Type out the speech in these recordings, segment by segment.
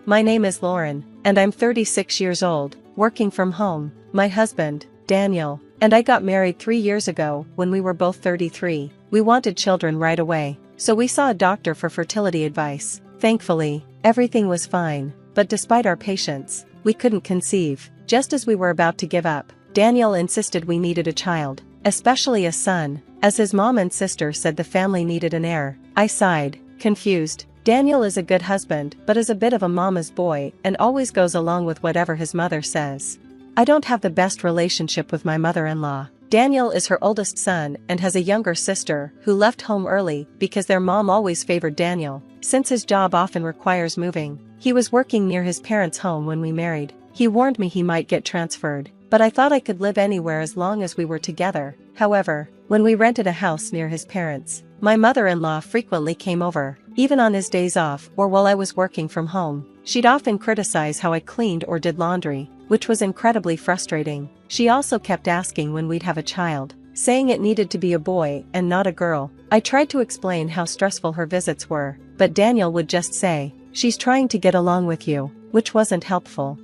My name is Lauren, and I'm 36 years old, working from home. My husband, Daniel, and I got married 3 years ago when we were both 33. We wanted children right away, so we saw a doctor for fertility advice. Thankfully, everything was fine, but despite our patience, we couldn't conceive. Just as we were about to give up, Daniel insisted we needed a child, especially a son, as his mom and sister said the family needed an heir. I sighed, confused. Daniel is a good husband but is a bit of a mama's boy and always goes along with whatever his mother says. I don't have the best relationship with my mother-in-law. Daniel is her oldest son and has a younger sister who left home early because their mom always favored Daniel, since his job often requires moving. He was working near his parents' home when we married. He warned me he might get transferred, but I thought I could live anywhere as long as we were together. However, when we rented a house near his parents, my mother-in-law frequently came over, even on his days off or while I was working from home. She'd often criticize how I cleaned or did laundry, which was incredibly frustrating. She also kept asking when we'd have a child, saying it needed to be a boy and not a girl. I tried to explain how stressful her visits were, but Daniel would just say, "She's trying to get along with you," which wasn't helpful.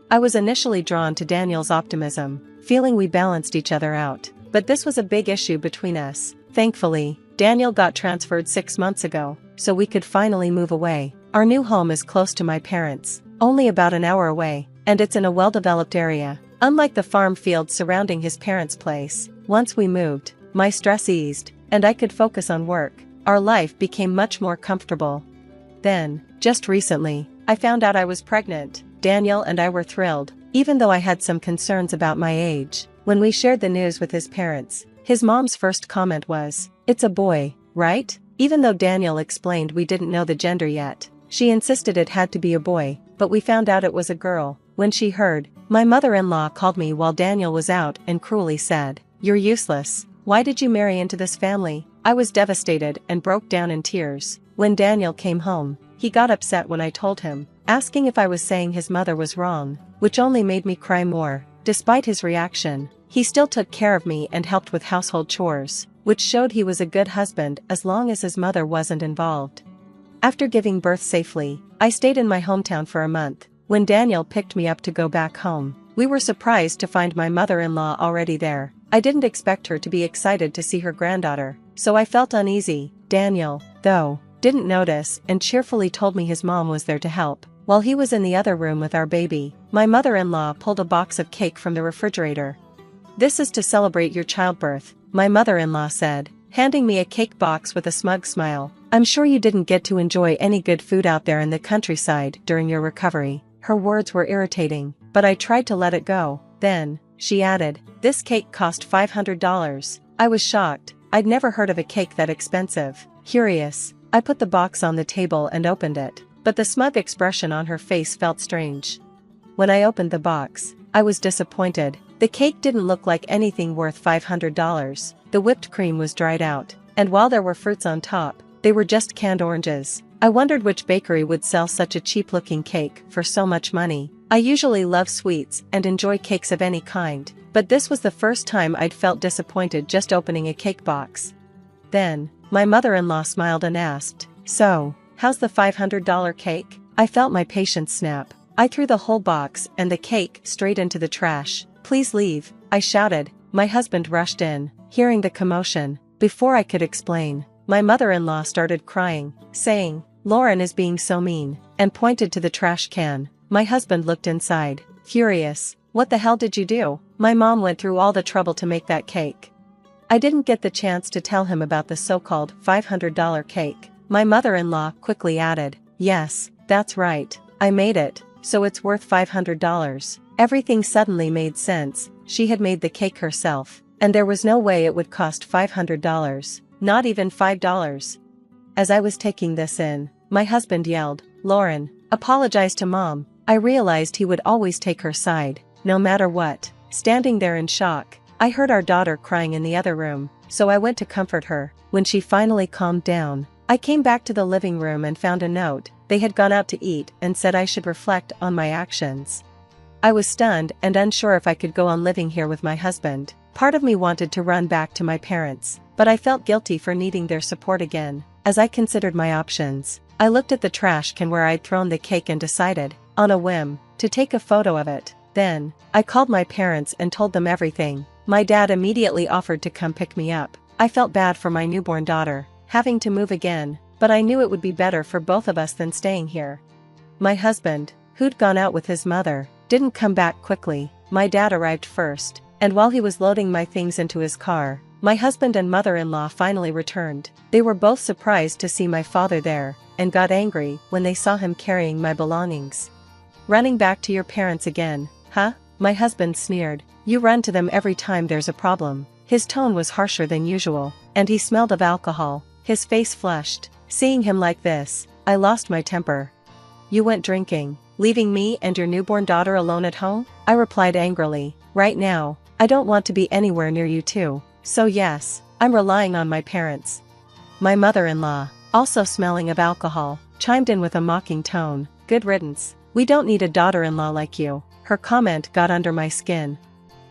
I was initially drawn to Daniel's optimism, feeling we balanced each other out, but this was a big issue between us. Thankfully, Daniel got transferred 6 months ago, so we could finally move away. Our new home is close to my parents, only about an hour away, and it's in a well-developed area, unlike the farm fields surrounding his parents' place. Once we moved, my stress eased, and I could focus on work. Our life became much more comfortable. Then, just recently, I found out I was pregnant. Daniel and I were thrilled, even though I had some concerns about my age. When we shared the news with his parents, his mom's first comment was, "It's a boy, right?" Even though Daniel explained we didn't know the gender yet, she insisted it had to be a boy, but we found out it was a girl. When she heard, my mother-in-law called me while Daniel was out and cruelly said, "You're useless. Why did you marry into this family?" I was devastated and broke down in tears. When Daniel came home, he got upset when I told him, asking if I was saying his mother was wrong, which only made me cry more. Despite his reaction, he still took care of me and helped with household chores, which showed he was a good husband as long as his mother wasn't involved. After giving birth safely, I stayed in my hometown for a month. When Daniel picked me up to go back home, we were surprised to find my mother-in-law already there. I didn't expect her to be excited to see her granddaughter, so I felt uneasy. Daniel, though, didn't notice and cheerfully told me his mom was there to help. While he was in the other room with our baby, my mother-in-law pulled a box of cake from the refrigerator. "This is to celebrate your childbirth," my mother-in-law said, handing me a cake box with a smug smile. "I'm sure you didn't get to enjoy any good food out there in the countryside during your recovery." Her words were irritating, but I tried to let it go. Then, she added, "This cake cost $500. I was shocked. I'd never heard of a cake that expensive. Curious, I put the box on the table and opened it, but the smug expression on her face felt strange. When I opened the box, I was disappointed. The cake didn't look like anything worth $500. The whipped cream was dried out, and while there were fruits on top, they were just canned oranges. I wondered which bakery would sell such a cheap-looking cake for so much money. I usually love sweets and enjoy cakes of any kind, but this was the first time I'd felt disappointed just opening a cake box. Then, my mother-in-law smiled and asked, "So, how's the $500 cake?" I felt my patience snap. I threw the whole box and the cake straight into the trash. "Please leave," I shouted. My husband rushed in, hearing the commotion. Before I could explain, my mother-in-law started crying, saying, "Lauren is being so mean," and pointed to the trash can. My husband looked inside, furious. "What the hell did you do?" My mom went through all the trouble to make that cake. I didn't get the chance to tell him about the so-called $500 cake. My mother-in-law quickly added, "Yes, that's right. I made it, so it's worth $500. Everything suddenly made sense. She had made the cake herself, and there was no way it would cost $500, not even $5. As I was taking this in, my husband yelled, "Lauren, apologize to Mom." I realized he would always take her side, no matter what. Standing there in shock, I heard our daughter crying in the other room, so I went to comfort her. When she finally calmed down, I came back to the living room and found a note. They had gone out to eat and said I should reflect on my actions. I was stunned and unsure if I could go on living here with my husband. Part of me wanted to run back to my parents, but I felt guilty for needing their support again. As I considered my options, I looked at the trash can where I'd thrown the cake and decided, on a whim, to take a photo of it. Then, I called my parents and told them everything. My dad immediately offered to come pick me up. I felt bad for my newborn daughter, having to move again, but I knew it would be better for both of us than staying here. My husband, who'd gone out with his mother, didn't come back quickly. My dad arrived first, and while he was loading my things into his car, my husband and mother-in-law finally returned. They were both surprised to see my father there, and got angry when they saw him carrying my belongings. "Running back to your parents again, huh?" My husband sneered. "You run to them every time there's a problem." His tone was harsher than usual, and he smelled of alcohol. His face flushed. Seeing him like this, I lost my temper. "You went drinking, leaving me and your newborn daughter alone at home?" I replied angrily. "Right now, I don't want to be anywhere near you two. So yes, I'm relying on my parents." My mother-in-law, also smelling of alcohol, chimed in with a mocking tone. "Good riddance. We don't need a daughter-in-law like you." Her comment got under my skin.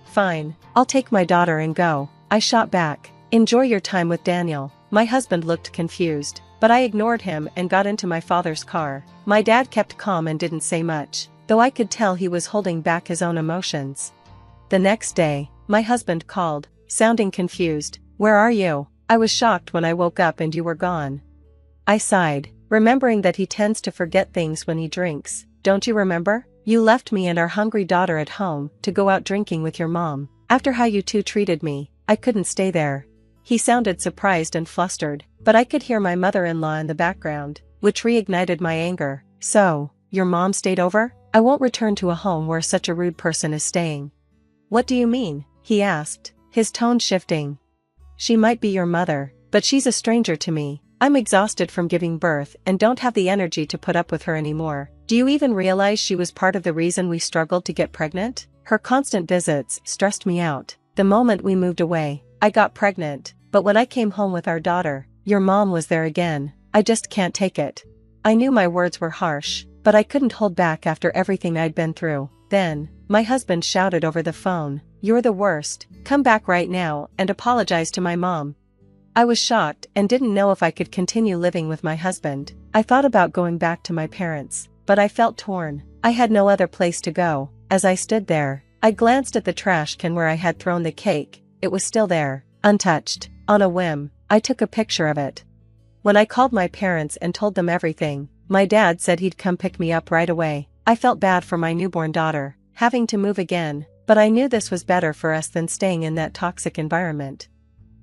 "Fine, I'll take my daughter and go," I shot back. "Enjoy your time with Daniel." My husband looked confused, but I ignored him and got into my father's car. My dad kept calm and didn't say much, though I could tell he was holding back his own emotions. The next day, my husband called, sounding confused. "Where are you? I was shocked when I woke up and you were gone." I sighed, remembering that he tends to forget things when he drinks. "Don't you remember? You left me and our hungry daughter at home to go out drinking with your mom. After how you two treated me, I couldn't stay there." He sounded surprised and flustered, but I could hear my mother-in-law in the background, which reignited my anger. "So, your mom stayed over? I won't return to a home where such a rude person is staying." "What do you mean?" he asked, his tone shifting. "She might be your mother, but she's a stranger to me. I'm exhausted from giving birth and don't have the energy to put up with her anymore. Do you even realize she was part of the reason we struggled to get pregnant? Her constant visits stressed me out. The moment we moved away, I got pregnant, but when I came home with our daughter, your mom was there again. I just can't take it." I knew my words were harsh, but I couldn't hold back after everything I'd been through. Then, my husband shouted over the phone, "You're the worst. Come back right now and apologize to my mom." I was shocked and didn't know if I could continue living with my husband. I thought about going back to my parents, but I felt torn. I had no other place to go. As I stood there, I glanced at the trash can where I had thrown the cake. It was still there, untouched. On a whim, I took a picture of it. When I called my parents and told them everything, my dad said he'd come pick me up right away. I felt bad for my newborn daughter, having to move again, but I knew this was better for us than staying in that toxic environment.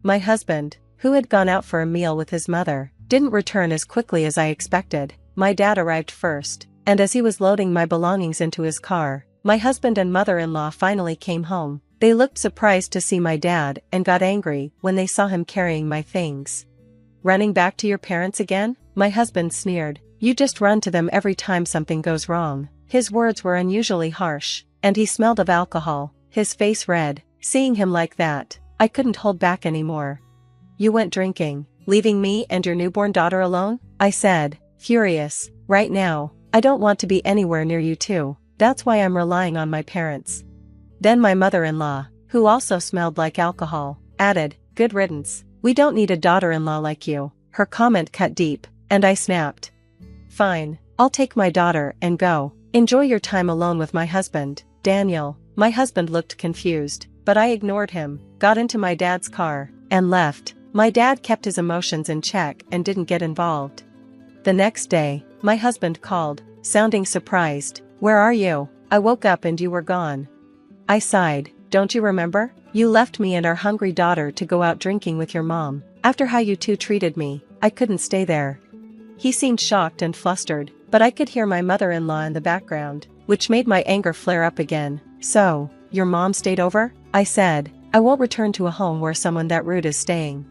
My husband, who had gone out for a meal with his mother, didn't return as quickly as I expected. My dad arrived first, and as he was loading my belongings into his car, my husband and mother-in-law finally came home. They looked surprised to see my dad and got angry when they saw him carrying my things. "Running back to your parents again?" My husband sneered. "You just run to them every time something goes wrong." His words were unusually harsh, and he smelled of alcohol, his face red. Seeing him like that, I couldn't hold back anymore. "You went drinking, leaving me and your newborn daughter alone?" I said, furious. "Right now, I don't want to be anywhere near you two. That's why I'm relying on my parents." Then my mother-in-law, who also smelled like alcohol, added, "Good riddance. We don't need a daughter-in-law like you." Her comment cut deep, and I snapped. "Fine, I'll take my daughter and go. Enjoy your time alone with my husband, Daniel." My husband looked confused, but I ignored him, got into my dad's car, and left. My dad kept his emotions in check and didn't get involved. The next day, my husband called, sounding surprised. "Where are you? I woke up and you were gone." I sighed. "Don't you remember? You left me and our hungry daughter to go out drinking with your mom. After how you two treated me, I couldn't stay there." He seemed shocked and flustered, but I could hear my mother-in-law in the background, which made my anger flare up again. "So, your mom stayed over?" I said. "I won't return to a home where someone that rude is staying."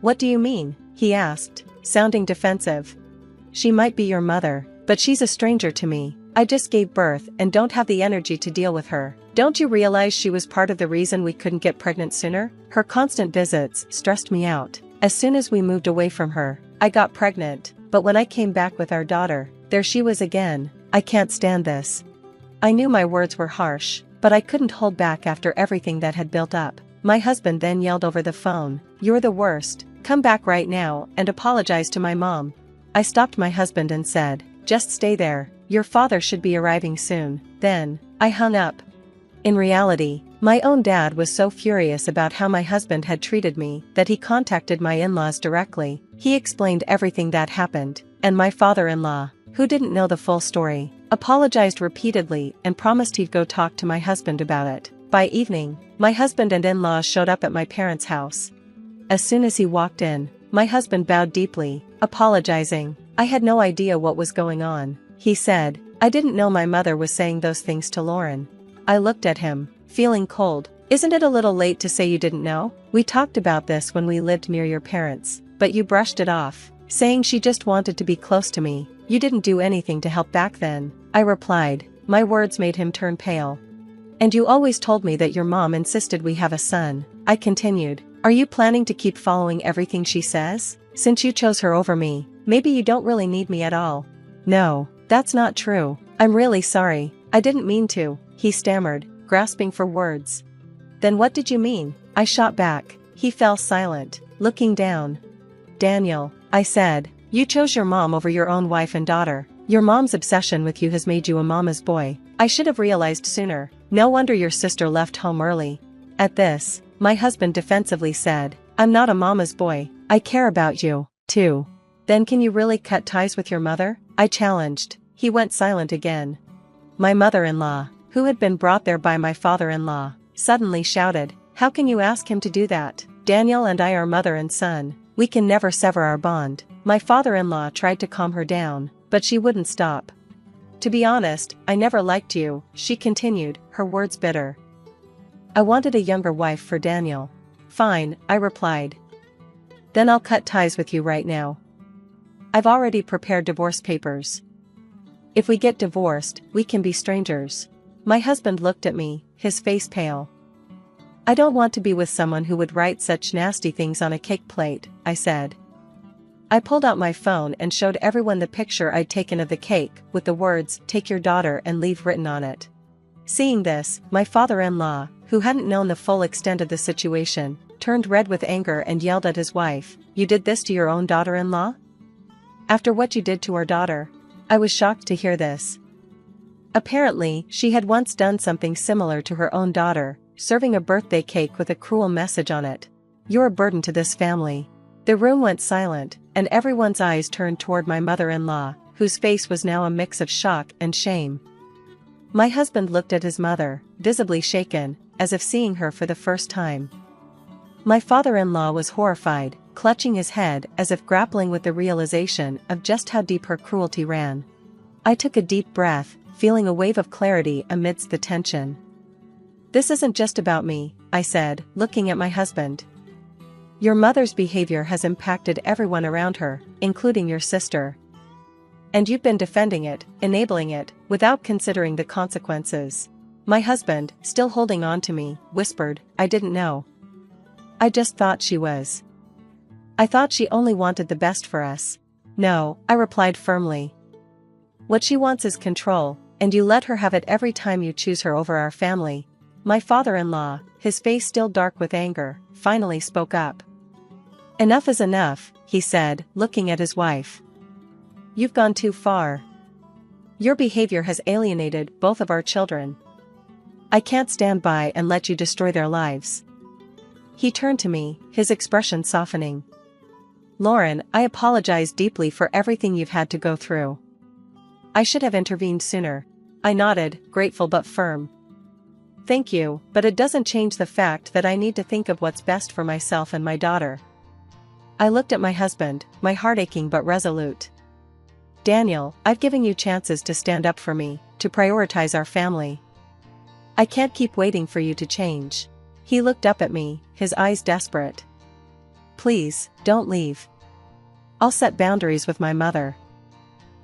"What do you mean?" he asked, sounding defensive. "She might be your mother, but she's a stranger to me. I just gave birth and don't have the energy to deal with her. Don't you realize she was part of the reason we couldn't get pregnant sooner? Her constant visits stressed me out. As soon as we moved away from her, I got pregnant, but when I came back with our daughter, there she was again. I can't stand this." I knew my words were harsh, but I couldn't hold back after everything that had built up. My husband then yelled over the phone, "You're the worst. Come back right now and apologize to my mom." I stopped my husband and said, "Just stay there, your father should be arriving soon." Then, I hung up. In reality, my own dad was so furious about how my husband had treated me that he contacted my in-laws directly. He explained everything that happened, and my father-in-law, who didn't know the full story, apologized repeatedly and promised he'd go talk to my husband about it. By evening, my husband and in-laws showed up at my parents' house. As soon as he walked in, my husband bowed deeply, apologizing. "I had no idea what was going on," he said. "I didn't know my mother was saying those things to Lauren." I looked at him, feeling cold. "Isn't it a little late to say you didn't know? We talked about this when we lived near your parents, but you brushed it off, saying she just wanted to be close to me. You didn't do anything to help back then," I replied. My words made him turn pale. "And you always told me that your mom insisted we have a son," I continued. "Are you planning to keep following everything she says? Since you chose her over me, maybe you don't really need me at all." "No, that's not true. I'm really sorry. I didn't mean to," he stammered, grasping for words. "Then what did you mean?" I shot back. He fell silent, looking down. "Daniel," I said, "you chose your mom over your own wife and daughter. Your mom's obsession with you has made you a mama's boy. I should have realized sooner. No wonder your sister left home early." At this, my husband defensively said, "I'm not a mama's boy. I care about you, too." "Then can you really cut ties with your mother?" I challenged. He went silent again. My mother-in-law, who had been brought there by my father-in-law, suddenly shouted, "How can you ask him to do that? Daniel and I are mother and son. We can never sever our bond." My father-in-law tried to calm her down, but she wouldn't stop. "To be honest, I never liked you," she continued, her words bitter. "I wanted a younger wife for Daniel." "Fine," I replied. "Then I'll cut ties with you right now. I've already prepared divorce papers. If we get divorced, we can be strangers." My husband looked at me, his face pale. "I don't want to be with someone who would write such nasty things on a cake plate," I said. I pulled out my phone and showed everyone the picture I'd taken of the cake, with the words, "Take your daughter and leave" written on it. Seeing this, my father-in-law, who hadn't known the full extent of the situation, turned red with anger and yelled at his wife, "You did this to your own daughter-in-law? After what you did to our daughter?" I was shocked to hear this. Apparently, she had once done something similar to her own daughter, serving a birthday cake with a cruel message on it. "You're a burden to this family." The room went silent, and everyone's eyes turned toward my mother-in-law, whose face was now a mix of shock and shame. My husband looked at his mother, visibly shaken, as if seeing her for the first time. My father-in-law was horrified, clutching his head as if grappling with the realization of just how deep her cruelty ran. I took a deep breath, feeling a wave of clarity amidst the tension. "This isn't just about me," I said, looking at my husband. "Your mother's behavior has impacted everyone around her, including your sister. And you've been defending it, enabling it, without considering the consequences." My husband, still holding on to me, whispered, "I didn't know. I just thought she was. I thought she only wanted the best for us." "No," I replied firmly. "What she wants is control, and you let her have it every time you choose her over our family." My father-in-law, his face still dark with anger, finally spoke up. "Enough is enough," he said, looking at his wife. "You've gone too far. Your behavior has alienated both of our children. I can't stand by and let you destroy their lives." He turned to me, his expression softening. "Lauren, I apologize deeply for everything you've had to go through. I should have intervened sooner." I nodded, grateful but firm. "Thank you, but it doesn't change the fact that I need to think of what's best for myself and my daughter." I looked at my husband, my heart aching but resolute. "Daniel, I've given you chances to stand up for me, to prioritize our family. I can't keep waiting for you to change." He looked up at me, his eyes desperate. "Please, don't leave. I'll set boundaries with my mother.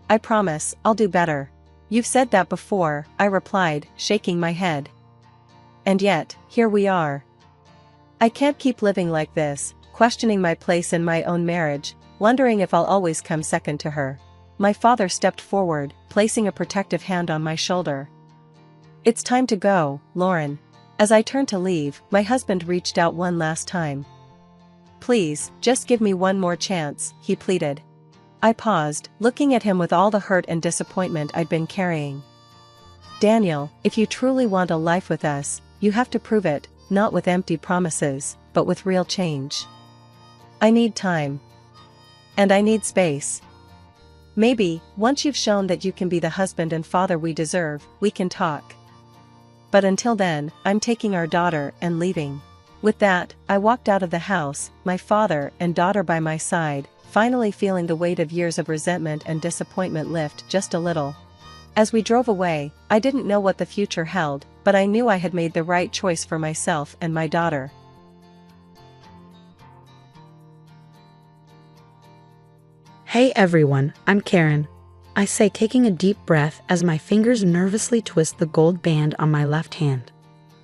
I promise, I'll do better." "You've said that before," I replied, shaking my head. "And yet, here we are. I can't keep living like this, questioning my place in my own marriage, wondering if I'll always come second to her." My father stepped forward, placing a protective hand on my shoulder. "It's time to go, Lauren." As I turned to leave, my husband reached out one last time. "Please, just give me one more chance," he pleaded. I paused, looking at him with all the hurt and disappointment I'd been carrying. Daniel, if you truly want a life with us, you have to prove it, not with empty promises, but with real change. I need time. And I need space. Maybe, once you've shown that you can be the husband and father we deserve, we can talk. But until then, I'm taking our daughter and leaving. With that, I walked out of the house, my father and daughter by my side, finally feeling the weight of years of resentment and disappointment lift just a little. As we drove away, I didn't know what the future held, but I knew I had made the right choice for myself and my daughter. Hey everyone, I'm Karen. I say, taking a deep breath as my fingers nervously twist the gold band on my left hand.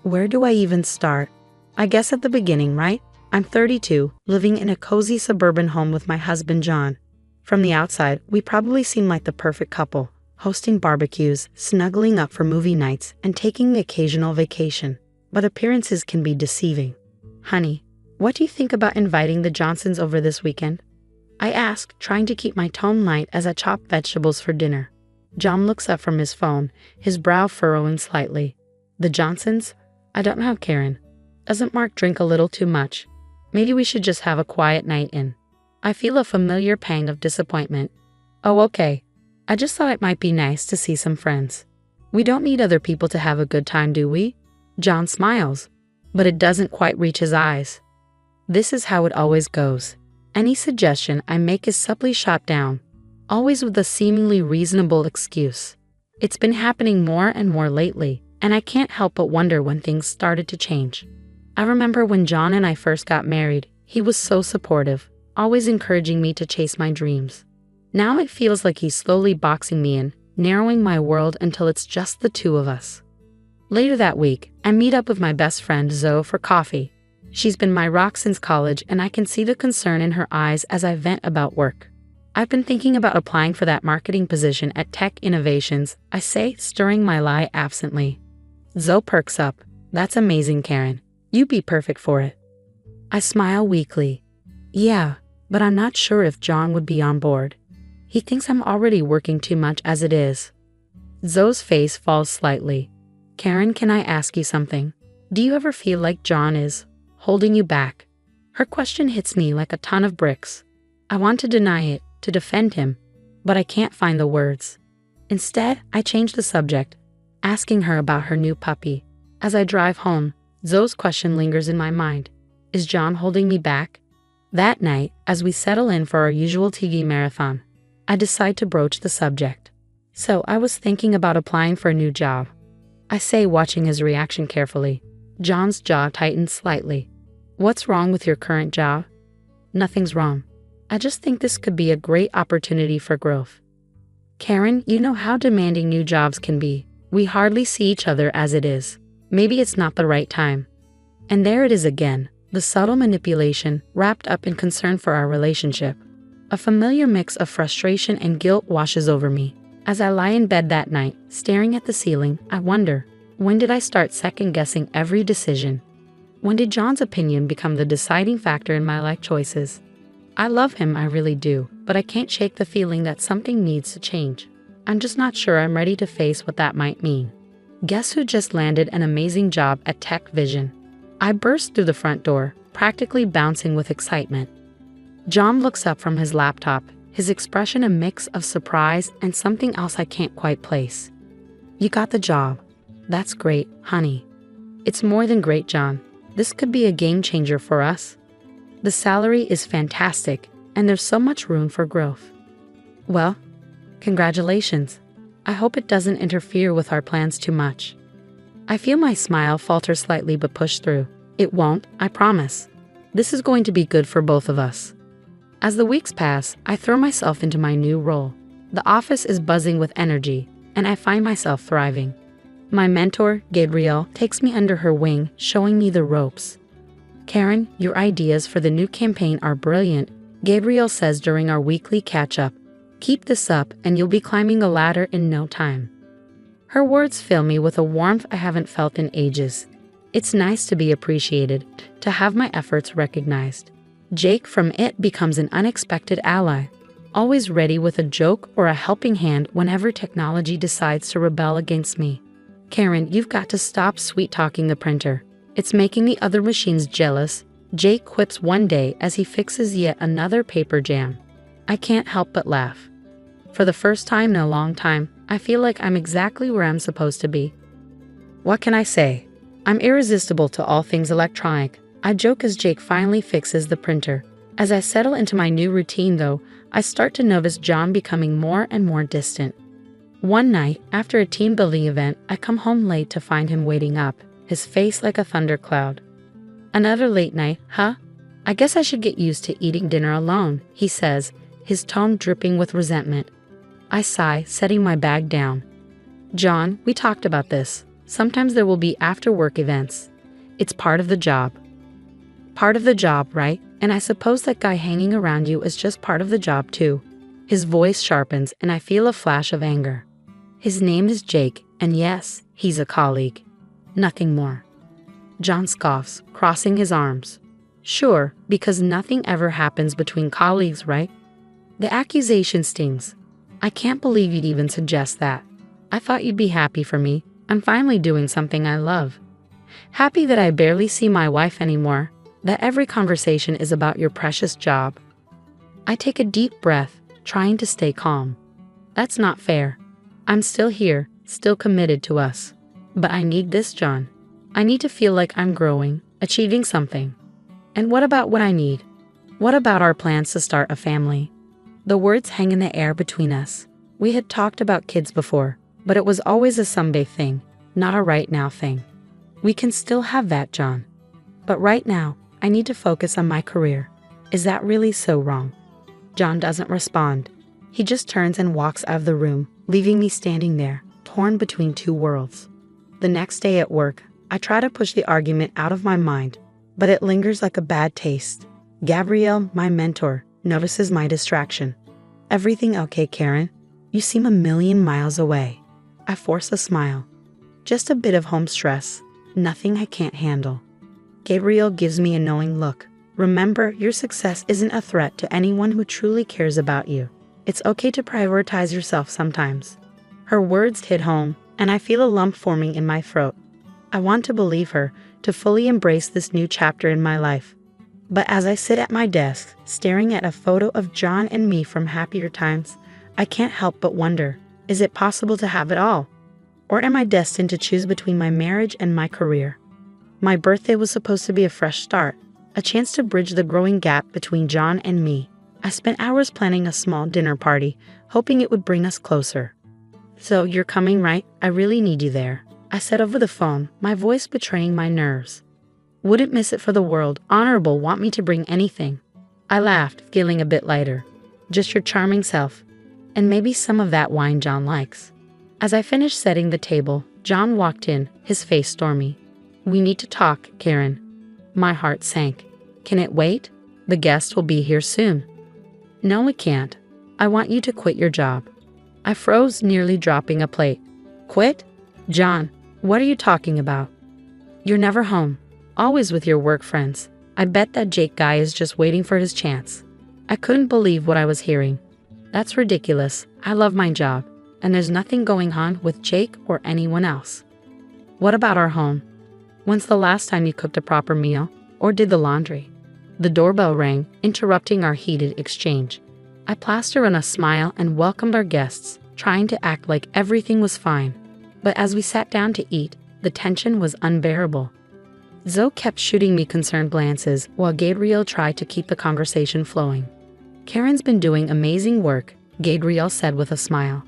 Where do I even start? I guess at the beginning, right? I'm 32, living in a cozy suburban home with my husband John. From the outside, we probably seem like the perfect couple, hosting barbecues, snuggling up for movie nights, and taking the occasional vacation. But appearances can be deceiving. Honey, what do you think about inviting the Johnsons over this weekend? I ask, trying to keep my tone light as I chop vegetables for dinner. John looks up from his phone, his brow furrowing slightly. The Johnsons? I don't know, Karen. Doesn't Mark drink a little too much? Maybe we should just have a quiet night in. I feel a familiar pang of disappointment. Oh, okay. I just thought it might be nice to see some friends. We don't need other people to have a good time, do we? John smiles, but it doesn't quite reach his eyes. This is how it always goes. Any suggestion I make is subtly shot down, always with a seemingly reasonable excuse. It's been happening more and more lately, and I can't help but wonder when things started to change. I remember when John and I first got married, he was so supportive, always encouraging me to chase my dreams. Now it feels like he's slowly boxing me in, narrowing my world until it's just the two of us. Later that week, I meet up with my best friend Zoe for coffee. She's been my rock since college, and I can see the concern in her eyes as I vent about work. I've been thinking about applying for that marketing position at Tech Innovations, I say, stirring my lie absently. Zoe perks up. That's amazing, Karen. You'd be perfect for it. I smile weakly. Yeah, but I'm not sure if John would be on board. He thinks I'm already working too much as it is. Zoe's face falls slightly. Karen, can I ask you something? Do you ever feel like John is holding you back? Her question hits me like a ton of bricks. I want to deny it, to defend him, but I can't find the words. Instead, I change the subject, asking her about her new puppy. As I drive home, Zoe's question lingers in my mind. Is John holding me back? That night, as we settle in for our usual TV marathon, I decide to broach the subject. So I was thinking about applying for a new job. I say, watching his reaction carefully. John's jaw tightens slightly. What's wrong with your current job? Nothing's wrong. I just think this could be a great opportunity for growth. Karen, you know how demanding new jobs can be. We hardly see each other as it is. Maybe it's not the right time. And there it is again, the subtle manipulation wrapped up in concern for our relationship. A familiar mix of frustration and guilt washes over me. As I lie in bed that night, staring at the ceiling, I wonder, when did I start second-guessing every decision? When did John's opinion become the deciding factor in my life choices? I love him, I really do, but I can't shake the feeling that something needs to change. I'm just not sure I'm ready to face what that might mean. Guess who just landed an amazing job at Tech Vision? I burst through the front door, practically bouncing with excitement. John looks up from his laptop, his expression a mix of surprise and something else I can't quite place. You got the job. That's great, honey. It's more than great, John. This could be a game changer for us. The salary is fantastic, and there's so much room for growth. Well, congratulations. I hope it doesn't interfere with our plans too much. I feel my smile falter slightly but push through. It won't, I promise. This is going to be good for both of us. As the weeks pass, I throw myself into my new role. The office is buzzing with energy, and I find myself thriving. My mentor, Gabrielle, takes me under her wing, showing me the ropes. Karen, your ideas for the new campaign are brilliant, Gabrielle says during our weekly catch-up. Keep this up and you'll be climbing a ladder in no time. Her words fill me with a warmth I haven't felt in ages. It's nice to be appreciated, to have my efforts recognized. Jake from It becomes an unexpected ally. always ready with a joke or a helping hand whenever technology decides to rebel against me. Karen, you've got to stop sweet-talking the printer. It's making the other machines jealous, Jake quips one day as he fixes yet another paper jam. I can't help but laugh. For the first time in a long time, I feel like I'm exactly where I'm supposed to be. What can I say? I'm irresistible to all things electronic. I joke as Jake finally fixes the printer. As I settle into my new routine though, I start to notice John becoming more and more distant. One night, after a team building event, I come home late to find him waiting up, his face like a thundercloud. Another late night, huh? I guess I should get used to eating dinner alone, he says, his tone dripping with resentment. I sigh, setting my bag down. John, we talked about this. Sometimes there will be after-work events. It's part of the job. Part of the job, right? And I suppose that guy hanging around you is just part of the job too. His voice sharpens and I feel a flash of anger. His name is Jake, and yes, he's a colleague. Nothing more. John scoffs, crossing his arms. Sure, because nothing ever happens between colleagues, right? The accusation stings. I can't believe you'd even suggest that. I thought you'd be happy for me. I'm finally doing something I love. Happy that I barely see my wife anymore, that every conversation is about your precious job. I take a deep breath, trying to stay calm. That's not fair. I'm still here, still committed to us. But I need this, John. I need to feel like I'm growing, achieving something. And what about what I need? What about our plans to start a family? The words hang in the air between us. We had talked about kids before, but it was always a someday thing, not a right now thing. We can still have that, John. But right now, I need to focus on my career. Is that really so wrong? John doesn't respond. He just turns and walks out of the room, leaving me standing there, torn between two worlds. The next day at work, I try to push the argument out of my mind, but it lingers like a bad taste. Gabrielle, my mentor, notices my distraction. Everything okay, Karen? You seem a million miles away. I force a smile. Just a bit of home stress. Nothing I can't handle. Gabrielle gives me a knowing look. Remember, your success isn't a threat to anyone who truly cares about you. It's okay to prioritize yourself sometimes. Her words hit home, and I feel a lump forming in my throat. I want to believe her, to fully embrace this new chapter in my life. But as I sit at my desk, staring at a photo of John and me from happier times, I can't help but wonder, is it possible to have it all? Or am I destined to choose between my marriage and my career? My birthday was supposed to be a fresh start, a chance to bridge the growing gap between John and me. I spent hours planning a small dinner party, hoping it would bring us closer. So, you're coming, right? I really need you there, I said over the phone, my voice betraying my nerves. Wouldn't miss it for the world. Honorable want me to bring anything. I laughed, feeling a bit lighter. Just your charming self. And maybe some of that wine John likes. As I finished setting the table, John walked in, his face stormy. We need to talk, Karen. My heart sank. Can it wait? The guest will be here soon. No, it can't. I want you to quit your job. I froze, nearly dropping a plate. Quit? John, what are you talking about? You're never home. Always with your work friends. I bet that Jake guy is just waiting for his chance. I couldn't believe what I was hearing. That's ridiculous. I love my job, and there's nothing going on with Jake or anyone else. What about our home? When's the last time you cooked a proper meal, or did the laundry? The doorbell rang, interrupting our heated exchange. I plastered on a smile and welcomed our guests, trying to act like everything was fine. But as we sat down to eat, the tension was unbearable. Zoe kept shooting me concerned glances while Gabrielle tried to keep the conversation flowing. Karen's been doing amazing work, Gabrielle said with a smile.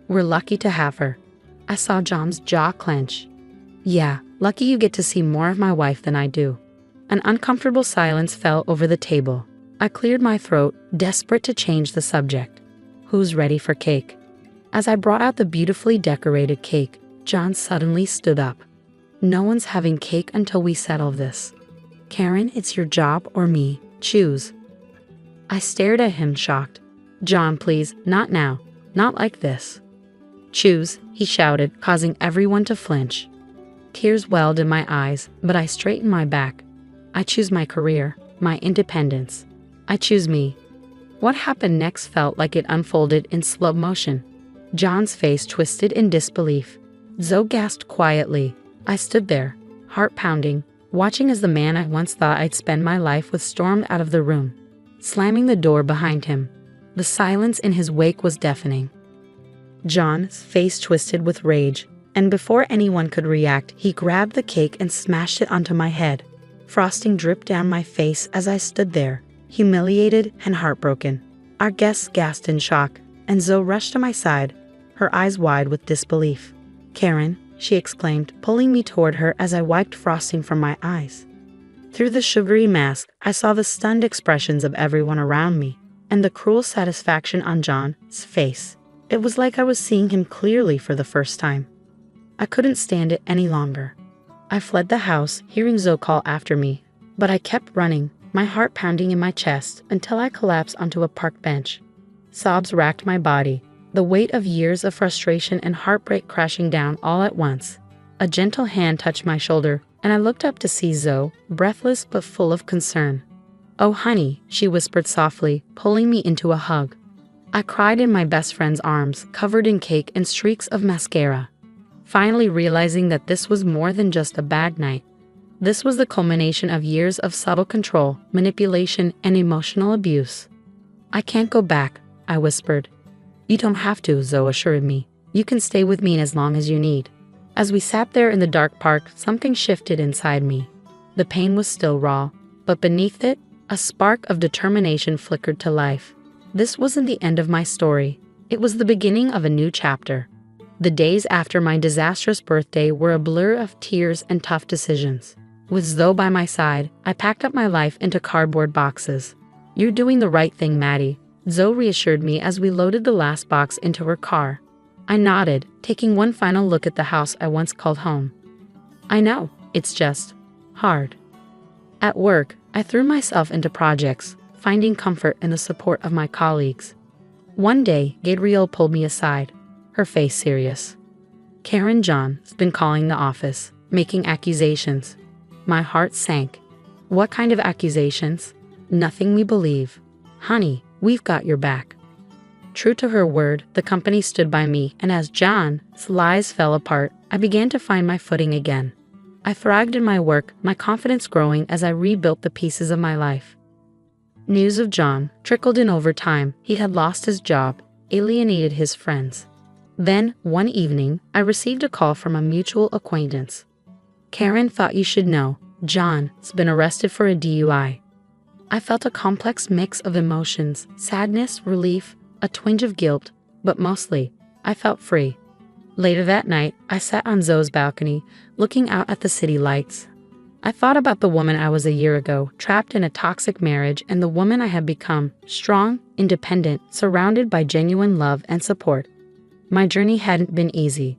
We're lucky to have her. I saw John's jaw clench. Yeah, lucky you get to see more of my wife than I do. An uncomfortable silence fell over the table. I cleared my throat, desperate to change the subject. Who's ready for cake? As I brought out the beautifully decorated cake, John suddenly stood up. No one's having cake until we settle this. Karen, it's your job or me. Choose. I stared at him, shocked. John, please, not now. Not like this. Choose, he shouted, causing everyone to flinch. Tears welled in my eyes, but I straightened my back. I choose my career, my independence. I choose me. What happened next felt like it unfolded in slow motion. John's face twisted in disbelief. Zoe gasped quietly. I stood there, heart pounding, watching as the man I once thought I'd spend my life with stormed out of the room, slamming the door behind him. The silence in his wake was deafening. John's face twisted with rage, and before anyone could react, he grabbed the cake and smashed it onto my head. Frosting dripped down my face as I stood there, humiliated and heartbroken. Our guests gasped in shock, and Zoe rushed to my side, her eyes wide with disbelief. Karen, she exclaimed, pulling me toward her as I wiped frosting from my eyes. Through the sugary mask, I saw the stunned expressions of everyone around me, and the cruel satisfaction on John's face. It was like I was seeing him clearly for the first time. I couldn't stand it any longer. I fled the house, hearing Zoe call after me, but I kept running, my heart pounding in my chest until I collapsed onto a park bench. Sobs racked my body, the weight of years of frustration and heartbreak crashing down all at once. A gentle hand touched my shoulder, and I looked up to see Zoe, breathless but full of concern. "Oh, honey," she whispered softly, pulling me into a hug. I cried in my best friend's arms, covered in cake and streaks of mascara, finally realizing that this was more than just a bad night. This was the culmination of years of subtle control, manipulation, and emotional abuse. "I can't go back," I whispered. "You don't have to," Zoe assured me. "You can stay with me as long as you need." As we sat there in the dark park, something shifted inside me. The pain was still raw, but beneath it, a spark of determination flickered to life. This wasn't the end of my story. It was the beginning of a new chapter. The days after my disastrous birthday were a blur of tears and tough decisions. With Zoe by my side, I packed up my life into cardboard boxes. "You're doing the right thing, Maddie," Zoe reassured me as we loaded the last box into her car. I nodded, taking one final look at the house I once called home. "I know, it's just hard." At work, I threw myself into projects, finding comfort in the support of my colleagues. One day, Gabrielle pulled me aside, her face serious. "Karen, John's been calling the office, making accusations." My heart sank. "What kind of accusations?" "Nothing we believe." "Honey, we've got your back." True to her word, the company stood by me, and as John's lies fell apart, I began to find my footing again. I thrived in my work, my confidence growing as I rebuilt the pieces of my life. News of John trickled in over time. He had lost his job, alienated his friends. Then, one evening, I received a call from a mutual acquaintance. "Karen, thought you should know, John's been arrested for a DUI." I felt a complex mix of emotions, sadness, relief, a twinge of guilt, but mostly, I felt free. Later that night, I sat on Zoe's balcony, looking out at the city lights. I thought about the woman I was a year ago, trapped in a toxic marriage, and the woman I had become, strong, independent, surrounded by genuine love and support. My journey hadn't been easy,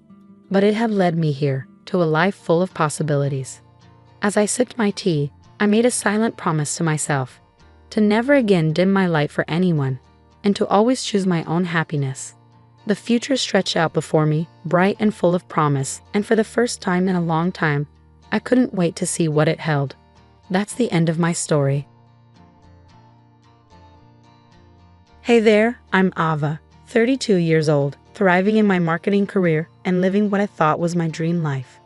but it had led me here, to a life full of possibilities. As I sipped my tea, I made a silent promise to myself, to never again dim my light for anyone, and to always choose my own happiness. The future stretched out before me, bright and full of promise, and for the first time in a long time, I couldn't wait to see what it held. That's the end of my story. Hey there, I'm Ava, 32 years old, thriving in my marketing career and living what I thought was my dream life.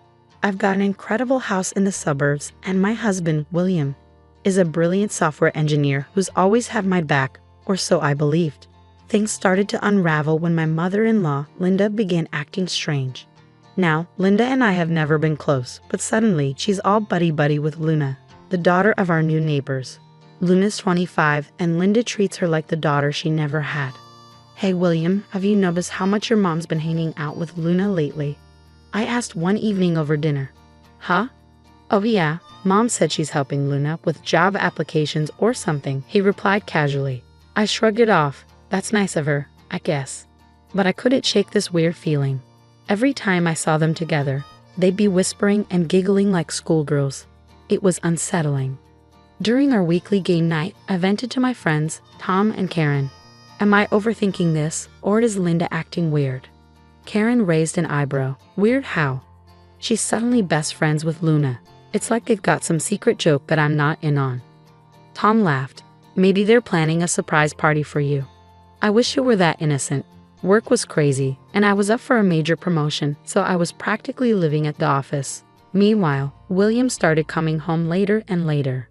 I've got an incredible house in the suburbs, and my husband, William, is a brilliant software engineer who's always had my back, or so I believed. Things started to unravel when my mother-in-law, Linda, began acting strange. Now, Linda and I have never been close, but suddenly she's all buddy-buddy with Luna, the daughter of our new neighbors. Luna's 25, and Linda treats her like the daughter she never had. "Hey, William, have you noticed how much your mom's been hanging out with Luna lately?" I asked one evening over dinner. "Huh? Oh yeah, Mom said she's helping Luna with job applications or something," he replied casually. I shrugged it off. That's nice of her, I guess. But I couldn't shake this weird feeling. Every time I saw them together, they'd be whispering and giggling like schoolgirls. It was unsettling. During our weekly game night, I vented to my friends, Tom and Karen. Am I overthinking this, or is Linda acting weird? Karen raised an eyebrow. Weird how? She's suddenly best friends with Luna. It's like they've got some secret joke that I'm not in on. Tom laughed. Maybe they're planning a surprise party for you. I wish you were that innocent. Work was crazy, and I was up for a major promotion, so I was practically living at the office. Meanwhile, William started coming home later and later.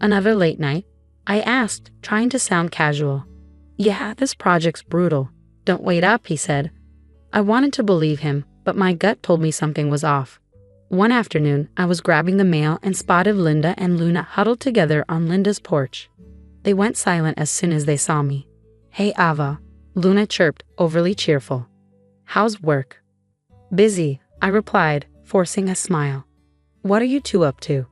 Another late night? I asked, trying to sound casual. Yeah, this project's brutal. Don't wait up, he said. I wanted to believe him, but my gut told me something was off. One afternoon, I was grabbing the mail and spotted Linda and Luna huddled together on Linda's porch. They went silent as soon as they saw me. Hey, Ava, Luna chirped, overly cheerful. How's work? Busy, I replied, forcing a smile. What are you two up to?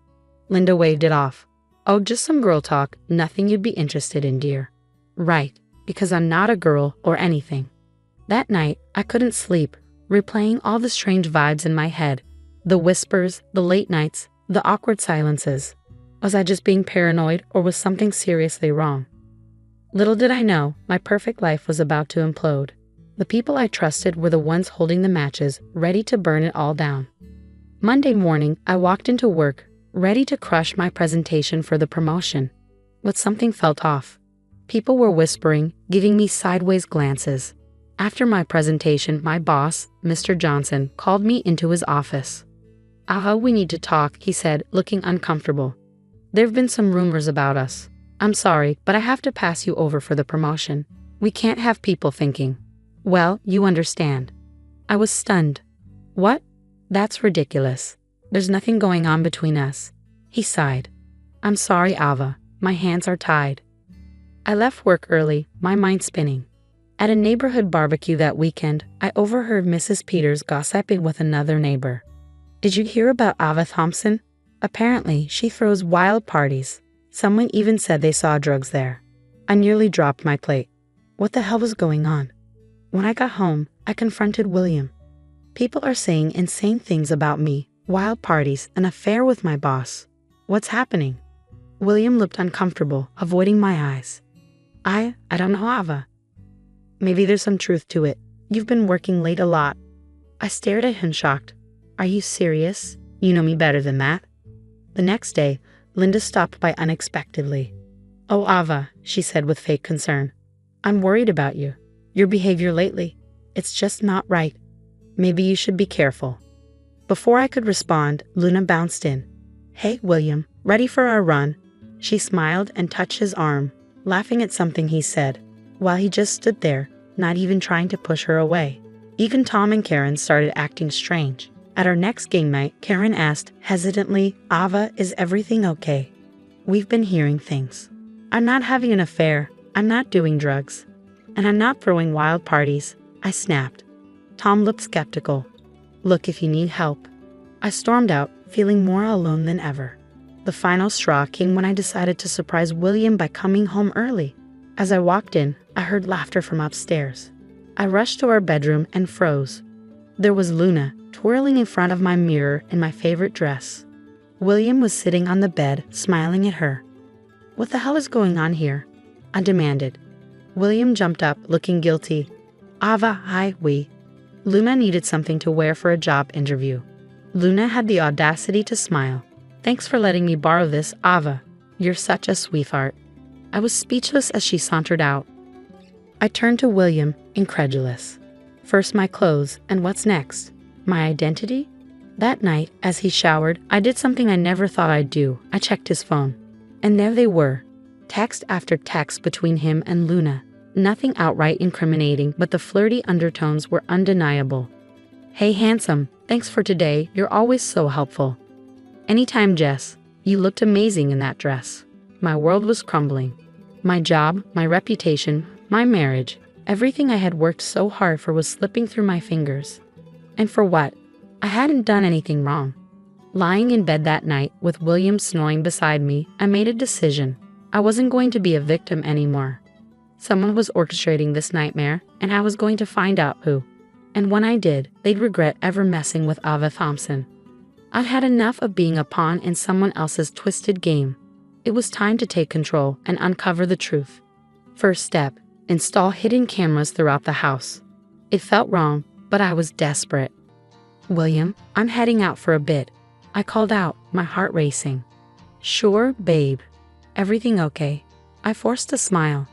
Linda waved it off. Oh, just some girl talk, nothing you'd be interested in, dear. Right, because I'm not a girl or anything. That night, I couldn't sleep, replaying all the strange vibes in my head. The whispers, the late nights, the awkward silences. Was I just being paranoid or was something seriously wrong? Little did I know, my perfect life was about to implode. The people I trusted were the ones holding the matches, ready to burn it all down. Monday morning, I walked into work, ready to crush my presentation for the promotion. But something felt off. People were whispering, giving me sideways glances. After my presentation, my boss, Mr. Johnson, called me into his office. Aha, we need to talk, he said, looking uncomfortable. There've been some rumors about us. I'm sorry, but I have to pass you over for the promotion. We can't have people thinking. Well, you understand. I was stunned. What? That's ridiculous. There's nothing going on between us. He sighed. I'm sorry, Ava. My hands are tied. I left work early, my mind spinning. At a neighborhood barbecue that weekend, I overheard Mrs. Peters gossiping with another neighbor. Did you hear about Ava Thompson? Apparently, she throws wild parties. Someone even said they saw drugs there. I nearly dropped my plate. What the hell was going on? When I got home, I confronted William. People are saying insane things about me, wild parties, an affair with my boss. What's happening? William looked uncomfortable, avoiding my eyes. I don't know, Ava. Maybe there's some truth to it. You've been working late a lot. I stared at him shocked. Are you serious? You know me better than that. The next day, Linda stopped by unexpectedly. Oh, Ava, she said with fake concern. I'm worried about you. Your behavior lately. It's just not right. Maybe you should be careful. Before I could respond, Luna bounced in. Hey, William, ready for our run? She smiled and touched his arm, laughing at something he said, while he just stood there, not even trying to push her away. Even Tom and Karen started acting strange. At our next game night, Karen asked hesitantly, Ava, is everything okay? We've been hearing things. I'm not having an affair. I'm not doing drugs. And I'm not throwing wild parties. I snapped. Tom looked skeptical. Look, if you need help. I stormed out, feeling more alone than ever. The final straw came when I decided to surprise William by coming home early. As I walked in, I heard laughter from upstairs. I rushed to our bedroom and froze. There was Luna, twirling in front of my mirror in my favorite dress. William was sitting on the bed, smiling at her. What the hell is going on here? I demanded. William jumped up, looking guilty. Ava, hi, Luna needed something to wear for a job interview. Luna had the audacity to smile. Thanks for letting me borrow this, Ava. You're such a sweetheart. I was speechless as she sauntered out. I turned to William, incredulous. First my clothes, and what's next? My identity? That night, as he showered, I did something I never thought I'd do. I checked his phone. And there they were. Text after text between him and Luna. Nothing outright incriminating, but the flirty undertones were undeniable. Hey, handsome, thanks for today. You're always so helpful. Anytime, Jess. You looked amazing in that dress. My world was crumbling. My job, my reputation, my marriage, everything I had worked so hard for was slipping through my fingers. And for what? I hadn't done anything wrong. Lying in bed that night with William snoring beside me, I made a decision. I wasn't going to be a victim anymore. Someone was orchestrating this nightmare, and I was going to find out who. And when I did, they'd regret ever messing with Ava Thompson. I'd had enough of being a pawn in someone else's twisted game. It was time to take control and uncover the truth. First step, install hidden cameras throughout the house. It felt wrong, but I was desperate. William, I'm heading out for a bit. I called out, my heart racing. Sure, babe. Everything okay? I forced a smile.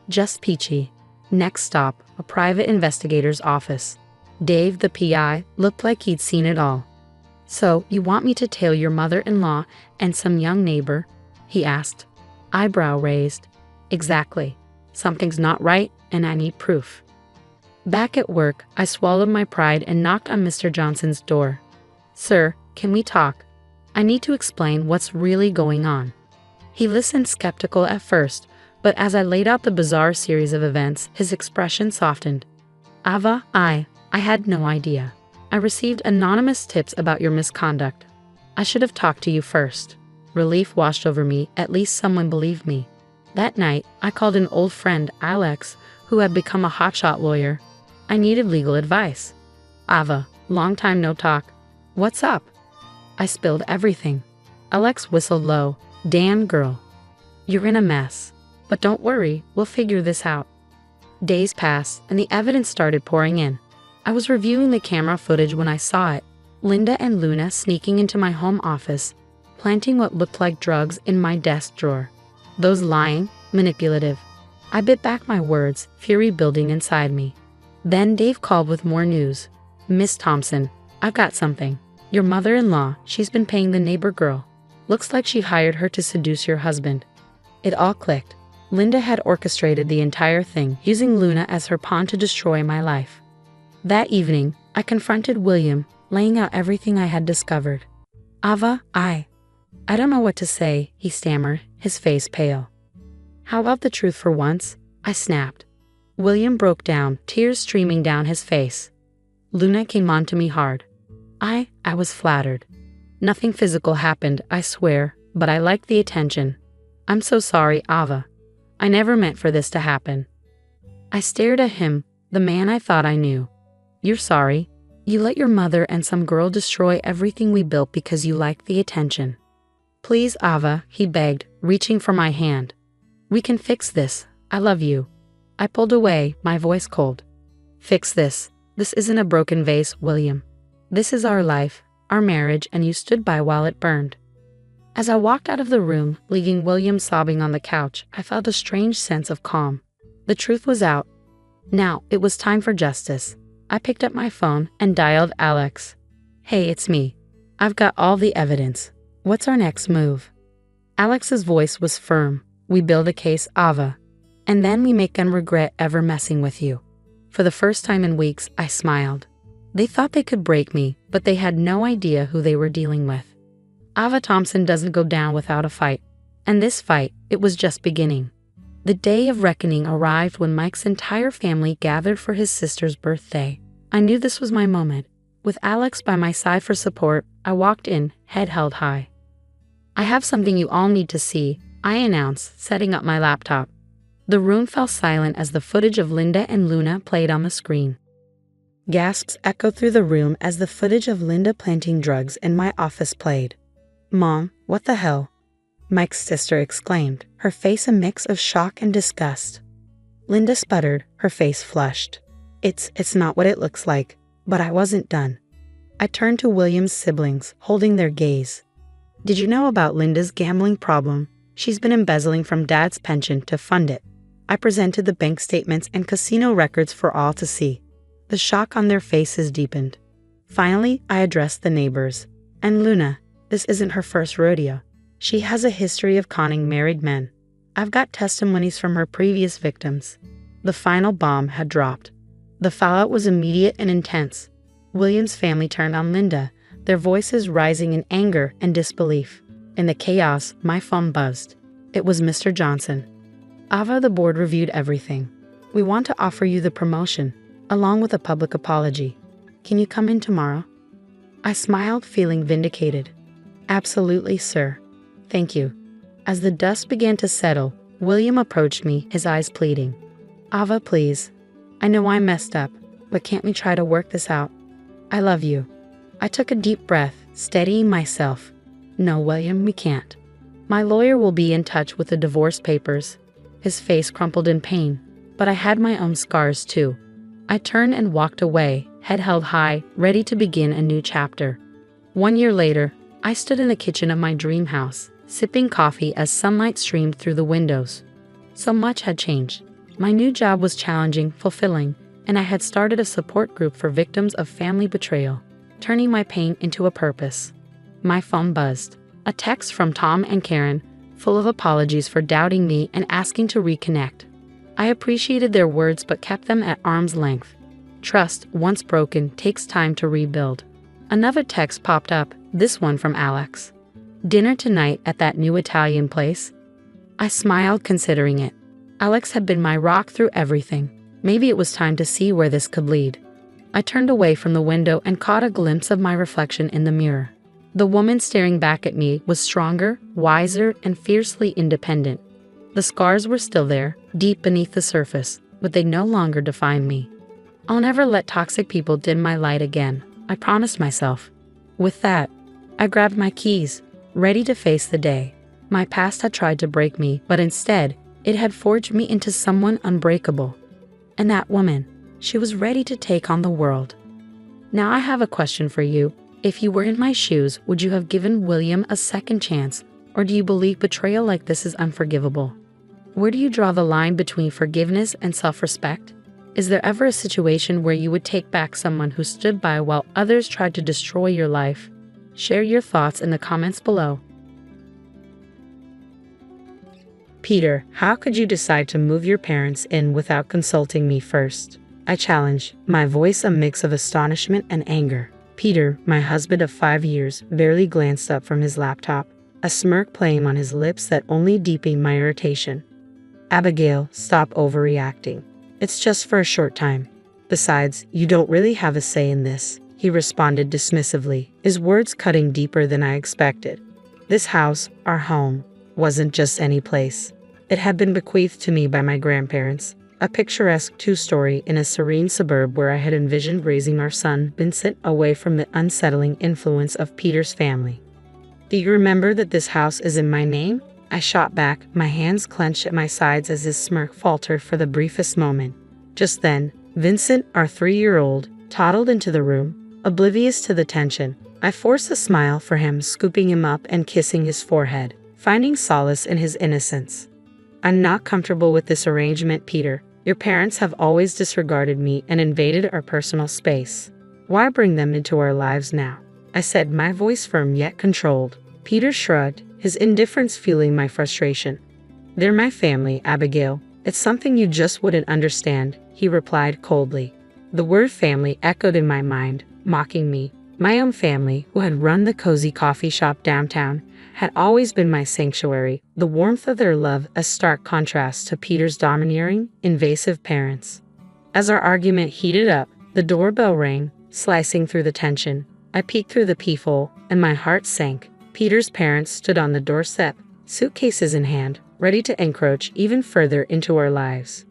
Just peachy. Next stop, a private investigator's office. Dave, the PI, looked like he'd seen it all. "So, you want me to tail your mother-in-law and some young neighbor?" he asked. Eyebrow raised. "Exactly. Something's not right, and I need proof." Back at work, I swallowed my pride and knocked on Mr. Johnson's door. "Sir, can we talk? I need to explain what's really going on." He listened skeptical at first, but as I laid out the bizarre series of events, his expression softened. "Ava, I had no idea. I received anonymous tips about your misconduct. I should have talked to you first." Relief washed over me. At least someone believed me. That night, I called an old friend, Alex, who had become a hotshot lawyer. I needed legal advice. "Ava, long time no talk. What's up?" I spilled everything. Alex whistled low. "Damn girl. You're in a mess. But don't worry, we'll figure this out." Days passed, and the evidence started pouring in. I was reviewing the camera footage when I saw it. Linda and Luna sneaking into my home office, planting what looked like drugs in my desk drawer. Those lying, manipulative. I bit back my words, fury building inside me. Then Dave called with more news. "Miss Thompson, I've got something. Your mother-in-law, she's been paying the neighbor girl. Looks like she hired her to seduce your husband." It all clicked. Linda had orchestrated the entire thing, using Luna as her pawn to destroy my life. That evening, I confronted William, laying out everything I had discovered. "Ava, I don't know what to say," he stammered, his face pale. "How about the truth for once?" I snapped. William broke down, tears streaming down his face. Luna came on to me hard. I was flattered. Nothing physical happened, I swear, but I liked the attention. "I'm so sorry, Ava. I never meant for this to happen." I stared at him, the man I thought I knew. "You're sorry? You let your mother and some girl destroy everything we built because you liked the attention." "Please, Ava," he begged, reaching for my hand. "We can fix this. I love you." I pulled away, my voice cold. "Fix this. This isn't a broken vase, William. This is our life, our marriage, and you stood by while it burned." As I walked out of the room, leaving William sobbing on the couch, I felt a strange sense of calm. The truth was out. Now, it was time for justice. I picked up my phone and dialed Alex. "Hey, it's me. I've got all the evidence. What's our next move?" Alex's voice was firm. "We build a case, Ava. And then we make them regret ever messing with you." For the first time in weeks, I smiled. They thought they could break me, but they had no idea who they were dealing with. Ava Thompson doesn't go down without a fight. And this fight, it was just beginning. The day of reckoning arrived when Mike's entire family gathered for his sister's birthday. I knew this was my moment. With Alex by my side for support, I walked in, head held high. "I have something you all need to see," I announced, setting up my laptop. The room fell silent as the footage of Linda and Luna played on the screen. Gasps echoed through the room as the footage of Linda planting drugs in my office played. "Mom, what the hell?" Mike's sister exclaimed, her face a mix of shock and disgust. Linda sputtered, her face flushed. It's not what it looks like," but I wasn't done. I turned to William's siblings, holding their gaze. "Did you know about Linda's gambling problem? She's been embezzling from Dad's pension to fund it." I presented the bank statements and casino records for all to see. The shock on their faces deepened. Finally, I addressed the neighbors. "And Luna, this isn't her first rodeo. She has a history of conning married men. I've got testimonies from her previous victims." The final bomb had dropped. The fallout was immediate and intense. William's family turned on Linda, their voices rising in anger and disbelief. In the chaos, my phone buzzed. It was Mr. Johnson. "Ava, the board reviewed everything. We want to offer you the promotion, along with a public apology. Can you come in tomorrow?" I smiled, feeling vindicated. "Absolutely, sir. Thank you." As the dust began to settle, William approached me, his eyes pleading. "Ava, please. I know I messed up, but can't we try to work this out? I love you." I took a deep breath, steadying myself. "No, William, we can't. My lawyer will be in touch with the divorce papers." His face crumpled in pain, but I had my own scars too. I turned and walked away, head held high, ready to begin a new chapter. 1 year later, I stood in the kitchen of my dream house, sipping coffee as sunlight streamed through the windows. So much had changed. My new job was challenging, fulfilling, and I had started a support group for victims of family betrayal, turning my pain into a purpose. My phone buzzed. A text from Tom and Karen, full of apologies for doubting me and asking to reconnect. I appreciated their words but kept them at arm's length. Trust, once broken, takes time to rebuild. Another text popped up, this one from Alex. Dinner tonight at that new Italian place? I smiled, considering it. Alex had been my rock through everything. Maybe it was time to see where this could lead. I turned away from the window and caught a glimpse of my reflection in the mirror. The woman staring back at me was stronger, wiser, and fiercely independent. The scars were still there, deep beneath the surface, but they no longer defined me. I'll never let toxic people dim my light again, I promised myself. With that, I grabbed my keys, ready to face the day. My past had tried to break me, but instead, it had forged me into someone unbreakable. And that woman, she was ready to take on the world. Now I have a question for you. If you were in my shoes, would you have given William a second chance, or do you believe betrayal like this is unforgivable? Where do you draw the line between forgiveness and self-respect? Is there ever a situation where you would take back someone who stood by while others tried to destroy your life? Share your thoughts in the comments below. Peter, how could you decide to move your parents in without consulting me first? I challenged, my voice a mix of astonishment and anger. Peter, my husband of 5 years, barely glanced up from his laptop, a smirk playing on his lips that only deepened my irritation. Abigail, stop overreacting. It's just for a short time. Besides, you don't really have a say in this, he responded dismissively, his words cutting deeper than I expected. This house, our home, wasn't just any place. It had been bequeathed to me by my grandparents, a picturesque two-story in a serene suburb where I had envisioned raising our son, Vincent, away from the unsettling influence of Peter's family. Do you remember that this house is in my name? I shot back, my hands clenched at my sides as his smirk faltered for the briefest moment. Just then, Vincent, our 3-year-old, toddled into the room, oblivious to the tension. I forced a smile for him, scooping him up and kissing his forehead, finding solace in his innocence. I'm not comfortable with this arrangement, Peter. Your parents have always disregarded me and invaded our personal space. Why bring them into our lives now? I said, my voice firm yet controlled. Peter shrugged, his indifference fueling my frustration. They're my family, Abigail. It's something you just wouldn't understand, he replied coldly. The word family echoed in my mind, mocking me. My own family, who had run the cozy coffee shop downtown, had always been my sanctuary, the warmth of their love a stark contrast to Peter's domineering, invasive parents. As our argument heated up, the doorbell rang, slicing through the tension. I peeked through the peephole, and my heart sank. Peter's parents stood on the doorstep, suitcases in hand, ready to encroach even further into our lives.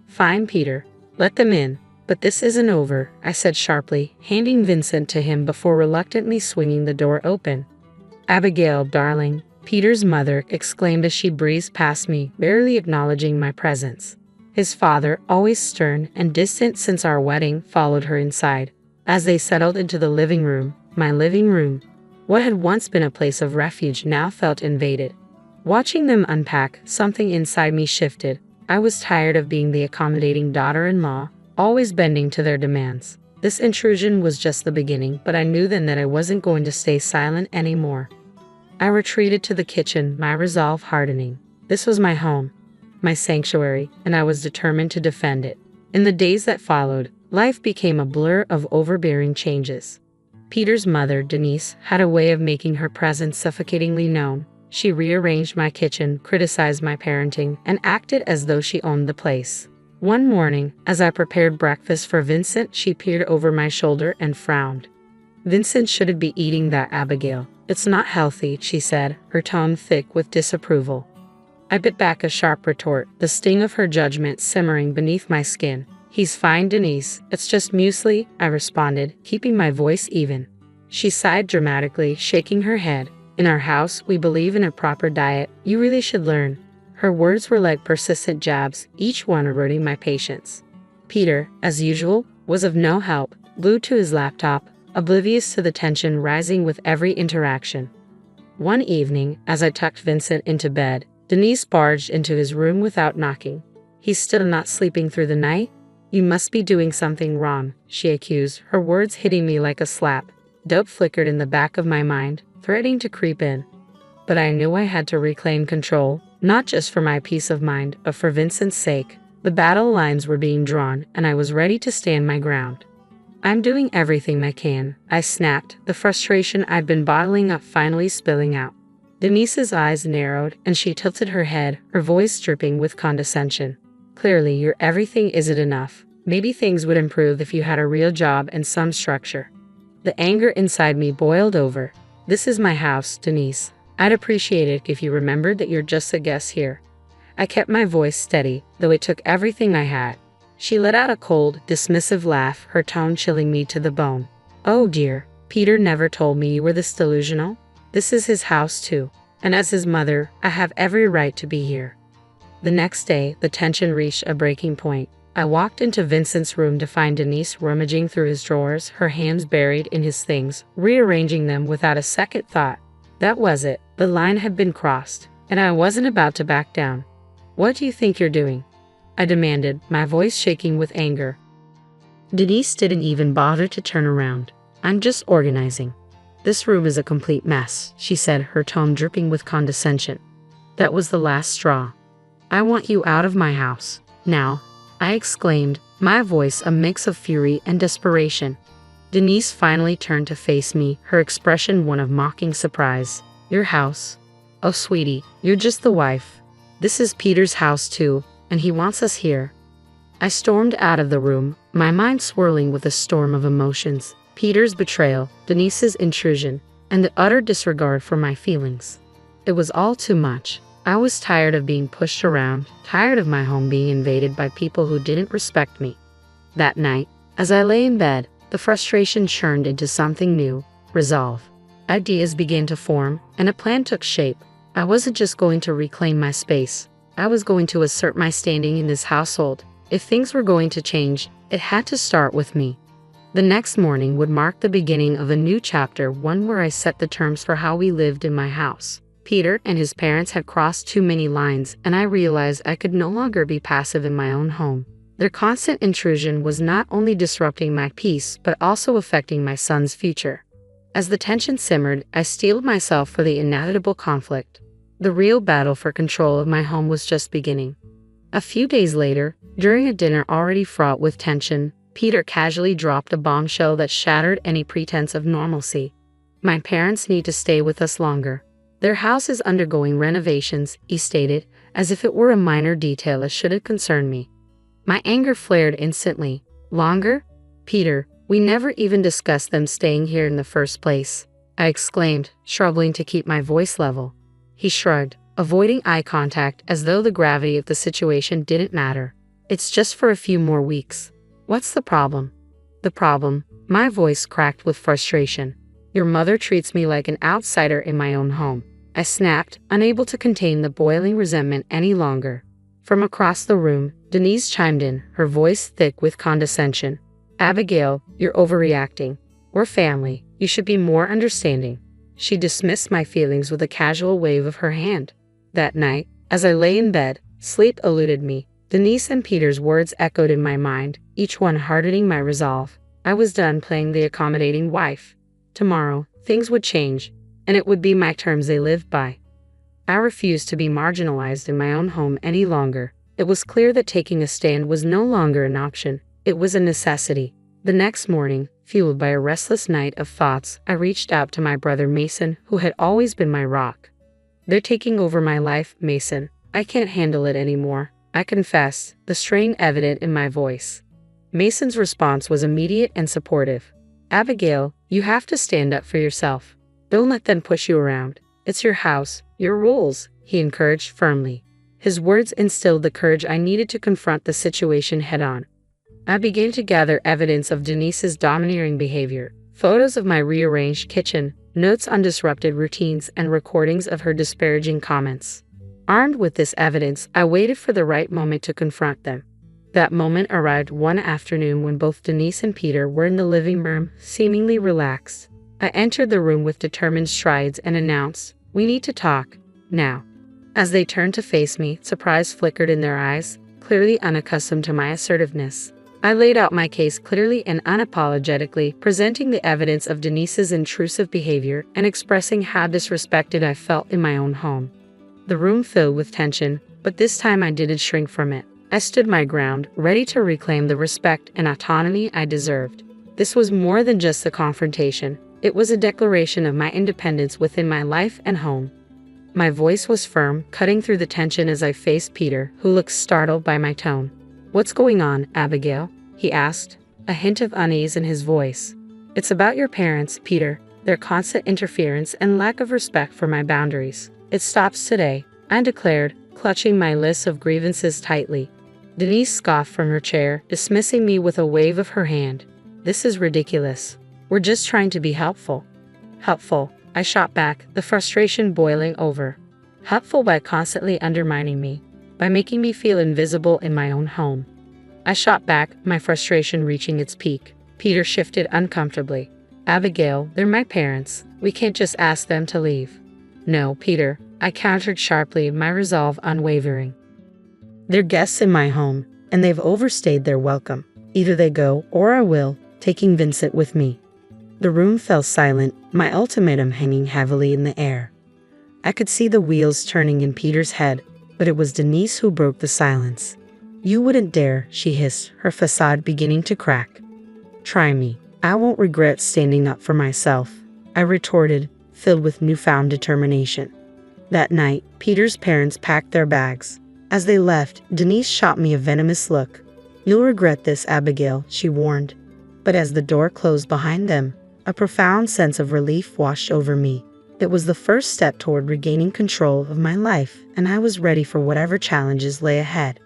Fine, Peter. Let them in. But this isn't over, I said sharply, handing Vincent to him before reluctantly swinging the door open. Abigail, darling, Peter's mother exclaimed as she breezed past me, barely acknowledging my presence. His father, always stern and distant since our wedding, followed her inside. As they settled into the living room, my living room, what had once been a place of refuge now felt invaded. Watching them unpack, something inside me shifted. I was tired of being the accommodating daughter-in-law, always bending to their demands. This intrusion was just the beginning, but I knew then that I wasn't going to stay silent anymore. I retreated to the kitchen, my resolve hardening. This was my home, my sanctuary, and I was determined to defend it. In the days that followed, life became a blur of overbearing changes. Peter's mother, Denise, had a way of making her presence suffocatingly known. She rearranged my kitchen, criticized my parenting, and acted as though she owned the place. One morning, as I prepared breakfast for Vincent, she peered over my shoulder and frowned. Vincent shouldn't be eating that, Abigail. It's not healthy, she said, her tone thick with disapproval. I bit back a sharp retort, the sting of her judgment simmering beneath my skin. He's fine, Denise. It's just muesli, I responded, keeping my voice even. She sighed dramatically, shaking her head. In our house, we believe in a proper diet. You really should learn. Her words were like persistent jabs, each one eroding my patience. Peter, as usual, was of no help, glued to his laptop, oblivious to the tension rising with every interaction. One evening, as I tucked Vincent into bed, Denise barged into his room without knocking. "He's still not sleeping through the night? You must be doing something wrong," she accused, her words hitting me like a slap. Doubt flickered in the back of my mind, threatening to creep in. But I knew I had to reclaim control, not just for my peace of mind, but for Vincent's sake. The battle lines were being drawn, and I was ready to stand my ground. "I'm doing everything I can," I snapped, the frustration I'd been bottling up finally spilling out. Denise's eyes narrowed, and she tilted her head, her voice dripping with condescension. "Clearly, your everything isn't enough. Maybe things would improve if you had a real job and some structure." The anger inside me boiled over. "This is my house, Denise. I'd appreciate it if you remembered that you're just a guest here." I kept my voice steady, though it took everything I had. She let out a cold, dismissive laugh, her tone chilling me to the bone. "Oh dear, Peter never told me you were this delusional. This is his house too, and as his mother, I have every right to be here." The next day, the tension reached a breaking point. I walked into Vincent's room to find Denise rummaging through his drawers, her hands buried in his things, rearranging them without a second thought. That was it. The line had been crossed, and I wasn't about to back down. "What do you think you're doing?" I demanded, my voice shaking with anger. Denise didn't even bother to turn around. "I'm just organizing. This room is a complete mess," she said, her tone dripping with condescension. That was the last straw. "I want you out of my house, now," I exclaimed, my voice a mix of fury and desperation. Denise finally turned to face me, her expression one of mocking surprise. "Your house? Oh, sweetie, you're just the wife. This is Peter's house too, and he wants us here." I stormed out of the room, my mind swirling with a storm of emotions. Peter's betrayal, Denise's intrusion, and the utter disregard for my feelings. It was all too much. I was tired of being pushed around, tired of my home being invaded by people who didn't respect me. That night, as I lay in bed, the frustration churned into something new, resolve. Ideas began to form, and a plan took shape. I wasn't just going to reclaim my space. I was going to assert my standing in this household. If things were going to change, it had to start with me. The next morning would mark the beginning of a new chapter, one where I set the terms for how we lived in my house. Peter and his parents had crossed too many lines, and I realized I could no longer be passive in my own home. Their constant intrusion was not only disrupting my peace, but also affecting my son's future. As the tension simmered, I steeled myself for the inevitable conflict. The real battle for control of my home was just beginning. A few days later, during a dinner already fraught with tension, Peter casually dropped a bombshell that shattered any pretense of normalcy. "My parents need to stay with us longer. Their house is undergoing renovations," he stated, as if it were a minor detail that shouldn't concern me. My anger flared instantly. "Longer? Peter, we never even discussed them staying here in the first place," I exclaimed, struggling to keep my voice level. He shrugged, avoiding eye contact as though the gravity of the situation didn't matter. "It's just for a few more weeks." "What's the problem?" "The problem?" My voice cracked with frustration. "Your mother treats me like an outsider in my own home," I snapped, unable to contain the boiling resentment any longer. From across the room, Denise chimed in, her voice thick with condescension. "Abigail, you're overreacting. We're family. You should be more understanding." She dismissed my feelings with a casual wave of her hand. That night, as I lay in bed, sleep eluded me. Denise and Peter's words echoed in my mind, each one hardening my resolve. I was done playing the accommodating wife. Tomorrow, things would change, and it would be my terms they lived by. I refused to be marginalized in my own home any longer. It was clear that taking a stand was no longer an option. It was a necessity. The next morning, fueled by a restless night of thoughts, I reached out to my brother Mason, who had always been my rock. "They're taking over my life, Mason. I can't handle it anymore," I confessed, the strain evident in my voice. Mason's response was immediate and supportive. "Abigail, you have to stand up for yourself. Don't let them push you around. It's your house, your rules," he encouraged firmly. His words instilled the courage I needed to confront the situation head-on. I began to gather evidence of Denise's domineering behavior, photos of my rearranged kitchen, notes on disrupted routines, and recordings of her disparaging comments. Armed with this evidence, I waited for the right moment to confront them. That moment arrived one afternoon when both Denise and Peter were in the living room, seemingly relaxed. I entered the room with determined strides and announced, "We need to talk, now." As they turned to face me, surprise flickered in their eyes, clearly unaccustomed to my assertiveness. I laid out my case clearly and unapologetically, presenting the evidence of Denise's intrusive behavior and expressing how disrespected I felt in my own home. The room filled with tension, but this time I didn't shrink from it. I stood my ground, ready to reclaim the respect and autonomy I deserved. This was more than just a confrontation. It was a declaration of my independence within my life and home. My voice was firm, cutting through the tension as I faced Peter, who looked startled by my tone. "What's going on, Abigail?" he asked, a hint of unease in his voice. "It's about your parents, Peter, their constant interference and lack of respect for my boundaries. It stops today," I declared, clutching my list of grievances tightly. Denise scoffed from her chair, dismissing me with a wave of her hand. "This is ridiculous. We're just trying to be helpful." "Helpful," I shot back, the frustration boiling over. "Helpful by constantly undermining me, by making me feel invisible in my own home." I shot back, my frustration reaching its peak. Peter shifted uncomfortably. "Abigail, they're my parents. We can't just ask them to leave." "No, Peter," I countered sharply, my resolve unwavering. "They're guests in my home, and they've overstayed their welcome. Either they go, or I will, taking Vincent with me." The room fell silent, my ultimatum hanging heavily in the air. I could see the wheels turning in Peter's head, but it was Denise who broke the silence. "You wouldn't dare," she hissed, her facade beginning to crack. "Try me. I won't regret standing up for myself," I retorted, filled with newfound determination. That night, Peter's parents packed their bags. As they left, Denise shot me a venomous look. "You'll regret this, Abigail," she warned. But as the door closed behind them, a profound sense of relief washed over me. It was the first step toward regaining control of my life, and I was ready for whatever challenges lay ahead.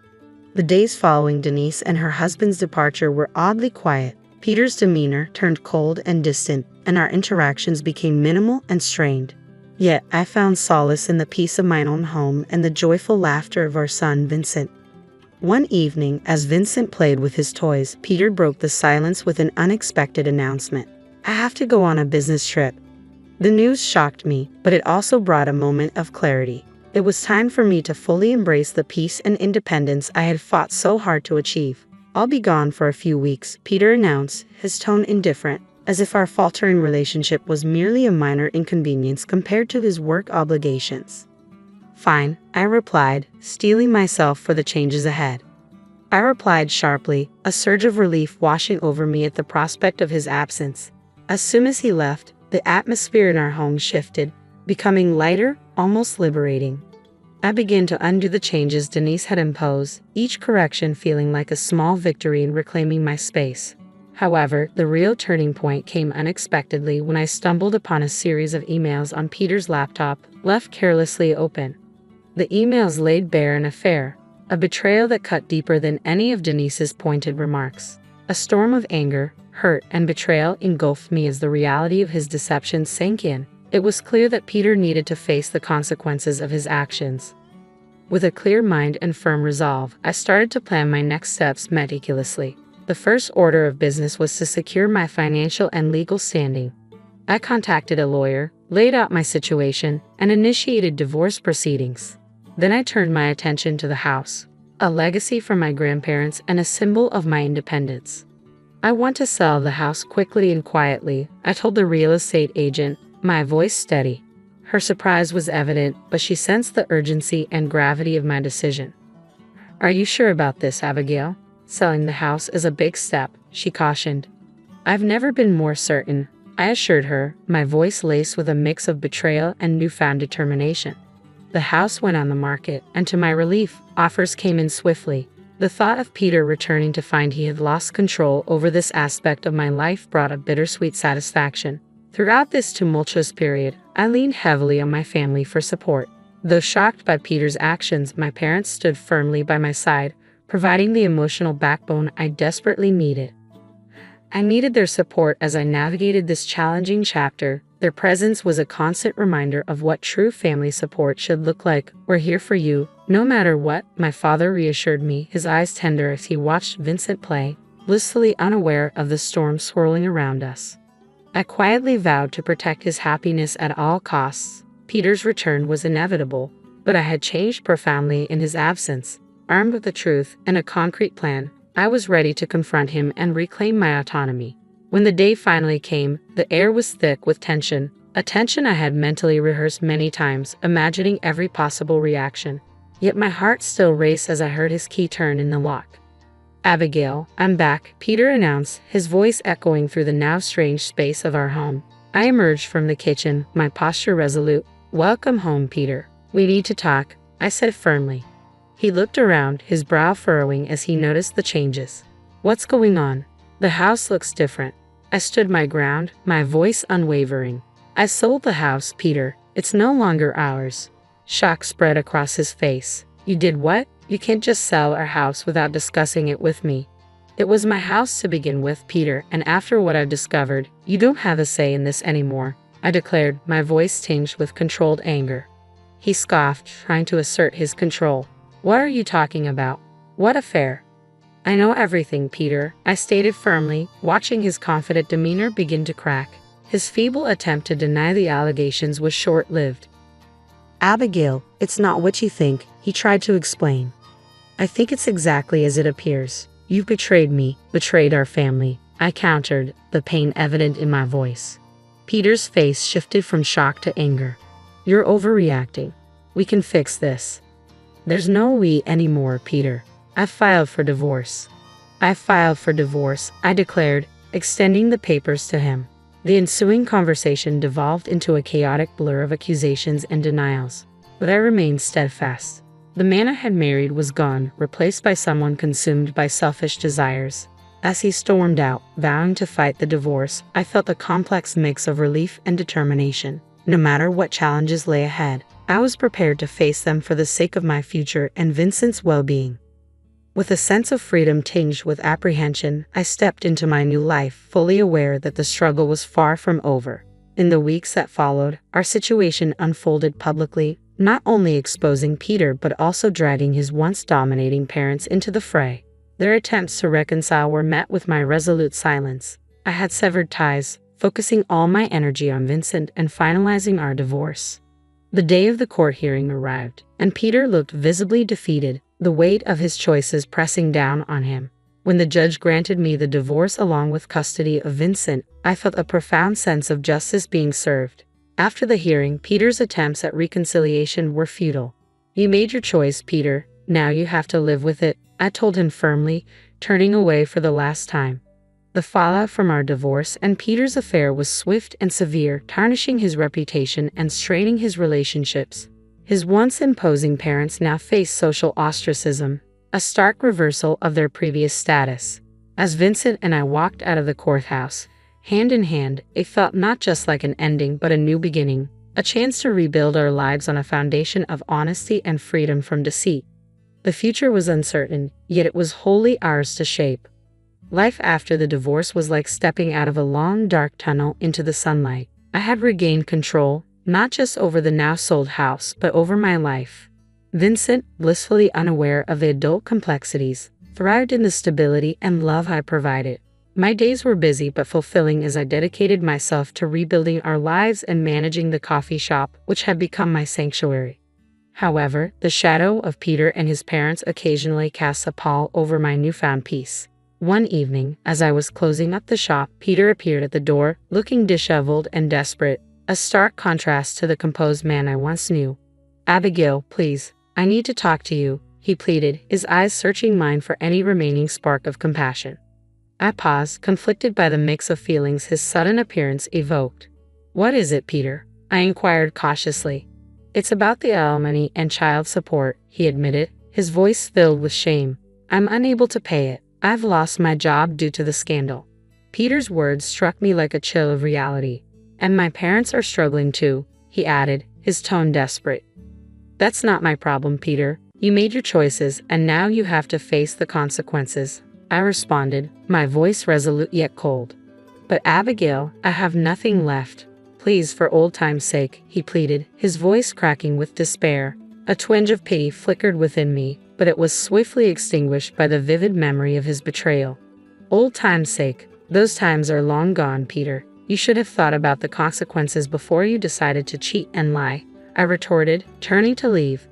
The days following Denise and her husband's departure were oddly quiet. Peter's demeanor turned cold and distant, and our interactions became minimal and strained. Yet I found solace in the peace of my own home and the joyful laughter of our son, Vincent. One evening, as Vincent played with his toys, Peter broke the silence with an unexpected announcement. "I have to go on a business trip." The news shocked me, but it also brought a moment of clarity. It was time for me to fully embrace the peace and independence I had fought so hard to achieve. "I'll be gone for a few weeks," Peter announced, his tone indifferent, as if our faltering relationship was merely a minor inconvenience compared to his work obligations. "Fine," I replied, steeling myself for the changes ahead. I replied sharply, a surge of relief washing over me at the prospect of his absence. As soon as he left, the atmosphere in our home shifted, becoming lighter, almost liberating. I began to undo the changes Denise had imposed, each correction feeling like a small victory in reclaiming my space. However, the real turning point came unexpectedly when I stumbled upon a series of emails on Peter's laptop, left carelessly open. The emails laid bare an affair, a betrayal that cut deeper than any of Denise's pointed remarks. A storm of anger, hurt, and betrayal engulfed me as the reality of his deception sank in. It was clear that Peter needed to face the consequences of his actions. With a clear mind and firm resolve, I started to plan my next steps meticulously. The first order of business was to secure my financial and legal standing. I contacted a lawyer, laid out my situation, and initiated divorce proceedings. Then I turned my attention to the house, a legacy from my grandparents and a symbol of my independence. "I want to sell the house quickly and quietly," I told the real estate agent, my voice steady. Her surprise was evident, but she sensed the urgency and gravity of my decision. "Are you sure about this, Abigail? Selling the house is a big step," she cautioned. "I've never been more certain," I assured her, my voice laced with a mix of betrayal and newfound determination. The house went on the market, and to my relief, offers came in swiftly. The thought of Peter returning to find he had lost control over this aspect of my life brought a bittersweet satisfaction. Throughout this tumultuous period, I leaned heavily on my family for support. Though shocked by Peter's actions, my parents stood firmly by my side, providing the emotional backbone I desperately needed. I needed their support as I navigated this challenging chapter. Their presence was a constant reminder of what true family support should look like. "We're here for you, no matter what," my father reassured me, his eyes tender as he watched Vincent play, blissfully unaware of the storm swirling around us. I quietly vowed to protect his happiness at all costs. Peter's return was inevitable, But I had changed profoundly in his absence. Armed with the truth and a concrete plan, I was ready to confront him and reclaim my autonomy. When the day finally came, the air was thick with tension, a tension I had mentally rehearsed many times, imagining every possible reaction. Yet my heart still raced as I heard his key turn in the lock. "Abigail, I'm back," Peter announced, his voice echoing through the now strange space of our home. I emerged from the kitchen, my posture resolute. "Welcome home, Peter. We need to talk," I said firmly. He looked around, his brow furrowing as he noticed the changes. "What's going on? The house looks different." I stood my ground, my voice unwavering. "I sold the house, Peter. It's no longer ours." Shock spread across his face. "You did what? You can't just sell our house without discussing it with me." "It was my house to begin with, Peter, and after what I've discovered, you don't have a say in this anymore," I declared, my voice tinged with controlled anger. He scoffed, trying to assert his control. "What are you talking about? What affair?" "I know everything, Peter," I stated firmly, watching his confident demeanor begin to crack. His feeble attempt to deny the allegations was short-lived. "Abigail, it's not what you think," he tried to explain. "I think it's exactly as it appears. You've betrayed me, betrayed our family," I countered, the pain evident in my voice. Peter's face shifted from shock to anger. "You're overreacting. We can fix this." "There's no we anymore, Peter. I've filed for divorce." "I filed for divorce," I declared, extending the papers to him. The ensuing conversation devolved into a chaotic blur of accusations and denials, but I remained steadfast. The man I had married was gone, replaced by someone consumed by selfish desires. As he stormed out, vowing to fight the divorce, I felt a complex mix of relief and determination. No matter what challenges lay ahead, I was prepared to face them for the sake of my future and Vincent's well-being. With a sense of freedom tinged with apprehension, I stepped into my new life, fully aware that the struggle was far from over. In the weeks that followed, our situation unfolded publicly, not only exposing Peter but also dragging his once dominating parents into the fray. Their attempts to reconcile were met with my resolute silence. I had severed ties, focusing all my energy on Vincent and finalizing our divorce. The day of the court hearing arrived, and Peter looked visibly defeated, the weight of his choices pressing down on him. When the judge granted me the divorce along with custody of Vincent, I felt a profound sense of justice being served. After the hearing, Peter's attempts at reconciliation were futile. "You made your choice, Peter. Now you have to live with it," I told him firmly, turning away for the last time. The fallout from our divorce and Peter's affair was swift and severe, tarnishing his reputation and straining his relationships. His once imposing parents now faced social ostracism, a stark reversal of their previous status. As Vincent and I walked out of the courthouse, hand in hand, it felt not just like an ending but a new beginning, a chance to rebuild our lives on a foundation of honesty and freedom from deceit. The future was uncertain, yet it was wholly ours to shape. Life after the divorce was like stepping out of a long, dark tunnel into the sunlight. I had regained control, not just over the now-sold house, but over my life. Vincent, blissfully unaware of the adult complexities, thrived in the stability and love I provided. My days were busy but fulfilling as I dedicated myself to rebuilding our lives and managing the coffee shop, which had become my sanctuary. However, the shadow of Peter and his parents occasionally cast a pall over my newfound peace. One evening, as I was closing up the shop, Peter appeared at the door, looking disheveled and desperate, a stark contrast to the composed man I once knew. "Abigail, please, I need to talk to you," he pleaded, his eyes searching mine for any remaining spark of compassion. I paused, conflicted by the mix of feelings his sudden appearance evoked. "What is it, Peter?" I inquired cautiously. "It's about the alimony and child support," he admitted, his voice filled with shame. "I'm unable to pay it. I've lost my job due to the scandal." Peter's words struck me like a chill of reality. "And my parents are struggling too," he added, his tone desperate. "That's not my problem, Peter. You made your choices, and now you have to face the consequences," I responded, my voice resolute yet cold. "But Abigail, I have nothing left. Please, for old time's sake," he pleaded, his voice cracking with despair. A twinge of pity flickered within me, but it was swiftly extinguished by the vivid memory of his betrayal. "Old time's sake. Those times are long gone, Peter. You should have thought about the consequences before you decided to cheat and lie," I retorted, turning to leave.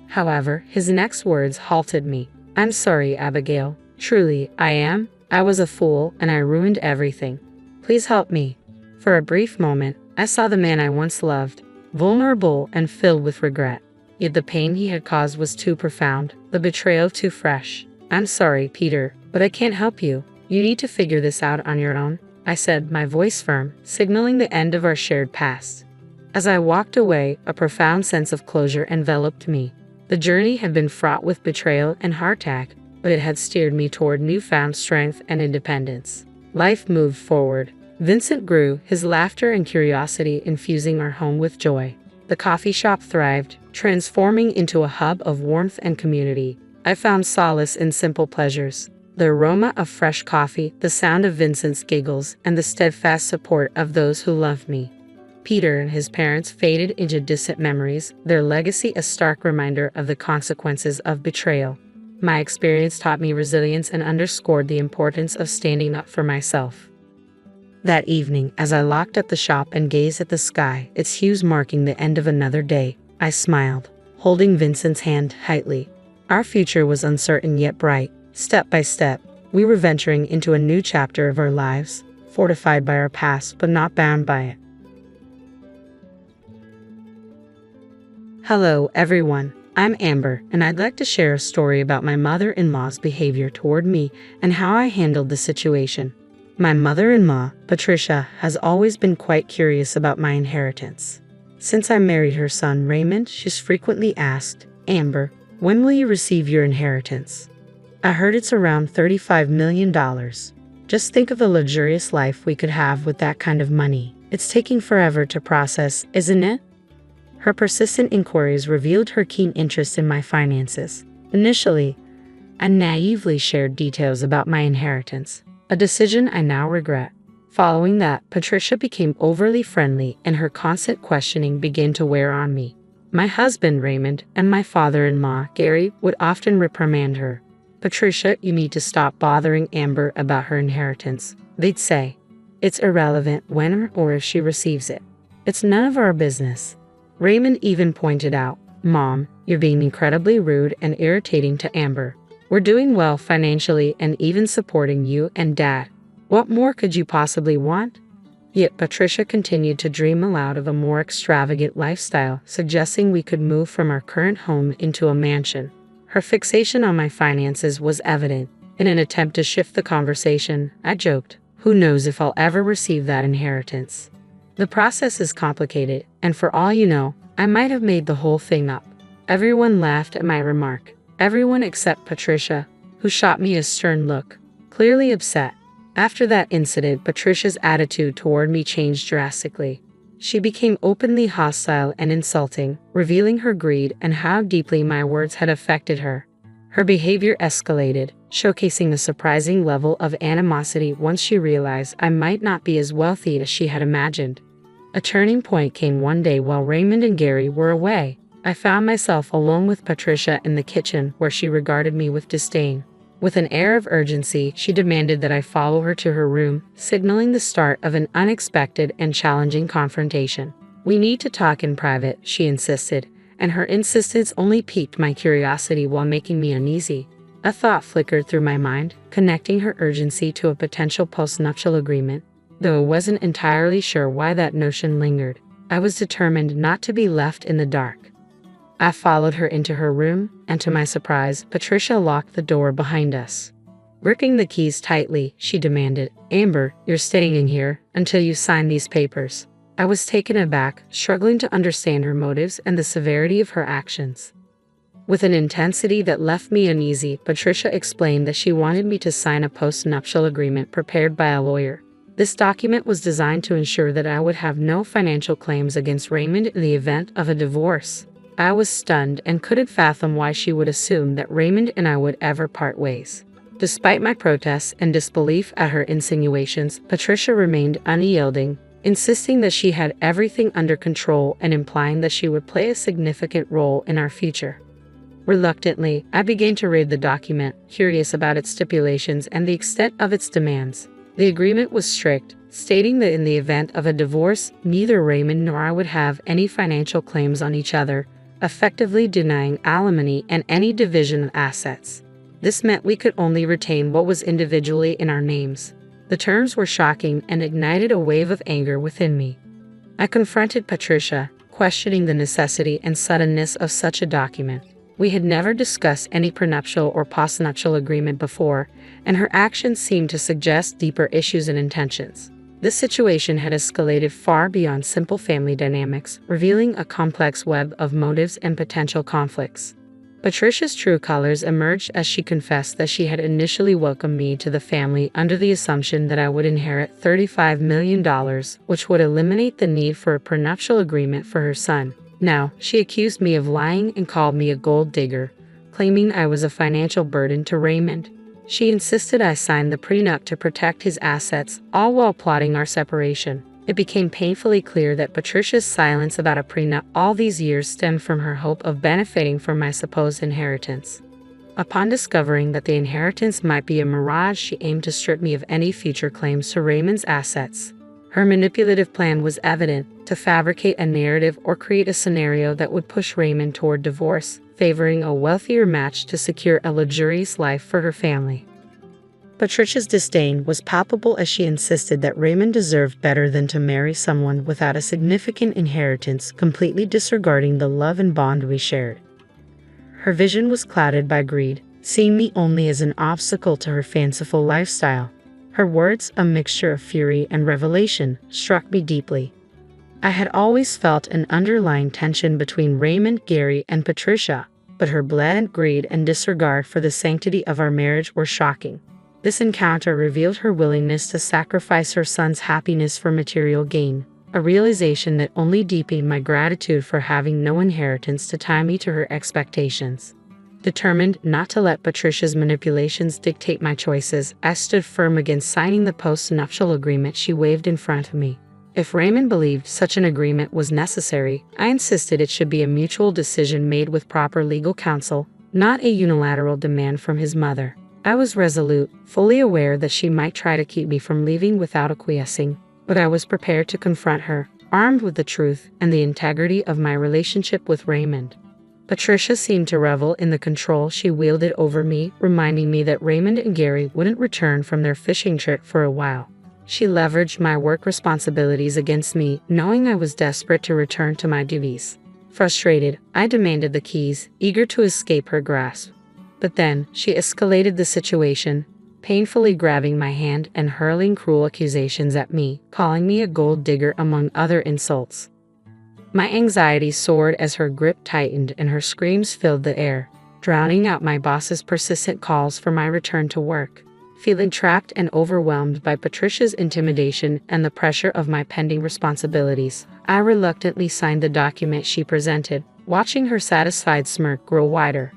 However, his next words halted me. "I'm sorry, Abigail. Truly, I am. I was a fool, and I ruined everything. Please help me." For a brief moment, I saw the man I once loved, vulnerable and filled with regret. Yet the pain he had caused was too profound, the betrayal too fresh. "I'm sorry, Peter, but I can't help you. You need to figure this out on your own," I said, my voice firm, signaling the end of our shared past. As I walked away, a profound sense of closure enveloped me. The journey had been fraught with betrayal and heartache, but it had steered me toward newfound strength and independence. Life moved forward. Vincent grew, his laughter and curiosity infusing our home with joy. The coffee shop thrived, transforming into a hub of warmth and community. I found solace in simple pleasures: the aroma of fresh coffee, the sound of Vincent's giggles, and the steadfast support of those who loved me. Peter and his parents faded into distant memories, their legacy a stark reminder of the consequences of betrayal. My experience taught me resilience and underscored the importance of standing up for myself. That evening, as I locked up the shop and gazed at the sky, its hues marking the end of another day, I smiled, holding Vincent's hand tightly. Our future was uncertain yet bright. Step by step, we were venturing into a new chapter of our lives, fortified by our past but not bound by it. Hello, everyone. I'm Amber, and I'd like to share a story about my mother-in-law's behavior toward me and how I handled the situation. My mother-in-law, Patricia, has always been quite curious about my inheritance. Since I married her son, Raymond, she's frequently asked, "Amber, when will you receive your inheritance? I heard it's around $35 million. Just think of the luxurious life we could have with that kind of money. It's taking forever to process, isn't it?" Her persistent inquiries revealed her keen interest in my finances. Initially, I naively shared details about my inheritance, a decision I now regret. Following that, Patricia became overly friendly and her constant questioning began to wear on me. My husband, Raymond, and my father-in-law, Gary, would often reprimand her. "Patricia, you need to stop bothering Amber about her inheritance," they'd say. "It's irrelevant when or if she receives it. It's none of our business." Raymond even pointed out, "Mom, you're being incredibly rude and irritating to Amber. We're doing well financially and even supporting you and Dad. What more could you possibly want?" Yet Patricia continued to dream aloud of a more extravagant lifestyle, suggesting we could move from our current home into a mansion. Her fixation on my finances was evident. In an attempt to shift the conversation, I joked, "Who knows if I'll ever receive that inheritance? The process is complicated, and for all you know, I might have made the whole thing up." Everyone laughed at my remark. Everyone except Patricia, who shot me a stern look, clearly upset. After that incident, Patricia's attitude toward me changed drastically. She became openly hostile and insulting, revealing her greed and how deeply my words had affected her. Her behavior escalated, showcasing a surprising level of animosity once she realized I might not be as wealthy as she had imagined. A turning point came one day while Raymond and Gary were away. I found myself alone with Patricia in the kitchen, where she regarded me with disdain. With an air of urgency, she demanded that I follow her to her room, signaling the start of an unexpected and challenging confrontation. "We need to talk in private," she insisted, and her insistence only piqued my curiosity while making me uneasy. A thought flickered through my mind, connecting her urgency to a potential postnuptial agreement. Though I wasn't entirely sure why that notion lingered, I was determined not to be left in the dark. I followed her into her room, and to my surprise, Patricia locked the door behind us. Gripping the keys tightly, she demanded, "Amber, you're staying in here until you sign these papers." I was taken aback, struggling to understand her motives and the severity of her actions. With an intensity that left me uneasy, Patricia explained that she wanted me to sign a post-nuptial agreement prepared by a lawyer. This document was designed to ensure that I would have no financial claims against Raymond in the event of a divorce. I was stunned and couldn't fathom why she would assume that Raymond and I would ever part ways. Despite my protests and disbelief at her insinuations, Patricia remained unyielding, insisting that she had everything under control and implying that she would play a significant role in our future. Reluctantly, I began to read the document, curious about its stipulations and the extent of its demands. The agreement was strict, stating that in the event of a divorce, neither Raymond nor I would have any financial claims on each other, effectively denying alimony and any division of assets. This meant we could only retain what was individually in our names. The terms were shocking and ignited a wave of anger within me. I confronted Patricia, questioning the necessity and suddenness of such a document. We had never discussed any prenuptial or postnuptial agreement before, and her actions seemed to suggest deeper issues and intentions. This situation had escalated far beyond simple family dynamics, revealing a complex web of motives and potential conflicts. Patricia's true colors emerged as she confessed that she had initially welcomed me to the family under the assumption that I would inherit $35 million, which would eliminate the need for a prenuptial agreement for her son. Now, she accused me of lying and called me a gold digger, claiming I was a financial burden to Raymond. She insisted I sign the prenup to protect his assets, all while plotting our separation. It became painfully clear that Patricia's silence about a prenup all these years stemmed from her hope of benefiting from my supposed inheritance. Upon discovering that the inheritance might be a mirage, she aimed to strip me of any future claims to Raymond's assets. Her manipulative plan was evident: to fabricate a narrative or create a scenario that would push Raymond toward divorce, favoring a wealthier match to secure a luxurious life for her family. Patricia's disdain was palpable as she insisted that Raymond deserved better than to marry someone without a significant inheritance, completely disregarding the love and bond we shared. Her vision was clouded by greed, seeing me only as an obstacle to her fanciful lifestyle. Her words, a mixture of fury and revelation, struck me deeply. I had always felt an underlying tension between Raymond, Gary, and Patricia, but her blatant greed and disregard for the sanctity of our marriage were shocking. This encounter revealed her willingness to sacrifice her son's happiness for material gain, a realization that only deepened my gratitude for having no inheritance to tie me to her expectations. Determined not to let Patricia's manipulations dictate my choices, I stood firm against signing the post-nuptial agreement she waved in front of me. If Raymond believed such an agreement was necessary, I insisted it should be a mutual decision made with proper legal counsel, not a unilateral demand from his mother. I was resolute, fully aware that she might try to keep me from leaving without acquiescing, but I was prepared to confront her, armed with the truth and the integrity of my relationship with Raymond. Patricia seemed to revel in the control she wielded over me, reminding me that Raymond and Gary wouldn't return from their fishing trip for a while. She leveraged my work responsibilities against me, knowing I was desperate to return to my duties. Frustrated, I demanded the keys, eager to escape her grasp. But then, she escalated the situation, painfully grabbing my hand and hurling cruel accusations at me, calling me a gold digger among other insults. My anxiety soared as her grip tightened and her screams filled the air, drowning out my boss's persistent calls for my return to work. Feeling trapped and overwhelmed by Patricia's intimidation and the pressure of my pending responsibilities, I reluctantly signed the document she presented, watching her satisfied smirk grow wider.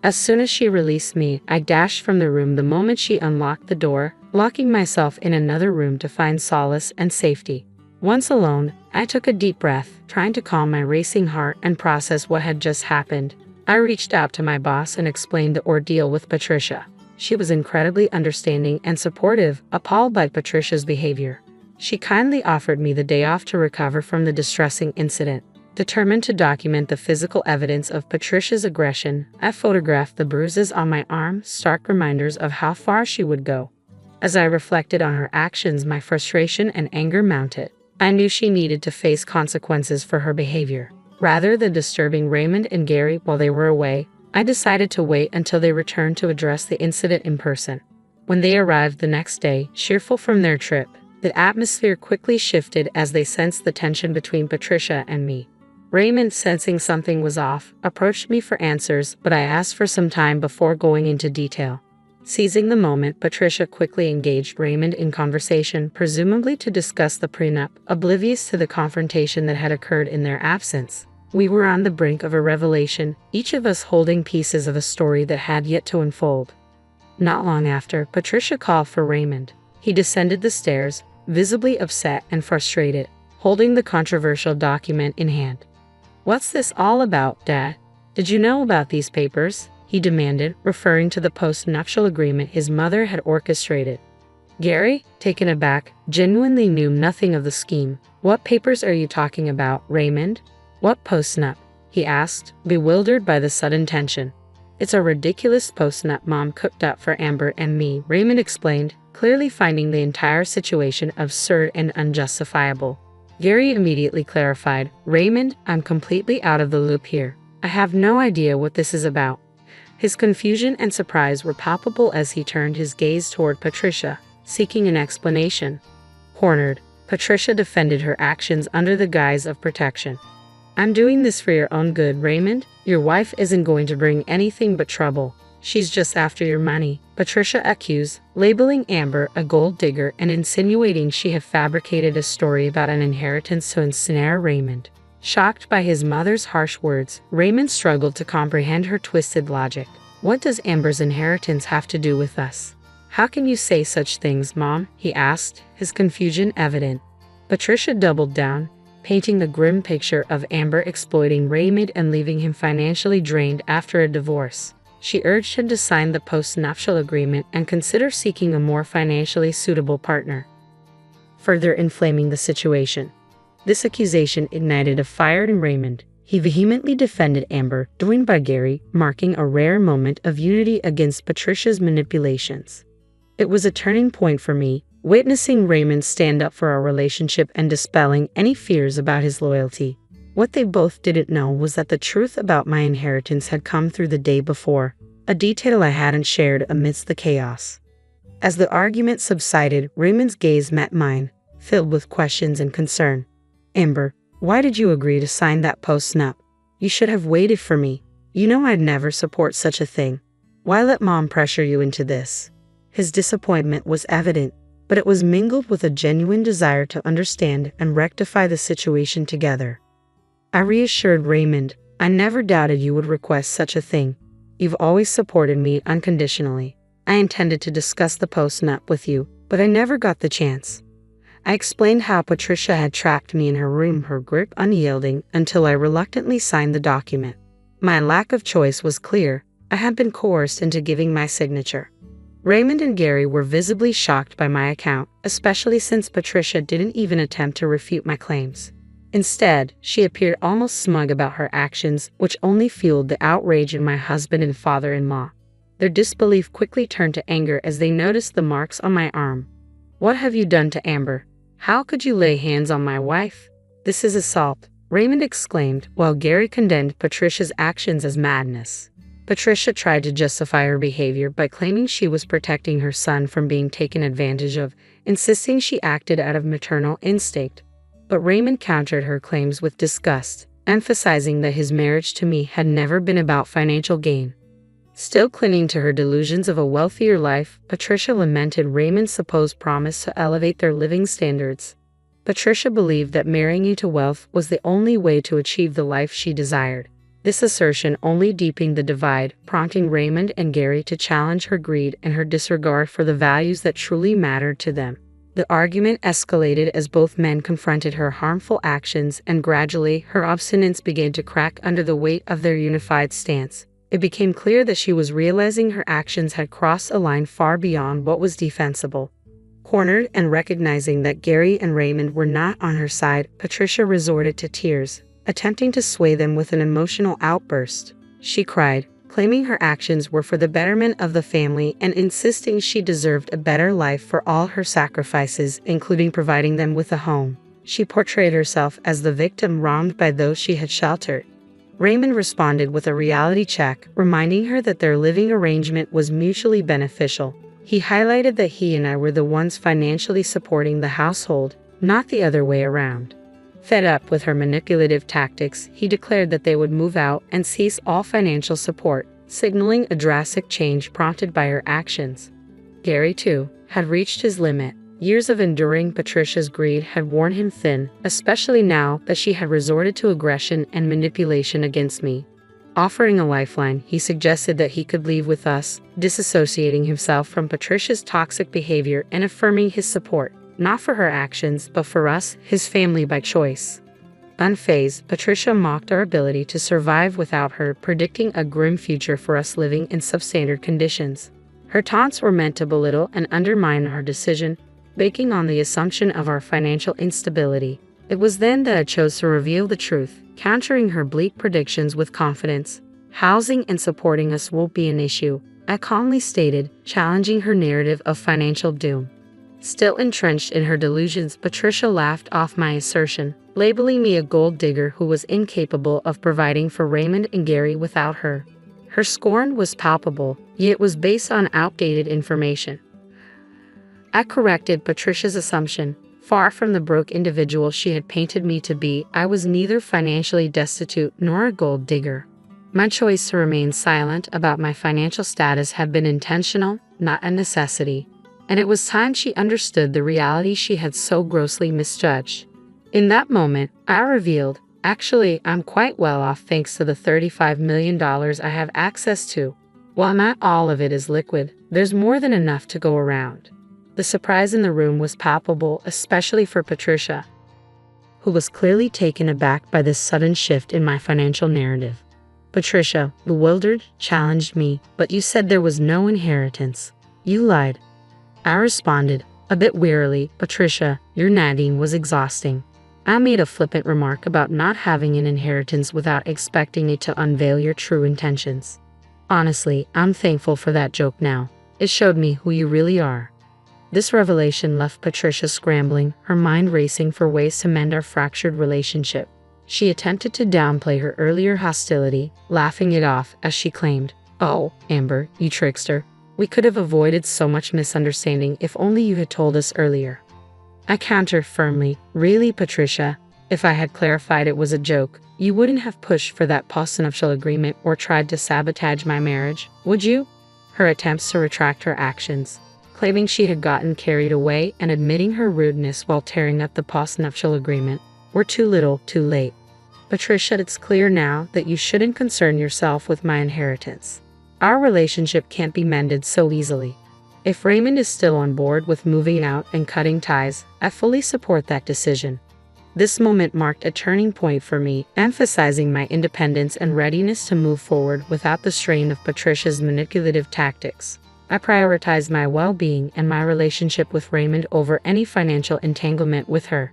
As soon as she released me, I dashed from the room the moment she unlocked the door, locking myself in another room to find solace and safety. Once alone, I took a deep breath, trying to calm my racing heart and process what had just happened. I reached out to my boss and explained the ordeal with Patricia. She was incredibly understanding and supportive, appalled by Patricia's behavior. She kindly offered me the day off to recover from the distressing incident. Determined to document the physical evidence of Patricia's aggression, I photographed the bruises on my arm, stark reminders of how far she would go. As I reflected on her actions, my frustration and anger mounted. I knew she needed to face consequences for her behavior. Rather than disturbing Raymond and Gary while they were away, I decided to wait until they returned to address the incident in person. When they arrived the next day, cheerful from their trip, the atmosphere quickly shifted as they sensed the tension between Patricia and me. Raymond, sensing something was off, approached me for answers, but I asked for some time before going into detail. Seizing the moment, Patricia quickly engaged Raymond in conversation, presumably to discuss the prenup, oblivious to the confrontation that had occurred in their absence. We were on the brink of a revelation, each of us holding pieces of a story that had yet to unfold. Not long after, Patricia called for Raymond. He descended the stairs, visibly upset and frustrated, holding the controversial document in hand. "What's this all about, Dad? Did you know about these papers?" he demanded, referring to the post-nuptial agreement his mother had orchestrated. Gary, taken aback, genuinely knew nothing of the scheme. "What papers are you talking about, Raymond? What post-nup?" he asked, bewildered by the sudden tension. It's a ridiculous post-nut Mom cooked up for Amber and me, Raymond explained, clearly finding the entire situation absurd and unjustifiable. Gary immediately clarified, Raymond, I'm completely out of the loop here. I have no idea what this is about. His confusion and surprise were palpable as he turned his gaze toward Patricia, seeking an explanation. Cornered, Patricia defended her actions under the guise of protection. I'm doing this for your own good, Raymond. Your wife isn't going to bring anything but trouble. She's just after your money, Patricia accused, labeling Amber a gold digger and insinuating she had fabricated a story about an inheritance to ensnare Raymond. Shocked by his mother's harsh words, Raymond struggled to comprehend her twisted logic. What does Amber's inheritance have to do with us? How can you say such things, Mom? He asked, his confusion evident. Patricia doubled down, painting the grim picture of Amber exploiting Raymond and leaving him financially drained after a divorce. She urged him to sign the post-nuptial agreement and consider seeking a more financially suitable partner, further inflaming the situation. This accusation ignited a fire in Raymond. He vehemently defended Amber, joined by Gary, marking a rare moment of unity against Patricia's manipulations. It was a turning point for me, witnessing Raymond stand up for our relationship and dispelling any fears about his loyalty. What they both didn't know was that the truth about my inheritance had come through the day before, a detail I hadn't shared amidst the chaos. As the argument subsided, Raymond's gaze met mine, filled with questions and concern. Amber, why did you agree to sign that post-nup? You should have waited for me. You know I'd never support such a thing. Why let Mom pressure you into this? His disappointment was evident, but it was mingled with a genuine desire to understand and rectify the situation together. I reassured Raymond, I never doubted you would request such a thing. You've always supported me unconditionally. I intended to discuss the post-nup with you, but I never got the chance. I explained how Patricia had trapped me in her room, her grip unyielding, until I reluctantly signed the document. My lack of choice was clear. I had been coerced into giving my signature. Raymond and Gary were visibly shocked by my account, especially since Patricia didn't even attempt to refute my claims. Instead, she appeared almost smug about her actions, which only fueled the outrage in my husband and father-in-law. Their disbelief quickly turned to anger as they noticed the marks on my arm. What have you done to Amber? How could you lay hands on my wife? This is assault, Raymond exclaimed, while Gary condemned Patricia's actions as madness. Patricia tried to justify her behavior by claiming she was protecting her son from being taken advantage of, insisting she acted out of maternal instinct. But Raymond countered her claims with disgust, emphasizing that his marriage to me had never been about financial gain. Still clinging to her delusions of a wealthier life, Patricia lamented Raymond's supposed promise to elevate their living standards. Patricia believed that marrying into wealth was the only way to achieve the life she desired. This assertion only deepened the divide, prompting Raymond and Gary to challenge her greed and her disregard for the values that truly mattered to them. The argument escalated as both men confronted her harmful actions, and gradually her obstinance began to crack under the weight of their unified stance. It became clear that she was realizing her actions had crossed a line far beyond what was defensible. Cornered and recognizing that Gary and Raymond were not on her side, Patricia resorted to tears, attempting to sway them with an emotional outburst. She cried, claiming her actions were for the betterment of the family and insisting she deserved a better life for all her sacrifices, including providing them with a home. She portrayed herself as the victim wronged by those she had sheltered. Raymond responded with a reality check, reminding her that their living arrangement was mutually beneficial. He highlighted that he and I were the ones financially supporting the household, not the other way around. Fed up with her manipulative tactics, he declared that they would move out and cease all financial support, signaling a drastic change prompted by her actions. Gary, too, had reached his limit. Years of enduring Patricia's greed had worn him thin, especially now that she had resorted to aggression and manipulation against me. Offering a lifeline, he suggested that he could leave with us, disassociating himself from Patricia's toxic behavior and affirming his support, not for her actions, but for us, his family by choice. Unfazed, Patricia mocked our ability to survive without her, predicting a grim future for us living in substandard conditions. Her taunts were meant to belittle and undermine our decision, banking on the assumption of our financial instability. It was then that I chose to reveal the truth. countering her bleak predictions with confidence. Housing and supporting us won't be an issue, I calmly stated, challenging her narrative of financial doom. Still entrenched in her delusions, Patricia laughed off my assertion, labeling me a gold digger who was incapable of providing for Raymond and Gary without her. Her scorn was palpable, yet it was based on outdated information. I corrected Patricia's assumption. Far from the broke individual she had painted me to be, I was neither financially destitute nor a gold digger. My choice to remain silent about my financial status had been intentional, not a necessity. And it was time she understood the reality she had so grossly misjudged. In that moment, I revealed, actually, I'm quite well off thanks to the $35 million I have access to. While not all of it is liquid, there's more than enough to go around. The surprise in the room was palpable, especially for Patricia, who was clearly taken aback by this sudden shift in my financial narrative. Patricia, bewildered, challenged me, "But you said there was no inheritance. You lied." I responded, a bit wearily, "Patricia, your nagging was exhausting." I made a flippant remark about not having an inheritance without expecting it to unveil your true intentions. Honestly, I'm thankful for that joke now. It showed me who you really are. This revelation left Patricia scrambling, her mind racing for ways to mend our fractured relationship. She attempted to downplay her earlier hostility, laughing it off as she claimed, "Oh, Amber, you trickster. We could have avoided so much misunderstanding if only you had told us earlier." I countered firmly, "Really, Patricia? If I had clarified it was a joke, you wouldn't have pushed for that postnuptial agreement or tried to sabotage my marriage, would you?" Her attempts to retract her actions, claiming she had gotten carried away and admitting her rudeness while tearing up the postnuptial agreement, were too little, too late. "Patricia, it's clear now that you shouldn't concern yourself with my inheritance. Our relationship can't be mended so easily. If Raymond is still on board with moving out and cutting ties, I fully support that decision." This moment marked a turning point for me, emphasizing my independence and readiness to move forward without the strain of Patricia's manipulative tactics. I prioritized my well-being and my relationship with Raymond over any financial entanglement with her.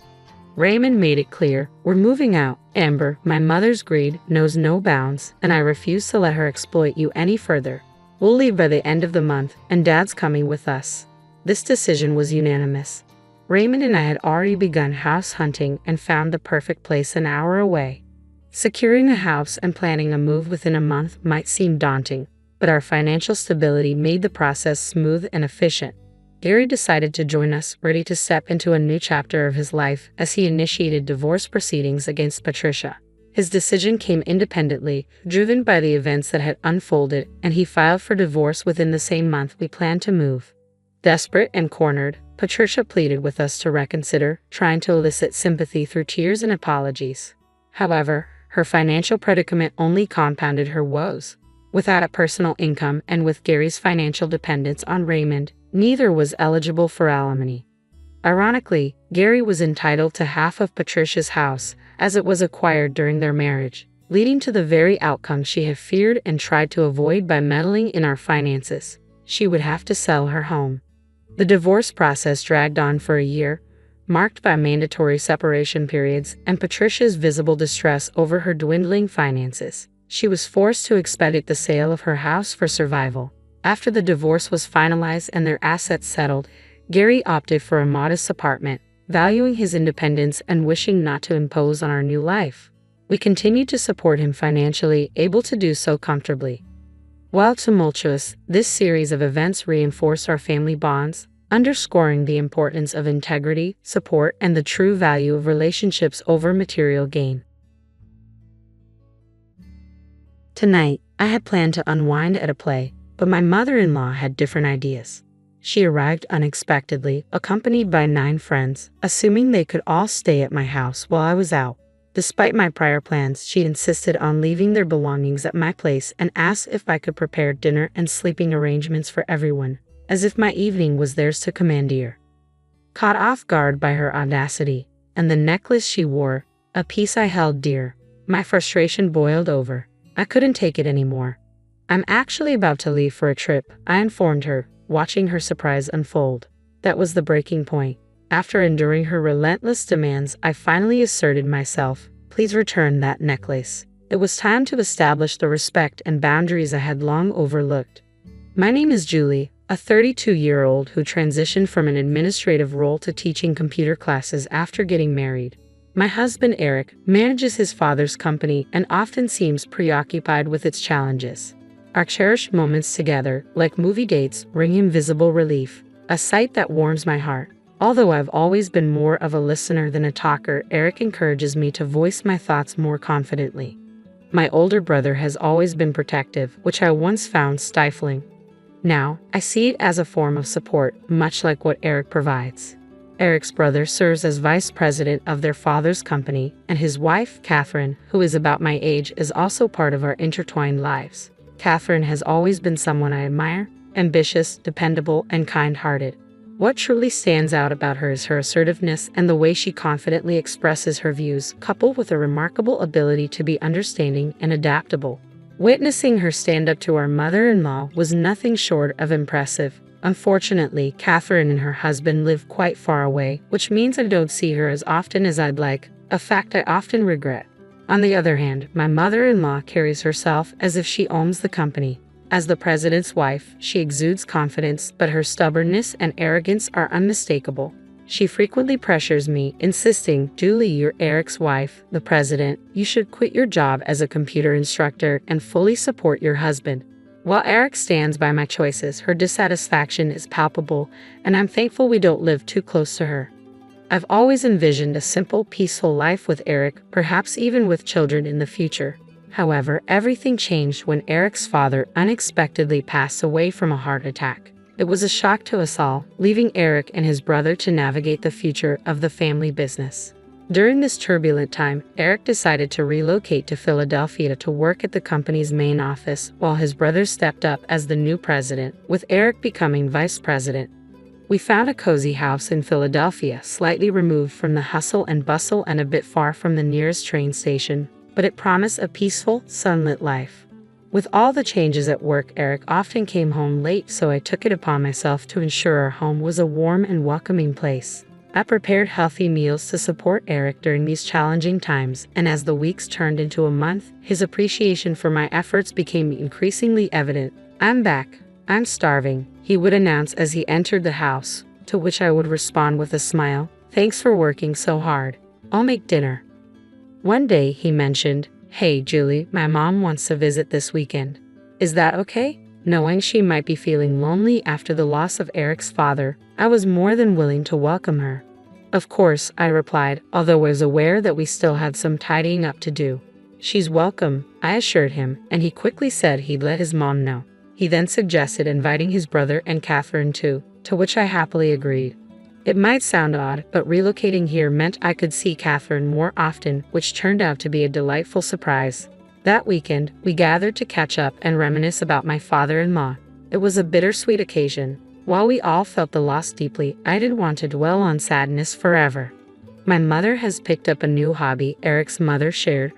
Raymond made it clear, "We're moving out, Amber. My mother's greed knows no bounds, and I refuse to let her exploit you any further. We'll leave by the end of the month, and Dad's coming with us." This decision was unanimous. Raymond and I had already begun house hunting and found the perfect place an hour away. Securing a house and planning a move within a month might seem daunting, but our financial stability made the process smooth and efficient. Gary decided to join us, ready to step into a new chapter of his life as he initiated divorce proceedings against Patricia. His decision came independently, driven by the events that had unfolded, and he filed for divorce within the same month we planned to move. Desperate and cornered, Patricia pleaded with us to reconsider, trying to elicit sympathy through tears and apologies. However, her financial predicament only compounded her woes. Without a personal income and with Gary's financial dependence on Raymond, neither was eligible for alimony. Ironically, Gary was entitled to half of Patricia's house, as it was acquired during their marriage, leading to the very outcome she had feared and tried to avoid by meddling in our finances. She would have to sell her home. The divorce process dragged on for a year, marked by mandatory separation periods and Patricia's visible distress over her dwindling finances. She was forced to expedite the sale of her house for survival. After the divorce was finalized and their assets settled, Gary opted for a modest apartment, valuing his independence and wishing not to impose on our new life. We continued to support him financially, able to do so comfortably. While tumultuous, this series of events reinforced our family bonds, underscoring the importance of integrity, support, and the true value of relationships over material gain. Tonight, I had planned to unwind at a play, but my mother-in-law had different ideas. She arrived unexpectedly, accompanied by 9 friends, assuming they could all stay at my house while I was out. Despite my prior plans, she insisted on leaving their belongings at my place and asked if I could prepare dinner and sleeping arrangements for everyone, as if my evening was theirs to commandeer. Caught off guard by her audacity and the necklace she wore, a piece I held dear, my frustration boiled over. I couldn't take it anymore. "I'm actually about to leave for a trip," I informed her, watching her surprise unfold. That was the breaking point. After enduring her relentless demands, I finally asserted myself, please return that necklace. It was time to establish the respect and boundaries I had long overlooked. My name is Julie, a 32-year-old who transitioned from an administrative role to teaching computer classes after getting married. My husband Eric manages his father's company and often seems preoccupied with its challenges. Our cherished moments together, like movie dates, bring him visible relief, a sight that warms my heart. Although I've always been more of a listener than a talker, Eric encourages me to voice my thoughts more confidently. My older brother has always been protective, which I once found stifling. Now, I see it as a form of support, much like what Eric provides. Eric's brother serves as vice president of their father's company, and his wife, Catherine, who is about my age, is also part of our intertwined lives. Catherine has always been someone I admire, ambitious, dependable, and kind-hearted. What truly stands out about her is her assertiveness and the way she confidently expresses her views, coupled with a remarkable ability to be understanding and adaptable. Witnessing her stand up to our mother-in-law was nothing short of impressive. Unfortunately, Catherine and her husband live quite far away, which means I don't see her as often as I'd like, a fact I often regret. On the other hand, my mother-in-law carries herself as if she owns the company. As the president's wife, she exudes confidence, but her stubbornness and arrogance are unmistakable. She frequently pressures me, insisting, "Julie, you're Eric's wife, the president. You should quit your job as a computer instructor and fully support your husband." While Eric stands by my choices, her dissatisfaction is palpable, and I'm thankful we don't live too close to her. I've always envisioned a simple, peaceful life with Eric, perhaps even with children in the future. However, everything changed when Eric's father unexpectedly passed away from a heart attack. It was a shock to us all, leaving Eric and his brother to navigate the future of the family business. During this turbulent time, Eric decided to relocate to Philadelphia to work at the company's main office, while his brother stepped up as the new president, with Eric becoming vice president. We found a cozy house in Philadelphia, slightly removed from the hustle and bustle and a bit far from the nearest train station, but it promised a peaceful, sunlit life. With all the changes at work, Eric often came home late, so I took it upon myself to ensure our home was a warm and welcoming place. I prepared healthy meals to support Eric during these challenging times, and as the weeks turned into a month, his appreciation for my efforts became increasingly evident. "I'm back. I'm starving," he would announce as he entered the house, to which I would respond with a smile, "Thanks for working so hard. I'll make dinner." One day he mentioned, "Hey, Julie, my mom wants to visit this weekend. Is that okay?" Knowing she might be feeling lonely after the loss of Eric's father, I was more than willing to welcome her. "Of course," I replied, although I was aware that we still had some tidying up to do. "She's welcome," I assured him, and he quickly said he'd let his mom know. He then suggested inviting his brother and Catherine too, to which I happily agreed. It might sound odd, but relocating here meant I could see Catherine more often, which turned out to be a delightful surprise. That weekend, we gathered to catch up and reminisce about my father-in-law. It was a bittersweet occasion. While we all felt the loss deeply, I didn't want to dwell on sadness forever. "My mother has picked up a new hobby," Eric's mother shared,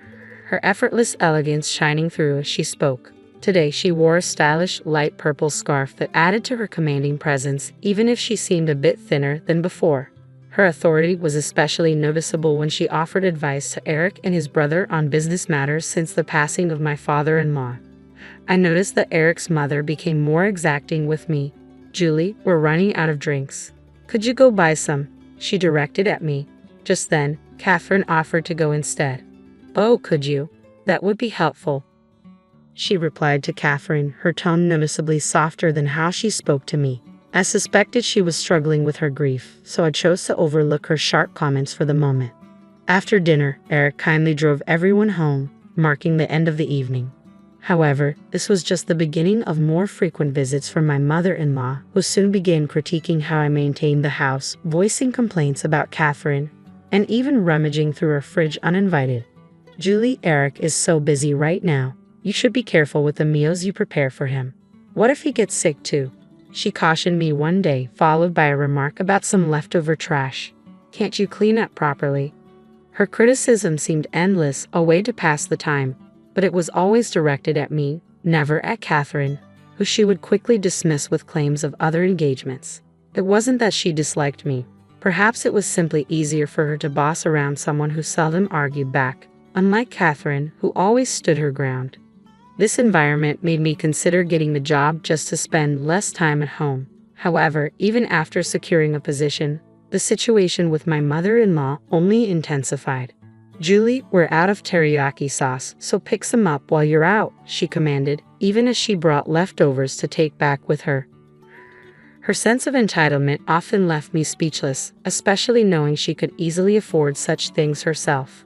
her effortless elegance shining through as she spoke. Today, she wore a stylish, light purple scarf that added to her commanding presence, even if she seemed a bit thinner than before. Her authority was especially noticeable when she offered advice to Eric and his brother on business matters since the passing of my father-in-law. I noticed that Eric's mother became more exacting with me. "Julie, we're running out of drinks. Could you go buy some?" she directed at me. Just then, Catherine offered to go instead. "Oh, could you? That would be helpful," she replied to Catherine, her tone noticeably softer than how she spoke to me. I suspected she was struggling with her grief, so I chose to overlook her sharp comments for the moment. After dinner, Eric kindly drove everyone home, marking the end of the evening. However, this was just the beginning of more frequent visits from my mother-in-law, who soon began critiquing how I maintained the house, voicing complaints about Catherine, and even rummaging through her fridge uninvited. "Julie, Eric is so busy right now. You should be careful with the meals you prepare for him. What if he gets sick too?" she cautioned me one day, followed by a remark about some leftover trash. "Can't you clean up properly?" Her criticism seemed endless, a way to pass the time, but it was always directed at me, never at Catherine, who she would quickly dismiss with claims of other engagements. It wasn't that she disliked me. Perhaps it was simply easier for her to boss around someone who seldom argued back. unlike Catherine, who always stood her ground. This environment made me consider getting the job just to spend less time at home. However, even after securing a position, the situation with my mother-in-law only intensified. "Julie, we're out of teriyaki sauce, so pick some up while you're out," she commanded, even as she brought leftovers to take back with her. Her sense of entitlement often left me speechless, especially knowing she could easily afford such things herself.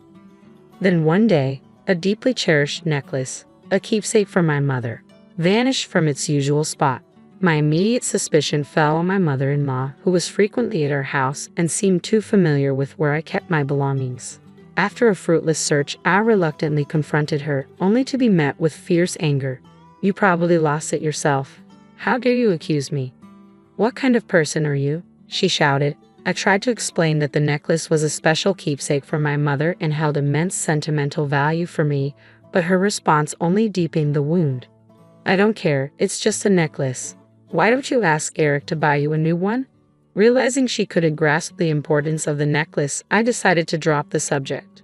Then one day, a deeply cherished necklace, a keepsake from my mother, vanished from its usual spot. My immediate suspicion fell on my mother-in-law, who was frequently at our house and seemed too familiar with where I kept my belongings. After a fruitless search, I reluctantly confronted her, only to be met with fierce anger. "You probably lost it yourself. How dare you accuse me? What kind of person are you?" she shouted. I tried to explain that the necklace was a special keepsake from my mother and held immense sentimental value for me, but her response only deepened the wound. "I don't care, it's just a necklace. Why don't you ask Eric to buy you a new one?" Realizing she couldn't grasp the importance of the necklace, I decided to drop the subject.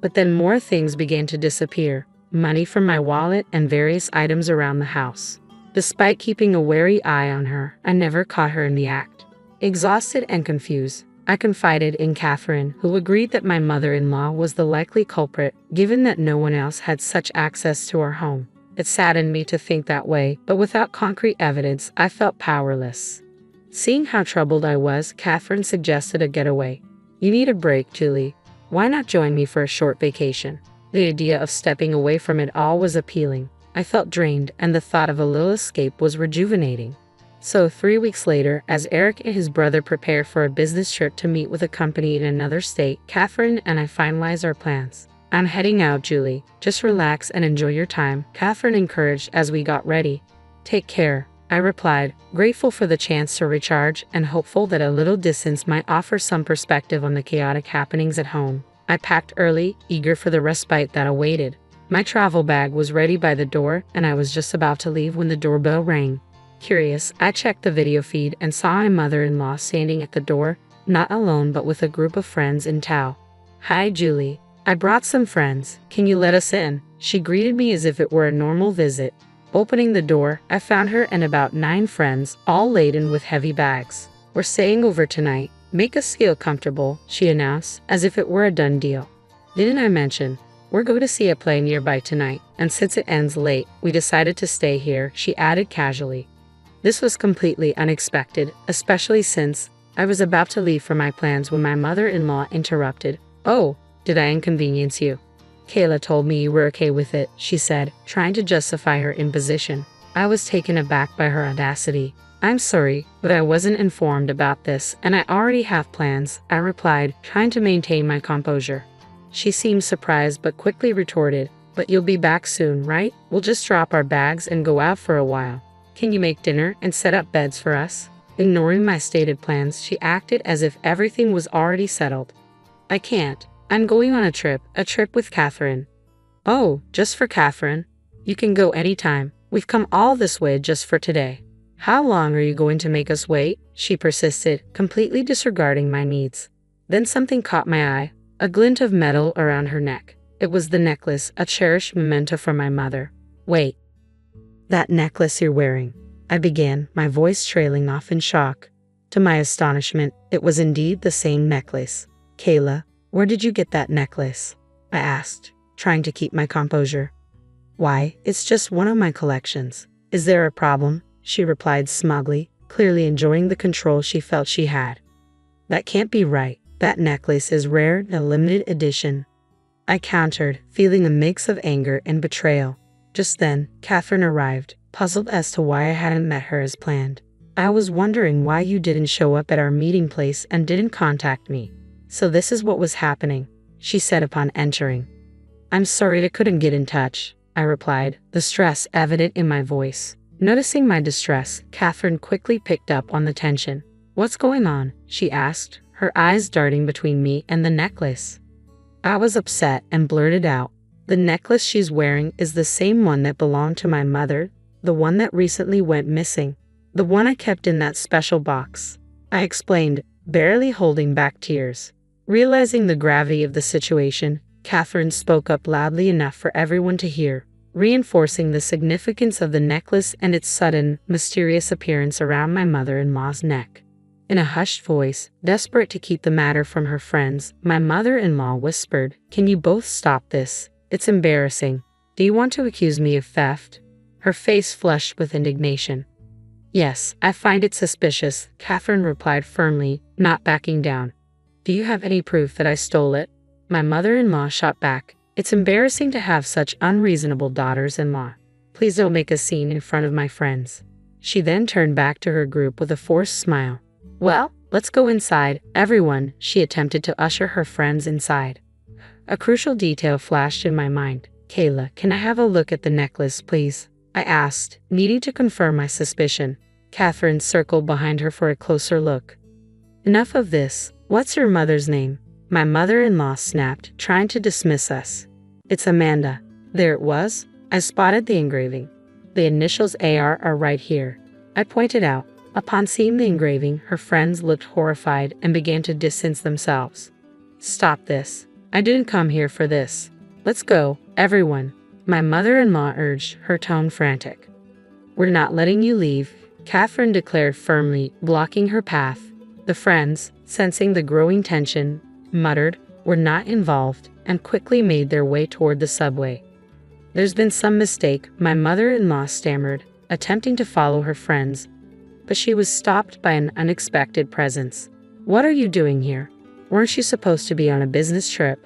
But then more things began to disappear, money from my wallet and various items around the house. Despite keeping a wary eye on her, I never caught her in the act. Exhausted and confused, I confided in Catherine, who agreed that my mother-in-law was the likely culprit, given that no one else had such access to our home. It saddened me to think that way, but without concrete evidence, I felt powerless. Seeing how troubled I was, Catherine suggested a getaway. "You need a break, Julie. Why not join me for a short vacation?" The idea of stepping away from it all was appealing. I felt drained, and the thought of a little escape was rejuvenating. So 3 weeks later, as Eric and his brother prepared for a business trip to meet with a company in another state, Catherine and I finalized our plans. "I'm heading out, Julie. Just relax and enjoy your time," Catherine encouraged as we got ready. "Take care," I replied, grateful for the chance to recharge and hopeful that a little distance might offer some perspective on the chaotic happenings at home. I packed early, eager for the respite that awaited. My travel bag was ready by the door, and I was just about to leave when the doorbell rang. Curious, I checked the video feed and saw my mother-in-law standing at the door, not alone but with a group of friends in tow. "Hi, Julie. I brought some friends. Can you let us in?" She greeted me as if it were a normal visit. Opening the door, I found her and about 9 friends, all laden with heavy bags. "We're staying over tonight. Make us feel comfortable," she announced, as if it were a done deal. "Didn't I mention? We're going to see a play nearby tonight, and since it ends late, we decided to stay here," she added casually. This was completely unexpected, especially since I was about to leave for my plans when my mother-in-law interrupted. "Oh, did I inconvenience you? Kayla told me you were okay with it," she said, trying to justify her imposition. I was taken aback by her audacity. "I'm sorry, but I wasn't informed about this, and I already have plans," I replied, trying to maintain my composure. She seemed surprised but quickly retorted, "But you'll be back soon, right? We'll just drop our bags and go out for a while. Can you make dinner and set up beds for us?" Ignoring my stated plans, she acted as if everything was already settled. "I can't. I'm going on a trip with Catherine." "Oh, just for Catherine? You can go anytime. We've come all this way just for today." "How long are you going to make us wait?" she persisted, completely disregarding my needs. Then something caught my eye, a glint of metal around her neck. It was the necklace, a cherished memento from my mother. "Wait. That necklace you're wearing," I began, my voice trailing off in shock. To my astonishment, it was indeed the same necklace. "Kayla, where did you get that necklace?" I asked, trying to keep my composure. "Why, it's just one of my collections. Is there a problem?" she replied smugly, clearly enjoying the control she felt she had. "That can't be right. That necklace is rare and a limited edition," I countered, feeling a mix of anger and betrayal. Just then, Catherine arrived, puzzled as to why I hadn't met her as planned. "I was wondering why you didn't show up at our meeting place and didn't contact me. So this is what was happening," she said upon entering. "I'm sorry I couldn't get in touch," I replied, the stress evident in my voice. Noticing my distress, Catherine quickly picked up on the tension. "What's going on?" she asked, her eyes darting between me and the necklace. I was upset and blurted out, "The necklace she's wearing is the same one that belonged to my mother, the one that recently went missing, the one I kept in that special box," I explained, barely holding back tears. Realizing the gravity of the situation, Catherine spoke up loudly enough for everyone to hear, reinforcing the significance of the necklace and its sudden, mysterious appearance around my mother-in-law's neck. In a hushed voice, desperate to keep the matter from her friends, my mother-in-law whispered, "Can you both stop this? It's embarrassing. Do you want to accuse me of theft?" Her face flushed with indignation. "Yes, I find it suspicious," Catherine replied firmly, not backing down. "Do you have any proof that I stole it?" My mother-in-law shot back. "It's embarrassing to have such unreasonable daughters-in-law. Please don't make a scene in front of my friends." She then turned back to her group with a forced smile. "Well, let's go inside, everyone," she attempted to usher her friends inside. A crucial detail flashed in my mind. "Kayla, can I have a look at the necklace, please?" I asked, needing to confirm my suspicion. Catherine circled behind her for a closer look. "Enough of this. What's your mother's name?" My mother-in-law snapped, trying to dismiss us. "It's Amanda." There it was. I spotted the engraving. "The initials AR are right here," I pointed out. Upon seeing the engraving, her friends looked horrified and began to distance themselves. "Stop this. I didn't come here for this. Let's go, everyone," my mother-in-law urged, her tone frantic. "We're not letting you leave," Catherine declared firmly, blocking her path. The friends, sensing the growing tension, muttered, "We're not involved," and quickly made their way toward the subway. "There's been some mistake," my mother-in-law stammered, attempting to follow her friends. But she was stopped by an unexpected presence. "What are you doing here? Weren't you supposed to be on a business trip?"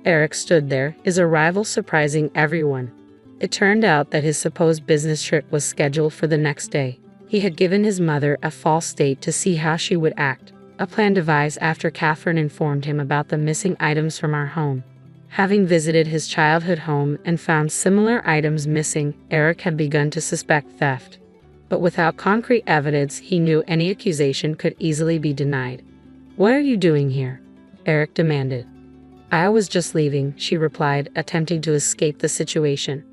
Eric stood there, his arrival surprising everyone. It turned out that his supposed business trip was scheduled for the next day. He had given his mother a false date to see how she would act, a plan devised after Catherine informed him about the missing items from our home. Having visited his childhood home and found similar items missing, Eric had begun to suspect theft. But without concrete evidence, he knew any accusation could easily be denied. "What are you doing here?" Eric demanded. "I was just leaving," she replied, attempting to escape the situation.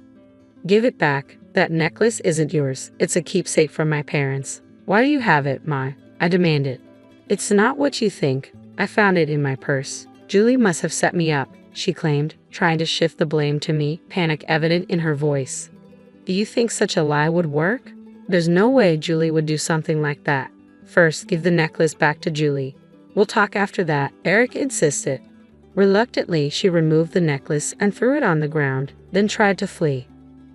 "Give it back. That necklace isn't yours. It's a keepsake from my parents." "Why do you have it, Ma?" I demanded. "It's not what you think. I found it in my purse. Julie must have set me up," she claimed, trying to shift the blame to me, panic evident in her voice. "Do you think such a lie would work? There's no way Julie would do something like that. First, give the necklace back to Julie. We'll talk after that," Eric insisted. Reluctantly, she removed the necklace and threw it on the ground, then tried to flee.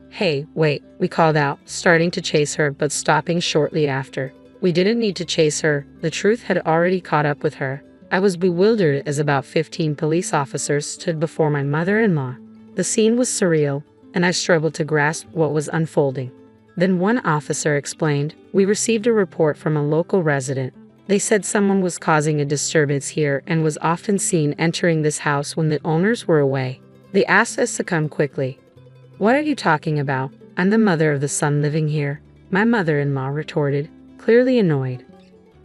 "Hey, wait," we called out, starting to chase her but stopping shortly after. We didn't need to chase her. The truth had already caught up with her. I was bewildered as about 15 police officers stood before my mother-in-law. The scene was surreal, and I struggled to grasp what was unfolding. Then one officer explained, "We received a report from a local resident. They said someone was causing a disturbance here and was often seen entering this house when the owners were away. They asked us to come quickly." "What are you talking about? I'm the mother of the son living here," my mother-in-law retorted, clearly annoyed.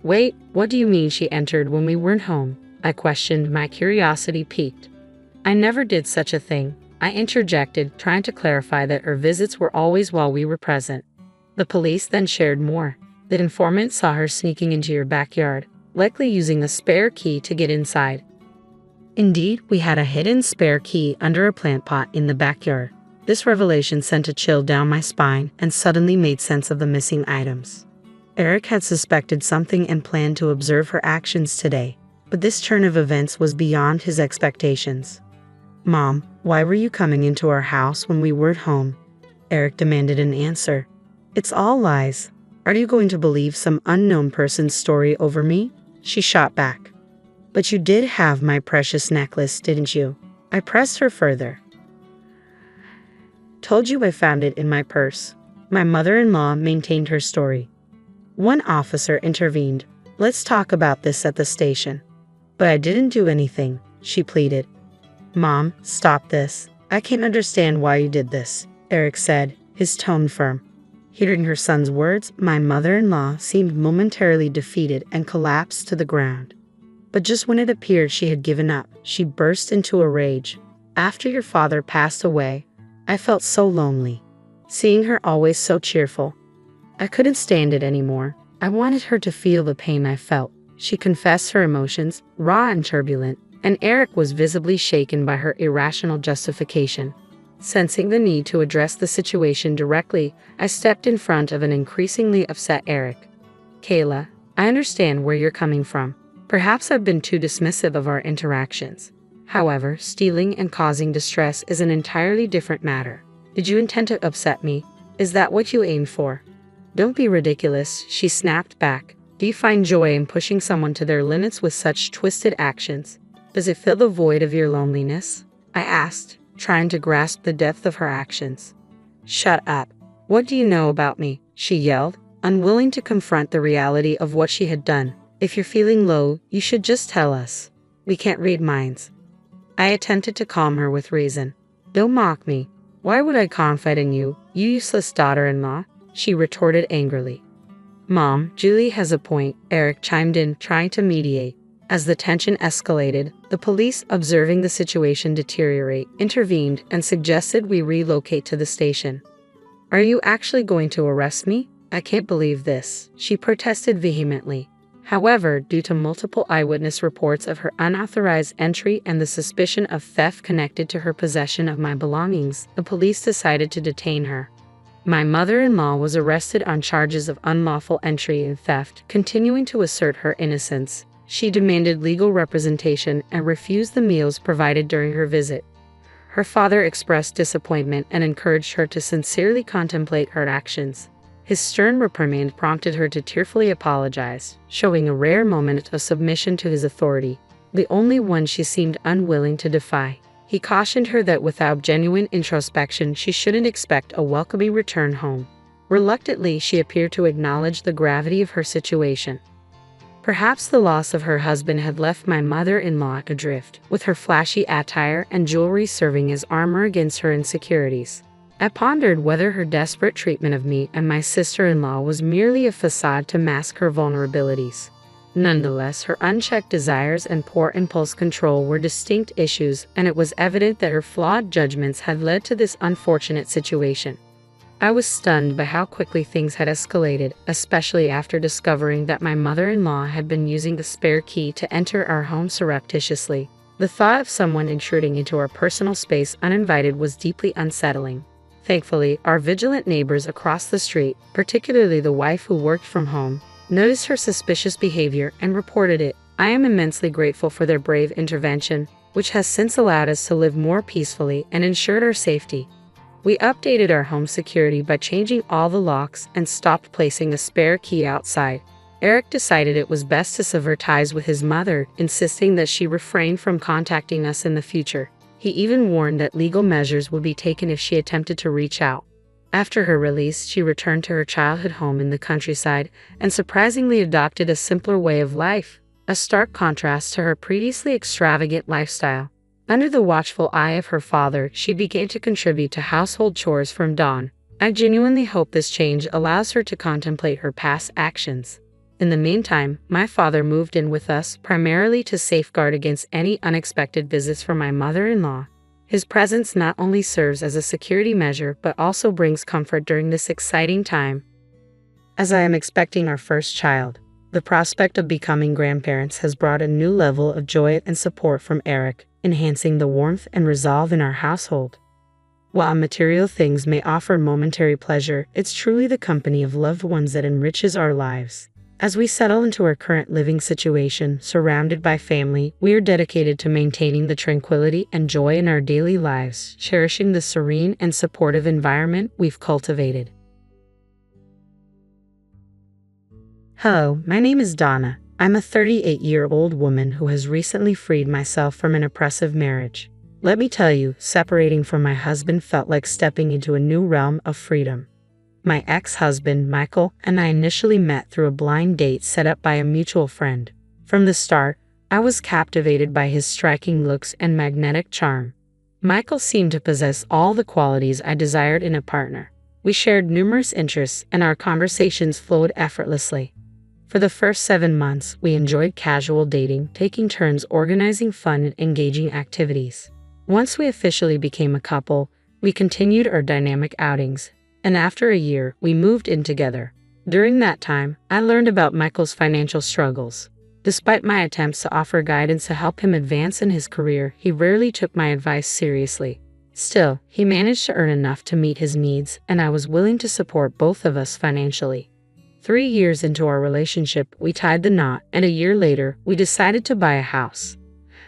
"Wait, what do you mean she entered when we weren't home?" I questioned, my curiosity piqued. "I never did such a thing," I interjected, trying to clarify that her visits were always while we were present. The police then shared more. "The informant saw her sneaking into your backyard, likely using a spare key to get inside." Indeed, we had a hidden spare key under a plant pot in the backyard. This revelation sent a chill down my spine and suddenly made sense of the missing items. Eric had suspected something and planned to observe her actions today, but this turn of events was beyond his expectations. "Mom, why were you coming into our house when we weren't home?" Eric demanded an answer. "It's all lies. Are you going to believe some unknown person's story over me?" She shot back. "But you did have my precious necklace, didn't you?" I pressed her further. "Told you I found it in my purse." My mother-in-law maintained her story. One officer intervened. "Let's talk about this at the station." "But I didn't do anything," she pleaded. "Mom, stop this. I can't understand why you did this," Eric said, his tone firm. Hearing her son's words, my mother-in-law seemed momentarily defeated and collapsed to the ground. But just when it appeared she had given up, she burst into a rage. "After your father passed away, I felt so lonely. Seeing her always so cheerful, I couldn't stand it anymore. I wanted her to feel the pain I felt." She confessed her emotions, raw and turbulent, and Eric was visibly shaken by her irrational justification. Sensing the need to address the situation directly, I stepped in front of an increasingly upset Eric. Kayla, I understand where you're coming from. Perhaps I've been too dismissive of our interactions. However, stealing and causing distress is an entirely different matter. Did you intend to upset me? Is that what you aimed for? Don't be ridiculous, she snapped back. Do you find joy in pushing someone to their limits with such twisted actions? Does it fill the void of your loneliness? I asked, trying to grasp the depth of her actions. Shut up. What do you know about me? She yelled, unwilling to confront the reality of what she had done. If you're feeling low, you should just tell us. We can't read minds. I attempted to calm her with reason. Don't mock me. Why would I confide in you, you useless daughter-in-law? She retorted angrily. Mom, Julie has a point, Eric chimed in, trying to mediate. As the tension escalated, the police, observing the situation deteriorate, intervened and suggested we relocate to the station. Are you actually going to arrest me? I can't believe this, she protested vehemently. However, due to multiple eyewitness reports of her unauthorized entry and the suspicion of theft connected to her possession of my belongings, the police decided to detain her. My mother-in-law was arrested on charges of unlawful entry and theft, continuing to assert her innocence. She demanded legal representation and refused the meals provided during her visit. Her father expressed disappointment and encouraged her to sincerely contemplate her actions. His stern reprimand prompted her to tearfully apologize, showing a rare moment of submission to his authority, the only one she seemed unwilling to defy. He cautioned her that without genuine introspection, she shouldn't expect a welcoming return home. Reluctantly, she appeared to acknowledge the gravity of her situation. Perhaps the loss of her husband had left my mother-in-law adrift, with her flashy attire and jewelry serving as armor against her insecurities. I pondered whether her desperate treatment of me and my sister-in-law was merely a facade to mask her vulnerabilities. Nonetheless, her unchecked desires and poor impulse control were distinct issues, and it was evident that her flawed judgments had led to this unfortunate situation. I was stunned by how quickly things had escalated, especially after discovering that my mother-in-law had been using the spare key to enter our home surreptitiously. The thought of someone intruding into our personal space uninvited was deeply unsettling. Thankfully, our vigilant neighbors across the street, particularly the wife who worked from home, noticed her suspicious behavior and reported it. I am immensely grateful for their brave intervention, which has since allowed us to live more peacefully and ensured our safety. We updated our home security by changing all the locks and stopped placing a spare key outside. Eric decided it was best to sever ties with his mother, insisting that she refrain from contacting us in the future. He even warned that legal measures would be taken if she attempted to reach out. After her release, she returned to her childhood home in the countryside and surprisingly adopted a simpler way of life, a stark contrast to her previously extravagant lifestyle. Under the watchful eye of her father, she began to contribute to household chores from dawn. I genuinely hope this change allows her to contemplate her past actions. In the meantime, my father moved in with us primarily to safeguard against any unexpected visits from my mother-in-law. His presence not only serves as a security measure but also brings comfort during this exciting time. As I am expecting our first child, the prospect of becoming grandparents has brought a new level of joy and support from Eric, enhancing the warmth and resolve in our household. While material things may offer momentary pleasure, it's truly the company of loved ones that enriches our lives. As we settle into our current living situation, surrounded by family, we are dedicated to maintaining the tranquility and joy in our daily lives, cherishing the serene and supportive environment we've cultivated. Hello, my name is Donna. I'm a 38-year-old woman who has recently freed myself from an oppressive marriage. Let me tell you, separating from my husband felt like stepping into a new realm of freedom. My ex-husband, Michael, and I initially met through a blind date set up by a mutual friend. From the start, I was captivated by his striking looks and magnetic charm. Michael seemed to possess all the qualities I desired in a partner. We shared numerous interests, and our conversations flowed effortlessly. For the first 7 months, we enjoyed casual dating, taking turns organizing fun and engaging activities. Once we officially became a couple, we continued our dynamic outings. And after a year, we moved in together. During that time, I learned about Michael's financial struggles. Despite my attempts to offer guidance to help him advance in his career, he rarely took my advice seriously. Still, he managed to earn enough to meet his needs, and I was willing to support both of us financially. 3 years into our relationship, we tied the knot, and a year later, we decided to buy a house.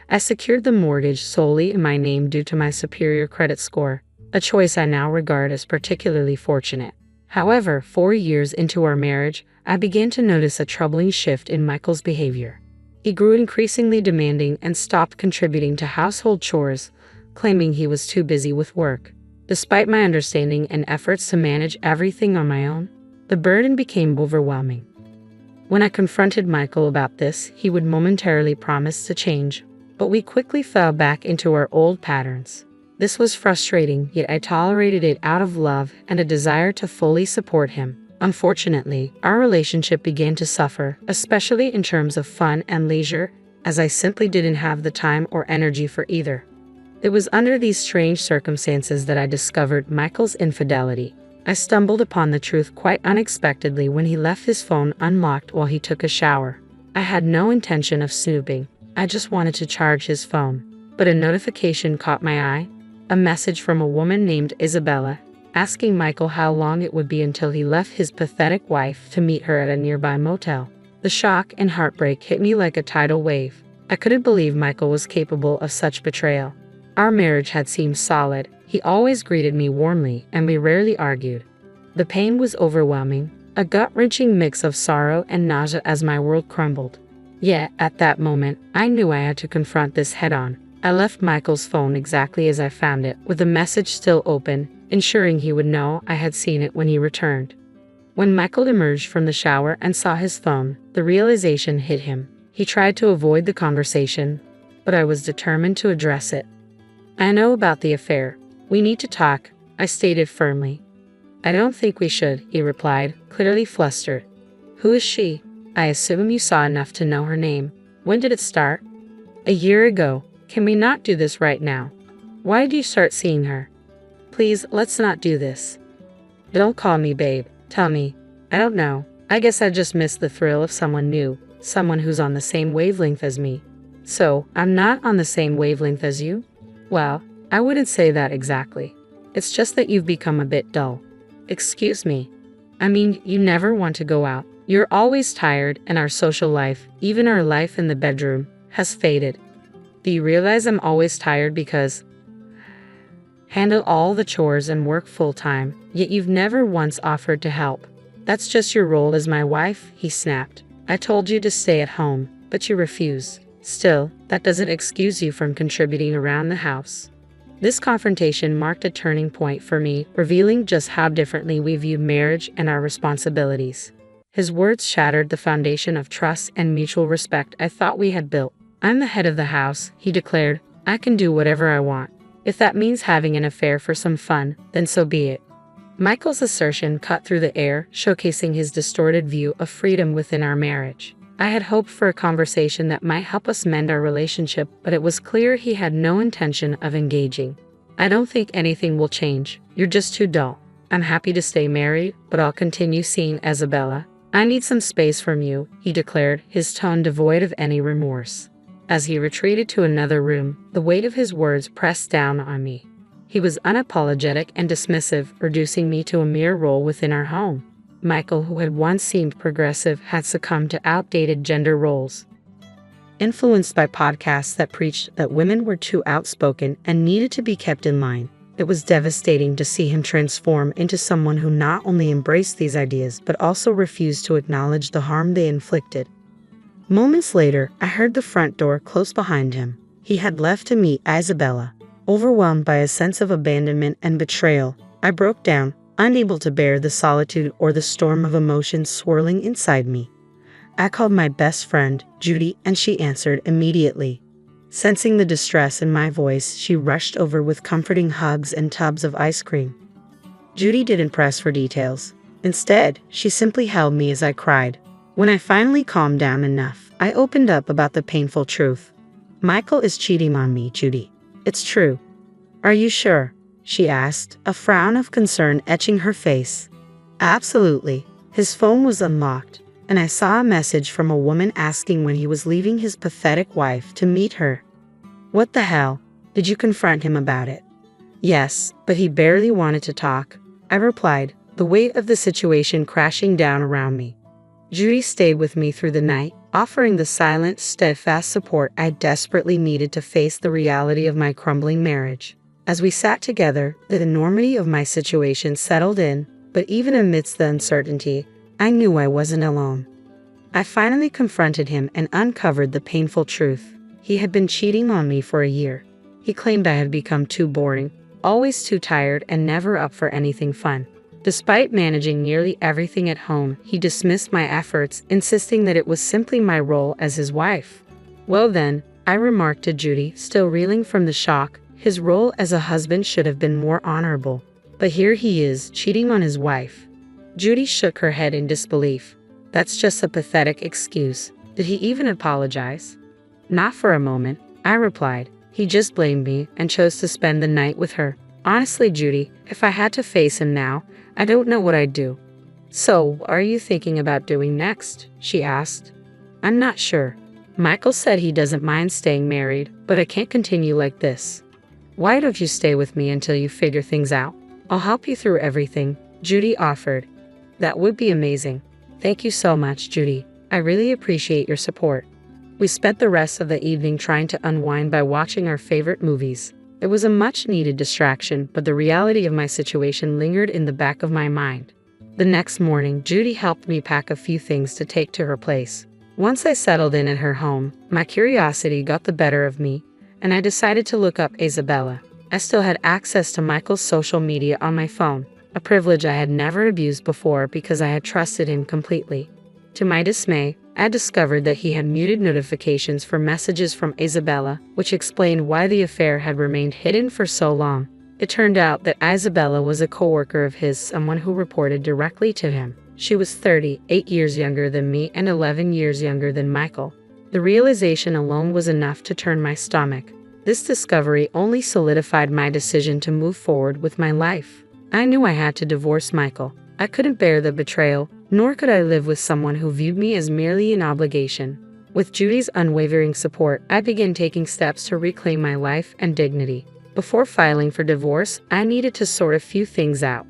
I secured the mortgage solely in my name due to my superior credit score, a choice I now regard as particularly fortunate. However, 4 years into our marriage, I began to notice a troubling shift in Michael's behavior. He grew increasingly demanding and stopped contributing to household chores, claiming he was too busy with work. Despite my understanding and efforts to manage everything on my own, the burden became overwhelming. When I confronted Michael about this, he would momentarily promise to change, but we quickly fell back into our old patterns. This was frustrating, yet I tolerated it out of love and a desire to fully support him. Unfortunately, our relationship began to suffer, especially in terms of fun and leisure, as I simply didn't have the time or energy for either. It was under these strange circumstances that I discovered Michael's infidelity. I stumbled upon the truth quite unexpectedly when he left his phone unlocked while he took a shower. I had no intention of snooping. I just wanted to charge his phone. But a notification caught my eye, a message from a woman named Isabella, asking Michael how long it would be until he left his pathetic wife to meet her at a nearby motel. The shock and heartbreak hit me like a tidal wave. I couldn't believe Michael was capable of such betrayal. Our marriage had seemed solid. He always greeted me warmly, and we rarely argued. The pain was overwhelming, a gut-wrenching mix of sorrow and nausea as my world crumbled. Yet, at that moment, I knew I had to confront this head-on. I left Michael's phone exactly as I found it, with the message still open, ensuring he would know I had seen it when he returned. When Michael emerged from the shower and saw his phone, the realization hit him. He tried to avoid the conversation, but I was determined to address it. "I know about the affair. We need to talk," I stated firmly. "I don't think we should," he replied, clearly flustered. "Who is she? I assume you saw enough to know her name. When did it start?" "A year ago. Can we not do this right now? Why did you start seeing her? Please, let's not do this." "Don't call me babe. Tell me." "I don't know. I guess I just missed the thrill of someone new, someone who's on the same wavelength as me." "So, I'm not on the same wavelength as you?" "Well, I wouldn't say that exactly. It's just that you've become a bit dull." "Excuse me. I mean, you never want to go out. You're always tired, and our social life, even our life in the bedroom, has faded. Do you realize I'm always tired because handle all the chores and work full-time, yet you've never once offered to help? That's just your role as my wife," he snapped. "I told you to stay at home, but you refuse. Still, that doesn't excuse you from contributing around the house." This confrontation marked a turning point for me, revealing just how differently we view marriage and our responsibilities. His words shattered the foundation of trust and mutual respect I thought we had built. "I'm the head of the house," he declared. "I can do whatever I want. If that means having an affair for some fun, then so be it." Michael's assertion cut through the air, showcasing his distorted view of freedom within our marriage. I had hoped for a conversation that might help us mend our relationship, but it was clear he had no intention of engaging. "I don't think anything will change. You're just too dull. I'm happy to stay married, but I'll continue seeing Isabella. I need some space from you," he declared, his tone devoid of any remorse. As he retreated to another room, the weight of his words pressed down on me. He was unapologetic and dismissive, reducing me to a mere role within our home. Michael, who had once seemed progressive, had succumbed to outdated gender roles. Influenced by podcasts that preached that women were too outspoken and needed to be kept in line, it was devastating to see him transform into someone who not only embraced these ideas but also refused to acknowledge the harm they inflicted. Moments later, I heard the front door close behind him. He had left to meet Isabella. Overwhelmed by a sense of abandonment and betrayal, I broke down, unable to bear the solitude or the storm of emotions swirling inside me. I called my best friend, Judy, and she answered immediately. Sensing the distress in my voice, she rushed over with comforting hugs and tubs of ice cream. Judy didn't press for details. Instead, she simply held me as I cried. When I finally calmed down enough, I opened up about the painful truth. "Michael is cheating on me, Judy. It's true." "Are you sure?" she asked, a frown of concern etching her face. "Absolutely. His phone was unlocked. and I saw a message from a woman asking when he was leaving his pathetic wife to meet her. What the hell? Did you confront him about it? Yes, but he barely wanted to talk, I replied, the weight of the situation crashing down around me. Judy stayed with me through the night, offering the silent, steadfast support I desperately needed to face the reality of my crumbling marriage. As we sat together, the enormity of my situation settled in, but even amidst the uncertainty, I knew I wasn't alone. I finally confronted him and uncovered the painful truth. He had been cheating on me for a year. He claimed I had become too boring, always too tired, and never up for anything fun. Despite managing nearly everything at home, he dismissed my efforts, insisting that it was simply my role as his wife. Well then, I remarked to Judy, still reeling from the shock, his role as a husband should have been more honorable. But here he is, cheating on his wife. Judy shook her head in disbelief. That's just a pathetic excuse. Did he even apologize? Not for a moment, I replied. He just blamed me and chose to spend the night with her. Honestly, Judy, if I had to face him now, I don't know what I'd do. So, what are you thinking about doing next? She asked. I'm not sure. Michael said he doesn't mind staying married, but I can't continue like this. Why don't you stay with me until you figure things out? I'll help you through everything, Judy offered. That would be amazing. Thank you so much, Judy. I really appreciate your support. We spent the rest of the evening trying to unwind by watching our favorite movies. It was a much-needed distraction, but the reality of my situation lingered in the back of my mind. The next morning, Judy helped me pack a few things to take to her place. Once I settled in at her home, my curiosity got the better of me, and I decided to look up Isabella. I still had access to Michael's social media on my phone, a privilege I had never abused before because I had trusted him completely. To my dismay, I discovered that he had muted notifications for messages from Isabella, which explained why the affair had remained hidden for so long. It turned out that Isabella was a coworker of his, someone who reported directly to him. She was 38 years younger than me and 11 years younger than Michael. The realization alone was enough to turn my stomach. This discovery only solidified my decision to move forward with my life. I knew I had to divorce Michael. I couldn't bear the betrayal, nor could I live with someone who viewed me as merely an obligation. With Judy's unwavering support, I began taking steps to reclaim my life and dignity. Before filing for divorce, I needed to sort a few things out.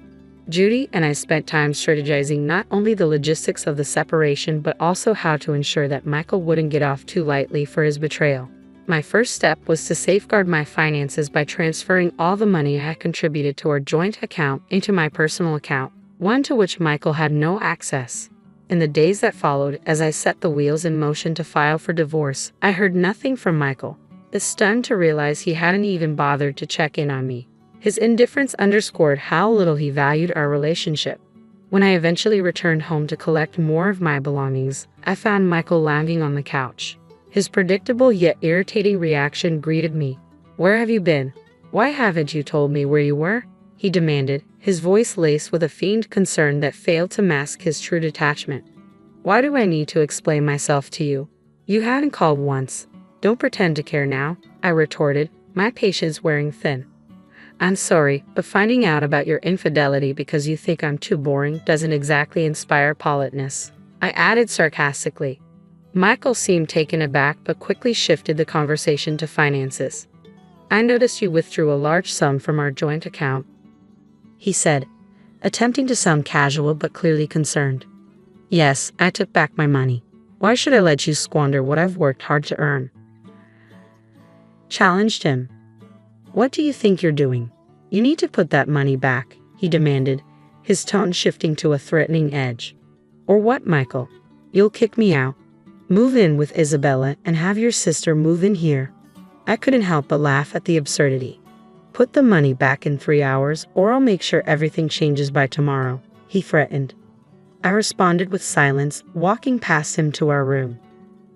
Judy and I spent time strategizing not only the logistics of the separation but also how to ensure that Michael wouldn't get off too lightly for his betrayal. My first step was to safeguard my finances by transferring all the money I had contributed to our joint account into my personal account, one to which Michael had no access. In the days that followed, as I set the wheels in motion to file for divorce, I heard nothing from Michael. I was stunned to realize he hadn't even bothered to check in on me. His indifference underscored how little he valued our relationship. When I eventually returned home to collect more of my belongings, I found Michael lounging on the couch. His predictable yet irritating reaction greeted me. "Where have you been? Why haven't you told me where you were?" he demanded, his voice laced with a feigned concern that failed to mask his true detachment. "Why do I need to explain myself to you? You hadn't called once. Don't pretend to care now," I retorted, my patience wearing thin. "I'm sorry, but finding out about your infidelity because you think I'm too boring doesn't exactly inspire politeness," I added sarcastically. Michael seemed taken aback but quickly shifted the conversation to finances. "I noticed you withdrew a large sum from our joint account," he said, attempting to sound casual but clearly concerned. "Yes, I took back my money. Why should I let you squander what I've worked hard to earn?" Challenged him. "What do you think you're doing? You need to put that money back," he demanded, his tone shifting to a threatening edge. "Or what, Michael? You'll kick me out? Move in with Isabella and have your sister move in here." I couldn't help but laugh at the absurdity. "Put the money back in 3 hours or I'll make sure everything changes by tomorrow," he threatened. I responded with silence, walking past him to our room.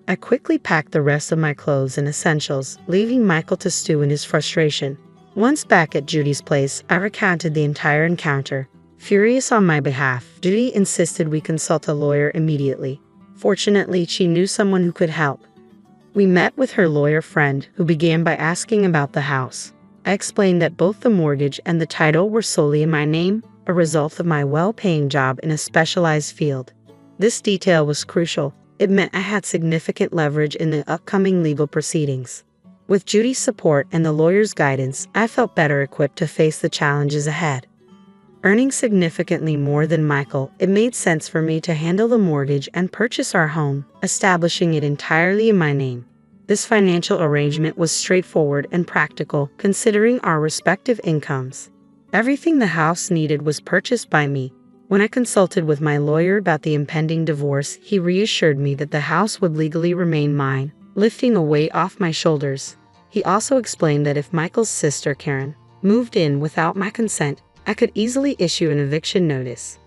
I quickly packed the rest of my clothes and essentials, leaving Michael to stew in his frustration. Once back at Judy's place, I recounted the entire encounter. Furious on my behalf, Judy insisted we consult a lawyer immediately. Fortunately, she knew someone who could help. We met with her lawyer friend, who began by asking about the house. I explained that both the mortgage and the title were solely in my name, a result of my well-paying job in a specialized field. This detail was crucial. It meant I had significant leverage in the upcoming legal proceedings. With Judy's support and the lawyer's guidance, I felt better equipped to face the challenges ahead. Earning significantly more than Michael, it made sense for me to handle the mortgage and purchase our home, establishing it entirely in my name. This financial arrangement was straightforward and practical, considering our respective incomes. Everything the house needed was purchased by me. When I consulted with my lawyer about the impending divorce, he reassured me that the house would legally remain mine, lifting a weight off my shoulders. He also explained that if Michael's sister, Karen, moved in without my consent, I could easily issue an eviction notice.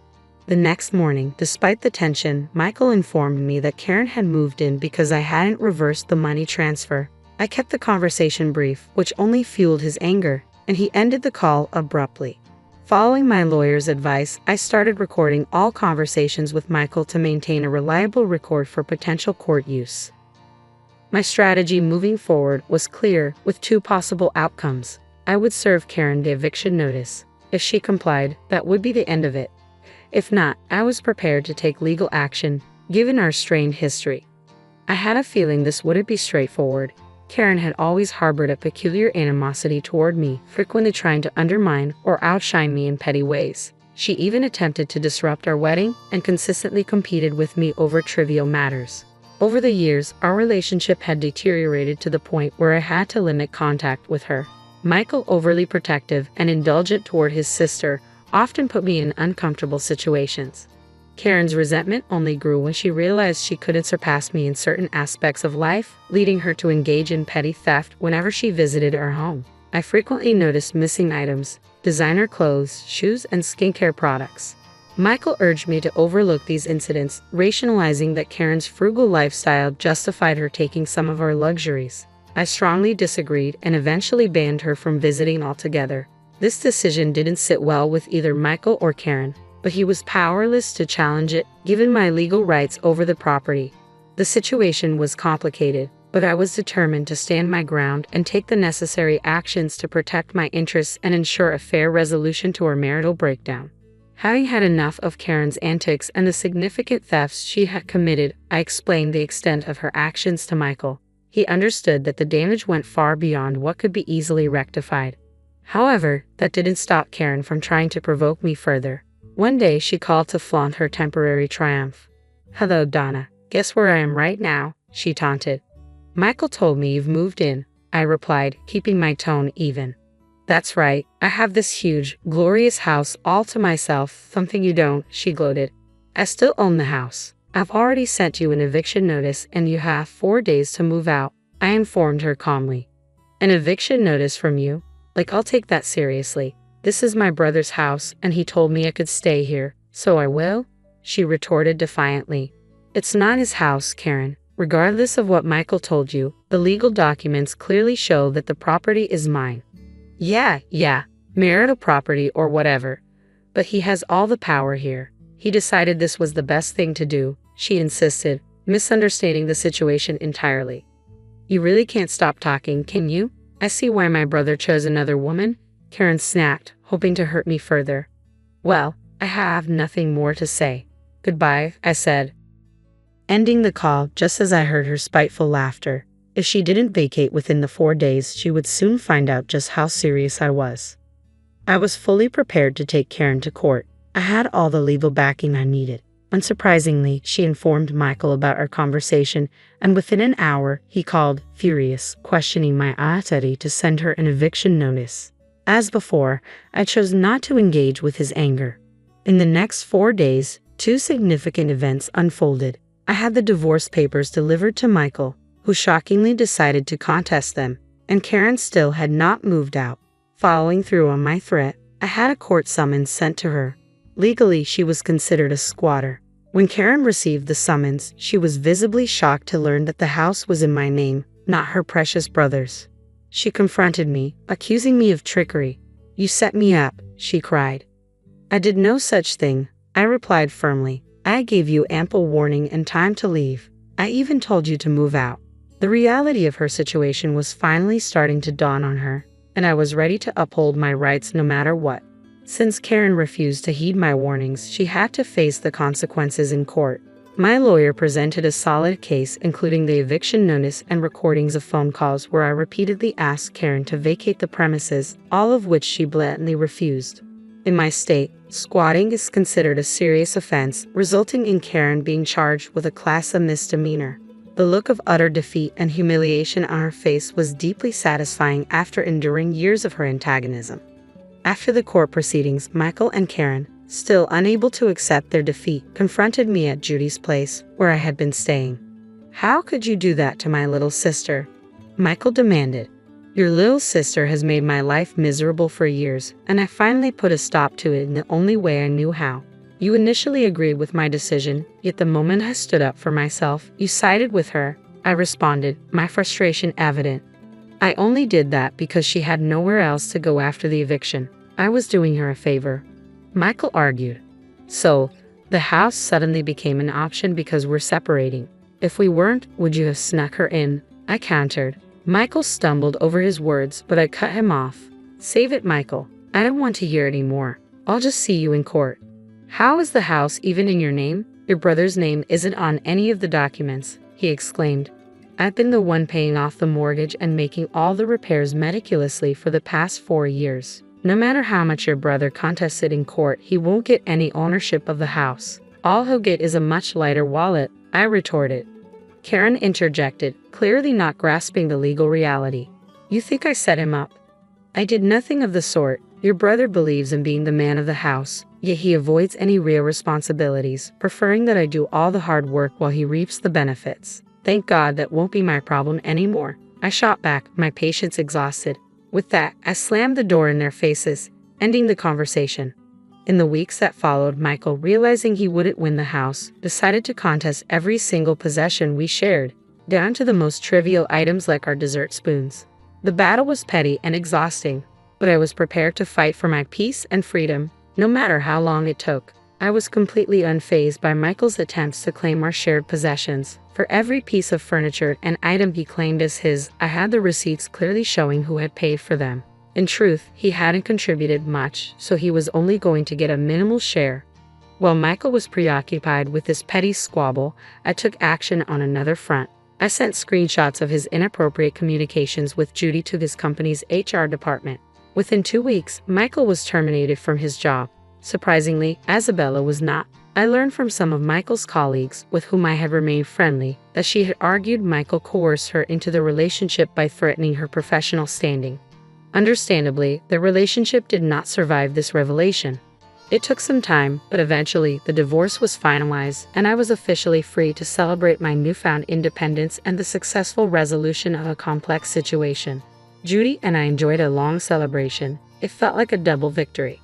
The next morning, despite the tension, Michael informed me that Karen had moved in because I hadn't reversed the money transfer. I kept the conversation brief, which only fueled his anger, and he ended the call abruptly. Following my lawyer's advice, I started recording all conversations with Michael to maintain a reliable record for potential court use. My strategy moving forward was clear, with two possible outcomes. I would serve Karen the eviction notice. If she complied, that would be the end of it. If not, I was prepared to take legal action, given our strained history. I had a feeling this wouldn't be straightforward. Karen had always harbored a peculiar animosity toward me, frequently trying to undermine or outshine me in petty ways. She even attempted to disrupt our wedding and consistently competed with me over trivial matters. Over the years, our relationship had deteriorated to the point where I had to limit contact with her. Michael, overly protective and indulgent toward his sister, often put me in uncomfortable situations. Karen's resentment only grew when she realized she couldn't surpass me in certain aspects of life, leading her to engage in petty theft whenever she visited our home. I frequently noticed missing items, designer clothes, shoes, and skincare products. Michael urged me to overlook these incidents, rationalizing that Karen's frugal lifestyle justified her taking some of our luxuries. I strongly disagreed and eventually banned her from visiting altogether. This decision didn't sit well with either Michael or Karen, but he was powerless to challenge it, given my legal rights over the property. The situation was complicated, but I was determined to stand my ground and take the necessary actions to protect my interests and ensure a fair resolution to our marital breakdown. Having had enough of Karen's antics and the significant thefts she had committed, I explained the extent of her actions to Michael. He understood that the damage went far beyond what could be easily rectified. However, that didn't stop Karen from trying to provoke me further. One day, she called to flaunt her temporary triumph. "Hello, Donna. Guess where I am right now?" she taunted. "Michael told me you've moved in," I replied, keeping my tone even. "That's right. I have this huge, glorious house all to myself, something you don't," she gloated. "I still own the house. I've already sent you an eviction notice and you have 4 days to move out," I informed her calmly. "An eviction notice from you? Like, I'll take that seriously. This is my brother's house and he told me I could stay here, so I will," she retorted defiantly. "It's not his house, Karen. Regardless of what Michael told you, the legal documents clearly show that the property is mine." Yeah, marital property or whatever. But he has all the power here. He decided this was the best thing to do, she insisted, misunderstanding the situation entirely. "You really can't stop talking, can you? I see why my brother chose another woman," Karen snapped, hoping to hurt me further. "Well, I have nothing more to say. Goodbye," I said, ending the call just as I heard her spiteful laughter. If she didn't vacate within the 4 days, she would soon find out just how serious I was. I was fully prepared to take Karen to court. I had all the legal backing I needed. Unsurprisingly, she informed Michael about our conversation, and within an hour, he called, furious, questioning my aita to send her an eviction notice. As before, I chose not to engage with his anger. In the next 4 days, 2 significant events unfolded. I had the divorce papers delivered to Michael, who shockingly decided to contest them, and Karen still had not moved out. Following through on my threat, I had a court summons sent to her. Legally, she was considered a squatter. When Karen received the summons, she was visibly shocked to learn that the house was in my name, not her precious brother's. She confronted me, accusing me of trickery. "You set me up," she cried. "I did no such thing," I replied firmly. "I gave you ample warning and time to leave. I even told you to move out." The reality of her situation was finally starting to dawn on her, and I was ready to uphold my rights no matter what. Since Karen refused to heed my warnings, she had to face the consequences in court. My lawyer presented a solid case, including the eviction notice and recordings of phone calls where I repeatedly asked Karen to vacate the premises, all of which she blatantly refused. In my state, squatting is considered a serious offense, resulting in Karen being charged with a class A misdemeanor. The look of utter defeat and humiliation on her face was deeply satisfying after enduring years of her antagonism. After the court proceedings, Michael and Karen, still unable to accept their defeat, confronted me at Judy's place, where I had been staying. "How could you do that to my little sister?" Michael demanded. "Your little sister has made my life miserable for years, and I finally put a stop to it in the only way I knew how. You initially agreed with my decision, yet the moment I stood up for myself, you sided with her," I responded, my frustration evident. "I only did that because she had nowhere else to go after the eviction. I was doing her a favor," Michael argued. "So, the house suddenly became an option because we're separating. If we weren't, would you have snuck her in?" I countered. Michael stumbled over his words, but I cut him off. "Save it, Michael. I don't want to hear it anymore. I'll just see you in court." "How is the house even in your name? Your brother's name isn't on any of the documents," he exclaimed. "I've been the one paying off the mortgage and making all the repairs meticulously for the past 4 years. No matter how much your brother contests it in court, he won't get any ownership of the house. All he'll get is a much lighter wallet," I retorted. Karen interjected, clearly not grasping the legal reality. "You think I set him up?" "I did nothing of the sort. Your brother believes in being the man of the house, yet he avoids any real responsibilities, preferring that I do all the hard work while he reaps the benefits. Thank God that won't be my problem anymore," I shot back, my patience exhausted. With that, I slammed the door in their faces, ending the conversation. In the weeks that followed, Michael, realizing he wouldn't win the house, decided to contest every single possession we shared, down to the most trivial items like our dessert spoons. The battle was petty and exhausting, but I was prepared to fight for my peace and freedom, no matter how long it took. I was completely unfazed by Michael's attempts to claim our shared possessions. For every piece of furniture and item he claimed as his, I had the receipts clearly showing who had paid for them. In truth, he hadn't contributed much, so he was only going to get a minimal share. While Michael was preoccupied with this petty squabble, I took action on another front. I sent screenshots of his inappropriate communications with Judy to his company's HR department. Within 2 weeks, Michael was terminated from his job. Surprisingly, Isabella was not. I learned from some of Michael's colleagues, with whom I had remained friendly, that she had argued Michael coerced her into the relationship by threatening her professional standing. Understandably, their relationship did not survive this revelation. It took some time, but eventually the divorce was finalized, and I was officially free to celebrate my newfound independence and the successful resolution of a complex situation. Judy and I enjoyed a long celebration. It felt like a double victory.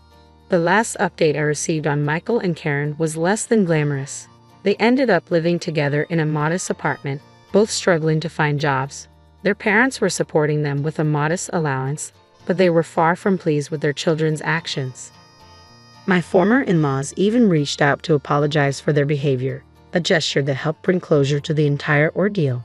The last update I received on Michael and Karen was less than glamorous. They ended up living together in a modest apartment, both struggling to find jobs. Their parents were supporting them with a modest allowance, but they were far from pleased with their children's actions. My former in-laws even reached out to apologize for their behavior, a gesture that helped bring closure to the entire ordeal.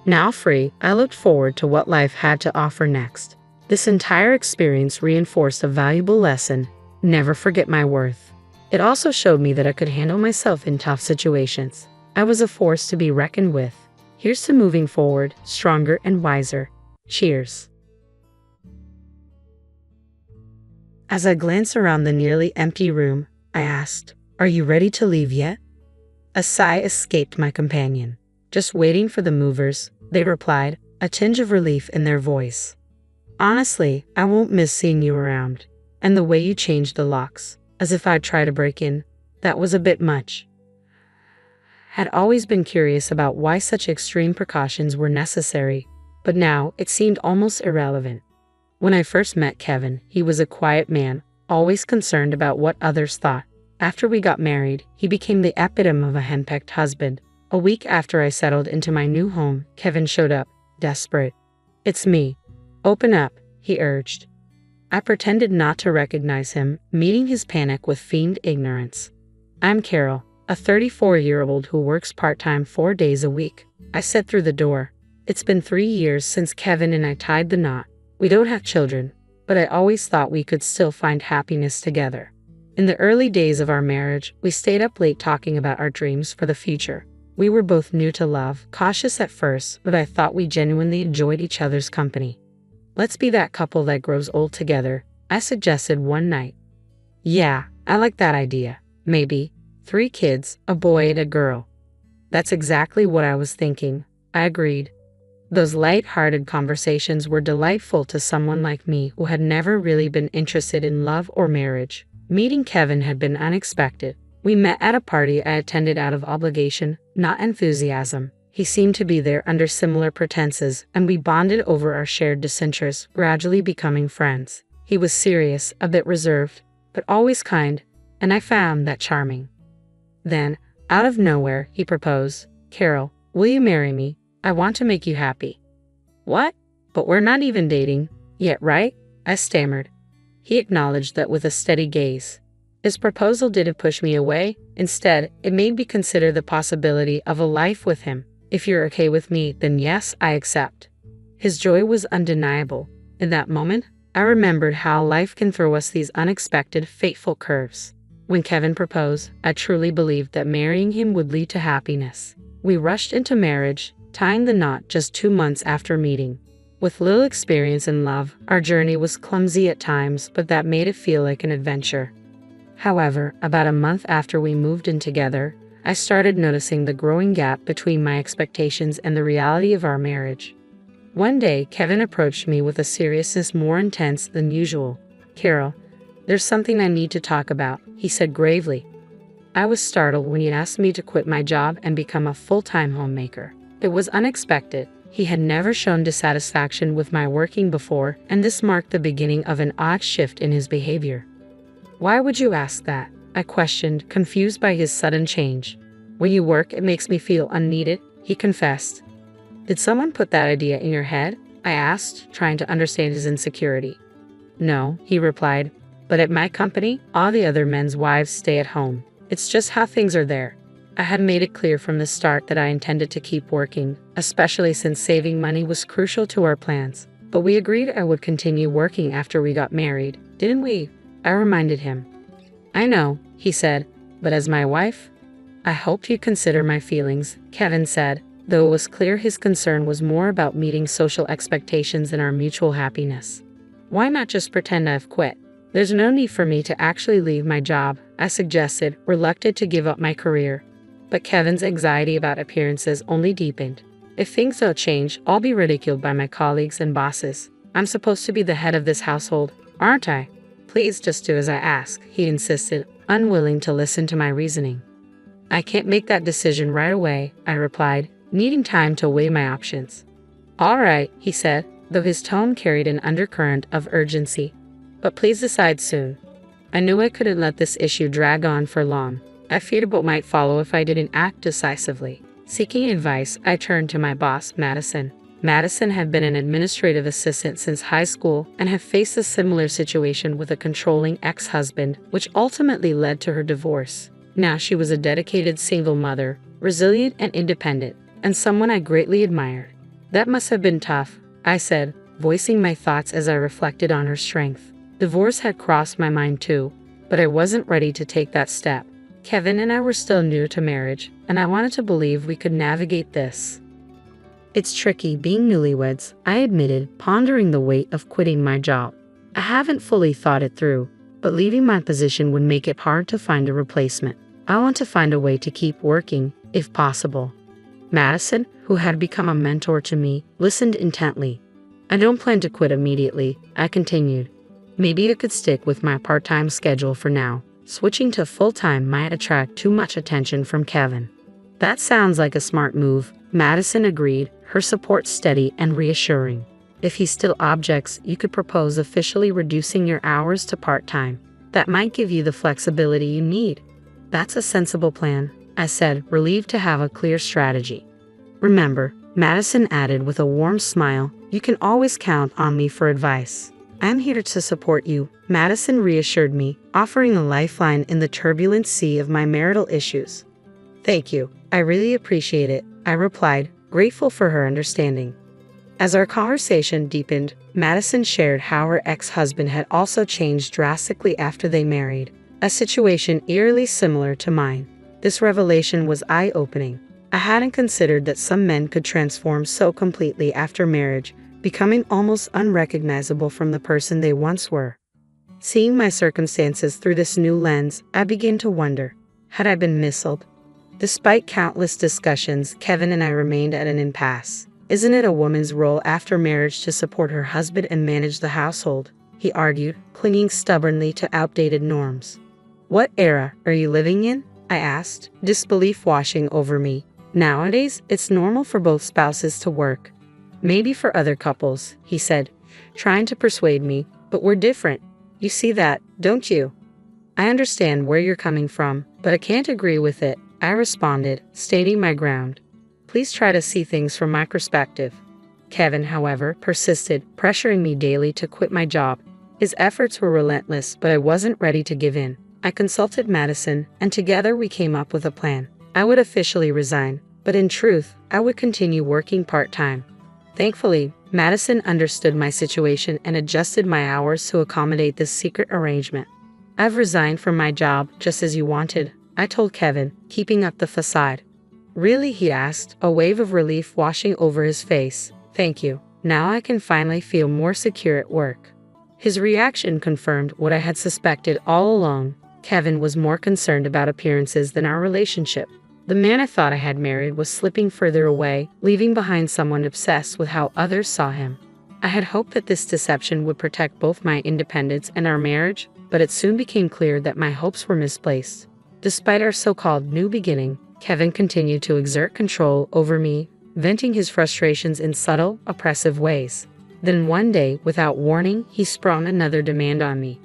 Now free, I looked forward to what life had to offer next. This entire experience reinforced a valuable lesson: never forget my worth. It also showed me that I could handle myself in tough situations. I was a force to be reckoned with. Here's to moving forward, stronger and wiser. Cheers. As I glanced around the nearly empty room, I asked, "Are you ready to leave yet?" A sigh escaped my companion. "Just waiting for the movers," they replied, a tinge of relief in their voice. "Honestly, I won't miss seeing you around. And the way you changed the locks, as if I'd try to break in, that was a bit much." Had always been curious about why such extreme precautions were necessary, but now it seemed almost irrelevant. When I first met Kevin, he was a quiet man, always concerned about what others thought. After we got married, he became the epitome of a henpecked husband. A week after I settled into my new home, Kevin showed up, desperate. "It's me. Open up," he urged. I pretended not to recognize him, meeting his panic with feigned ignorance. "I'm Carol, a 34-year-old who works part-time 4 days a week," I said through the door. "It's been 3 years since Kevin and I tied the knot. We don't have children, but I always thought we could still find happiness together." In the early days of our marriage, we stayed up late talking about our dreams for the future. We were both new to love, cautious at first, but I thought we genuinely enjoyed each other's company. "Let's be that couple that grows old together," I suggested one night. "Yeah, I like that idea. Maybe 3 kids, a boy and a girl." "That's exactly what I was thinking," I agreed. Those light-hearted conversations were delightful to someone like me who had never really been interested in love or marriage. Meeting Kevin had been unexpected. We met at a party I attended out of obligation, not enthusiasm. He seemed to be there under similar pretenses, and we bonded over our shared disinterests, gradually becoming friends. He was serious, a bit reserved, but always kind, and I found that charming. Then, out of nowhere, he proposed. "Carol, will you marry me? I want to make you happy." "What? But we're not even dating yet, right?" I stammered. He acknowledged that with a steady gaze. His proposal didn't push me away. Instead, it made me consider the possibility of a life with him. "If you're okay with me, then yes, I accept." His joy was undeniable. In that moment, I remembered how life can throw us these unexpected, fateful curves. When Kevin proposed, I truly believed that marrying him would lead to happiness. We rushed into marriage, tying the knot just 2 months after meeting. With little experience in love, our journey was clumsy at times, but that made it feel like an adventure. However, about a month after we moved in together, I started noticing the growing gap between my expectations and the reality of our marriage. One day, Kevin approached me with a seriousness more intense than usual. "Carol, there's something I need to talk about," he said gravely. I was startled when he asked me to quit my job and become a full-time homemaker. It was unexpected. He had never shown dissatisfaction with my working before, and this marked the beginning of an odd shift in his behavior. "Why would you ask that?" I questioned, confused by his sudden change. "When you work, it makes me feel unneeded," he confessed. "Did someone put that idea in your head?" I asked, trying to understand his insecurity. "No," he replied, "but at my company, all the other men's wives stay at home. It's just how things are there." I had made it clear from the start that I intended to keep working, especially since saving money was crucial to our plans. But we agreed I would continue working after we got married, didn't we? I reminded him. "I know," he said, "but as my wife?" "I hoped you'd consider my feelings," Kevin said, though it was clear his concern was more about meeting social expectations than our mutual happiness. "Why not just pretend I've quit? There's no need for me to actually leave my job," I suggested, reluctant to give up my career. But Kevin's anxiety about appearances only deepened. "If things don't change, I'll be ridiculed by my colleagues and bosses. I'm supposed to be the head of this household, aren't I? Please just do as I ask," he insisted, unwilling to listen to my reasoning. "I can't make that decision right away," I replied, needing time to weigh my options. "All right," he said, though his tone carried an undercurrent of urgency. "But please decide soon." I knew I couldn't let this issue drag on for long. I feared what might follow if I didn't act decisively. Seeking advice, I turned to my boss, Madison. Madison had been an administrative assistant since high school and had faced a similar situation with a controlling ex-husband, which ultimately led to her divorce. Now she was a dedicated single mother, resilient and independent, and someone I greatly admired. "That must have been tough," I said, voicing my thoughts as I reflected on her strength. Divorce had crossed my mind too, but I wasn't ready to take that step. Kevin and I were still new to marriage, and I wanted to believe we could navigate this. "It's tricky being newlyweds," I admitted, pondering the weight of quitting my job. "I haven't fully thought it through, but leaving my position would make it hard to find a replacement. I want to find a way to keep working, if possible." Madison, who had become a mentor to me, listened intently. "I don't plan to quit immediately," I continued. "Maybe I could stick with my part-time schedule for now. Switching to full-time might attract too much attention from Kevin." "That sounds like a smart move," Madison agreed, her support steady and reassuring. "If he still objects, you could propose officially reducing your hours to part-time. That might give you the flexibility you need." "That's a sensible plan," I said, relieved to have a clear strategy. "Remember," Madison added with a warm smile, "you can always count on me for advice." "I'm here to support you," Madison reassured me, offering a lifeline in the turbulent sea of my marital issues. "Thank you. I really appreciate it," I replied, grateful for her understanding. As our conversation deepened, Madison shared how her ex-husband had also changed drastically after they married. a situation eerily similar to mine. This revelation was eye-opening. I hadn't considered that some men could transform so completely after marriage, becoming almost unrecognizable from the person they once were. Seeing my circumstances through this new lens, I began to wonder, had I been misled? Despite countless discussions, Kevin and I remained at an impasse. Isn't it a woman's role after marriage to support her husband and manage the household? He argued, clinging stubbornly to outdated norms. What era are you living in? I asked, disbelief washing over me. Nowadays, it's normal for both spouses to work. Maybe for other couples, he said, trying to persuade me, but we're different. You see that, don't you? I understand where you're coming from, but I can't agree with it, I responded, stating my ground. Please try to see things from my perspective. Kevin, however, persisted, pressuring me daily to quit my job. His efforts were relentless, but I wasn't ready to give in. I consulted Madison, and together we came up with a plan. I would officially resign, but in truth, I would continue working part-time. Thankfully, Madison understood my situation and adjusted my hours to accommodate this secret arrangement. I've resigned from my job just as you wanted, I told Kevin, keeping up the facade. Really, he asked, a wave of relief washing over his face. Thank you. Now I can finally feel more secure at work. His reaction confirmed what I had suspected all along. Kevin was more concerned about appearances than our relationship. The man I thought I had married was slipping further away, leaving behind someone obsessed with how others saw him. I had hoped that this deception would protect both my independence and our marriage, but it soon became clear that my hopes were misplaced. Despite our so-called new beginning, Kevin continued to exert control over me, venting his frustrations in subtle, oppressive ways. Then one day, without warning, he sprung another demand on me.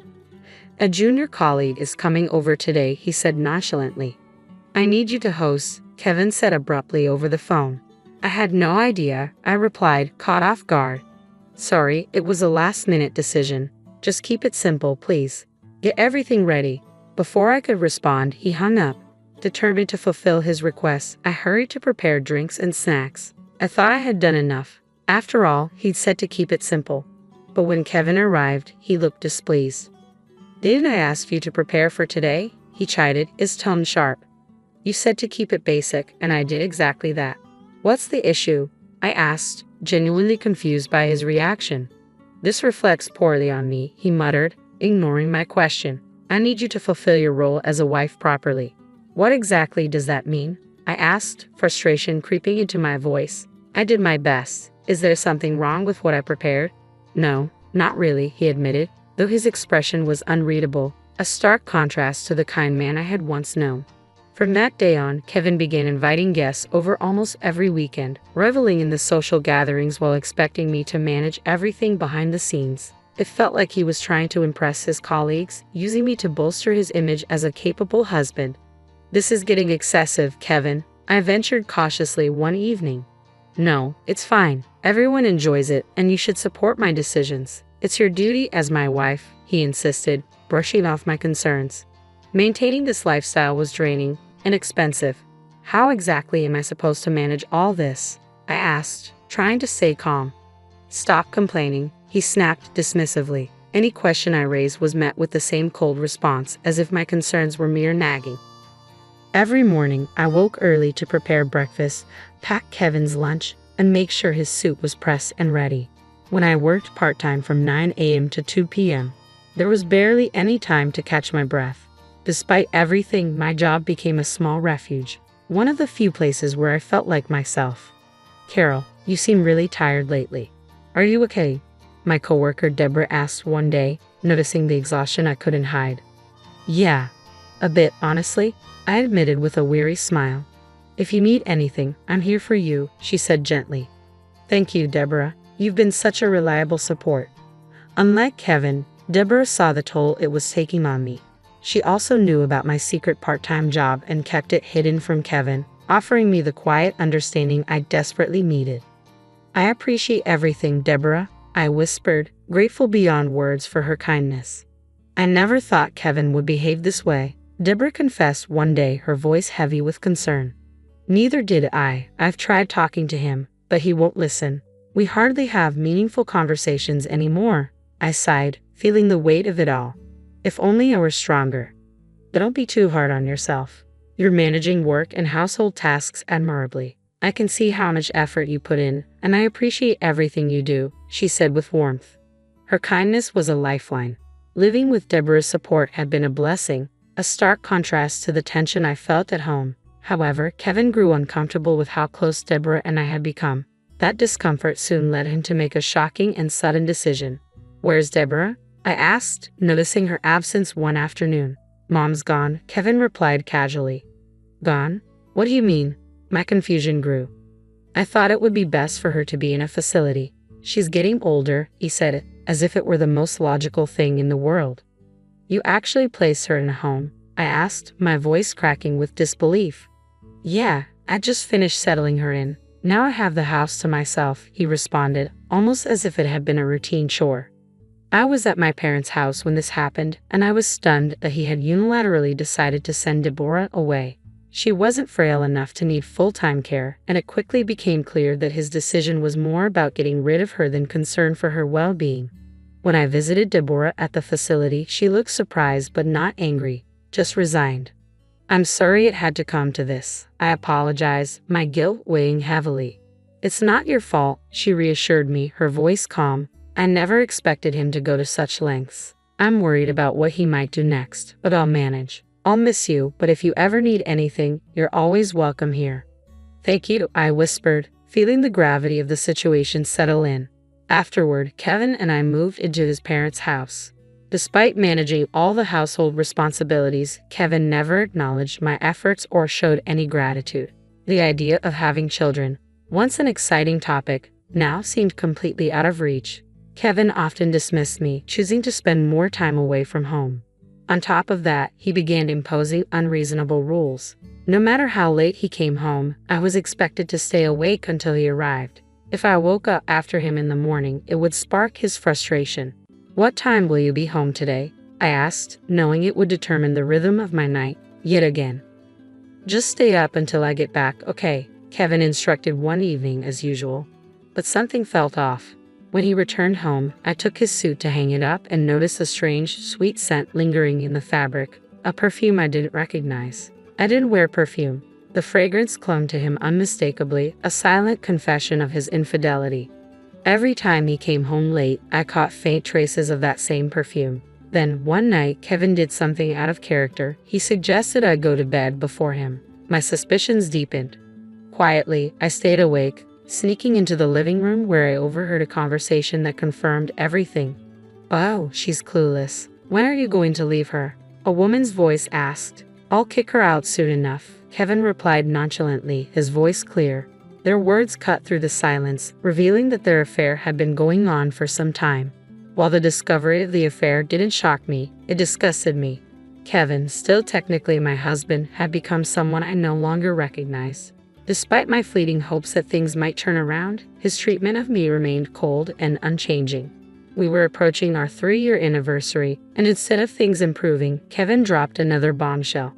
A junior colleague is coming over today, he said nonchalantly. I need you to host, Kevin said abruptly over the phone. I had no idea, I replied, caught off guard. Sorry, it was a last-minute decision. Just keep it simple, please. Get everything ready. Before I could respond, he hung up. Determined to fulfill his request, I hurried to prepare drinks and snacks. I thought I had done enough. After all, he'd said to keep it simple. But when Kevin arrived, he looked displeased. Didn't I ask you to prepare for today? He chided, his tone sharp. You said to keep it basic, and I did exactly that. What's the issue? I asked, genuinely confused by his reaction. This reflects poorly on me, he muttered, ignoring my question. I need you to fulfill your role as a wife properly. What exactly does that mean? I asked, frustration creeping into my voice. I did my best. Is there something wrong with what I prepared? No, not really, he admitted, though his expression was unreadable, a stark contrast to the kind man I had once known. From that day on, Kevin began inviting guests over almost every weekend, reveling in the social gatherings while expecting me to manage everything behind the scenes. It felt like he was trying to impress his colleagues, using me to bolster his image as a capable husband. This is getting excessive, Kevin, I ventured cautiously one evening. No, it's fine. Everyone enjoys it, and you should support my decisions. It's your duty as my wife, he insisted, brushing off my concerns. Maintaining this lifestyle was draining and expensive. How exactly am I supposed to manage all this? I asked, trying to stay calm. Stop complaining, he snapped dismissively. Any question I raised was met with the same cold response, as if my concerns were mere nagging. Every morning, I woke early to prepare breakfast, pack Kevin's lunch, and make sure his soup was pressed and ready. When I worked part-time from 9 a.m. to 2 p.m., there was barely any time to catch my breath. Despite everything, my job became a small refuge, one of the few places where I felt like myself. Carol, you seem really tired lately. Are you okay? My coworker Deborah asked one day, noticing the exhaustion I couldn't hide. Yeah, a bit, honestly, I admitted with a weary smile. If you need anything, I'm here for you, she said gently. Thank you, Deborah. You've been such a reliable support. Unlike Kevin, Deborah saw the toll it was taking on me. She also knew about my secret part-time job and kept it hidden from Kevin, offering me the quiet understanding I desperately needed. I appreciate everything, Deborah, I whispered, grateful beyond words for her kindness. I never thought Kevin would behave this way, Deborah confessed one day, her voice heavy with concern. Neither did I. I've tried talking to him, but he won't listen. We hardly have meaningful conversations anymore, I sighed, feeling the weight of it all. If only I were stronger. Don't be too hard on yourself. You're managing work and household tasks admirably. I can see how much effort you put in, and I appreciate everything you do, she said with warmth. Her kindness was a lifeline. Living with Deborah's support had been a blessing, a stark contrast to the tension I felt at home. However, Kevin grew uncomfortable with how close Deborah and I had become. That discomfort soon led him to make a shocking and sudden decision. "Where's Deborah?" I asked, noticing her absence one afternoon. "Mom's gone," Kevin replied casually. "Gone? What do you mean?" My confusion grew. "I thought it would be best for her to be in a facility. She's getting older," he said, as if it were the most logical thing in the world. "You actually placed her in a home?" I asked, my voice cracking with disbelief. "Yeah, I just finished settling her in. Now I have the house to myself," he responded, almost as if it had been a routine chore. I was at my parents' house when this happened, and I was stunned that he had unilaterally decided to send Deborah away. She wasn't frail enough to need full-time care, and it quickly became clear that his decision was more about getting rid of her than concern for her well-being. When I visited Deborah at the facility, she looked surprised but not angry, just resigned. "I'm sorry it had to come to this," I apologized, my guilt weighing heavily. "It's not your fault," she reassured me, her voice calm. "I never expected him to go to such lengths. I'm worried about what he might do next, but I'll manage. I'll miss you, but if you ever need anything, you're always welcome here." "Thank you," I whispered, feeling the gravity of the situation settle in. Afterward, Kevin and I moved into his parents' house. Despite managing all the household responsibilities, Kevin never acknowledged my efforts or showed any gratitude. The idea of having children, once an exciting topic, now seemed completely out of reach. Kevin often dismissed me, choosing to spend more time away from home. On top of that, he began imposing unreasonable rules. No matter how late he came home, I was expected to stay awake until he arrived. If I woke up after him in the morning, it would spark his frustration. "What time will you be home today?" I asked, knowing it would determine the rhythm of my night, yet again. "Just stay up until I get back, okay?" Kevin instructed one evening as usual. But something felt off. When he returned home, I took his suit to hang it up and noticed a strange, sweet scent lingering in the fabric, a perfume I didn't recognize. I didn't wear perfume. The fragrance clung to him unmistakably, a silent confession of his infidelity. Every time he came home late, I caught faint traces of that same perfume. Then, one night, Kevin did something out of character. He suggested I go to bed before him. My suspicions deepened. Quietly, I stayed awake, sneaking into the living room where I overheard a conversation that confirmed everything. "Oh, she's clueless. When are you going to leave her?" a woman's voice asked. "I'll kick her out soon enough," Kevin replied nonchalantly, his voice clear. Their words cut through the silence, revealing that their affair had been going on for some time. While the discovery of the affair didn't shock me, it disgusted me. Kevin, still technically my husband, had become someone I no longer recognized. Despite my fleeting hopes that things might turn around, his treatment of me remained cold and unchanging. We were approaching our 3-year anniversary, and instead of things improving, Kevin dropped another bombshell.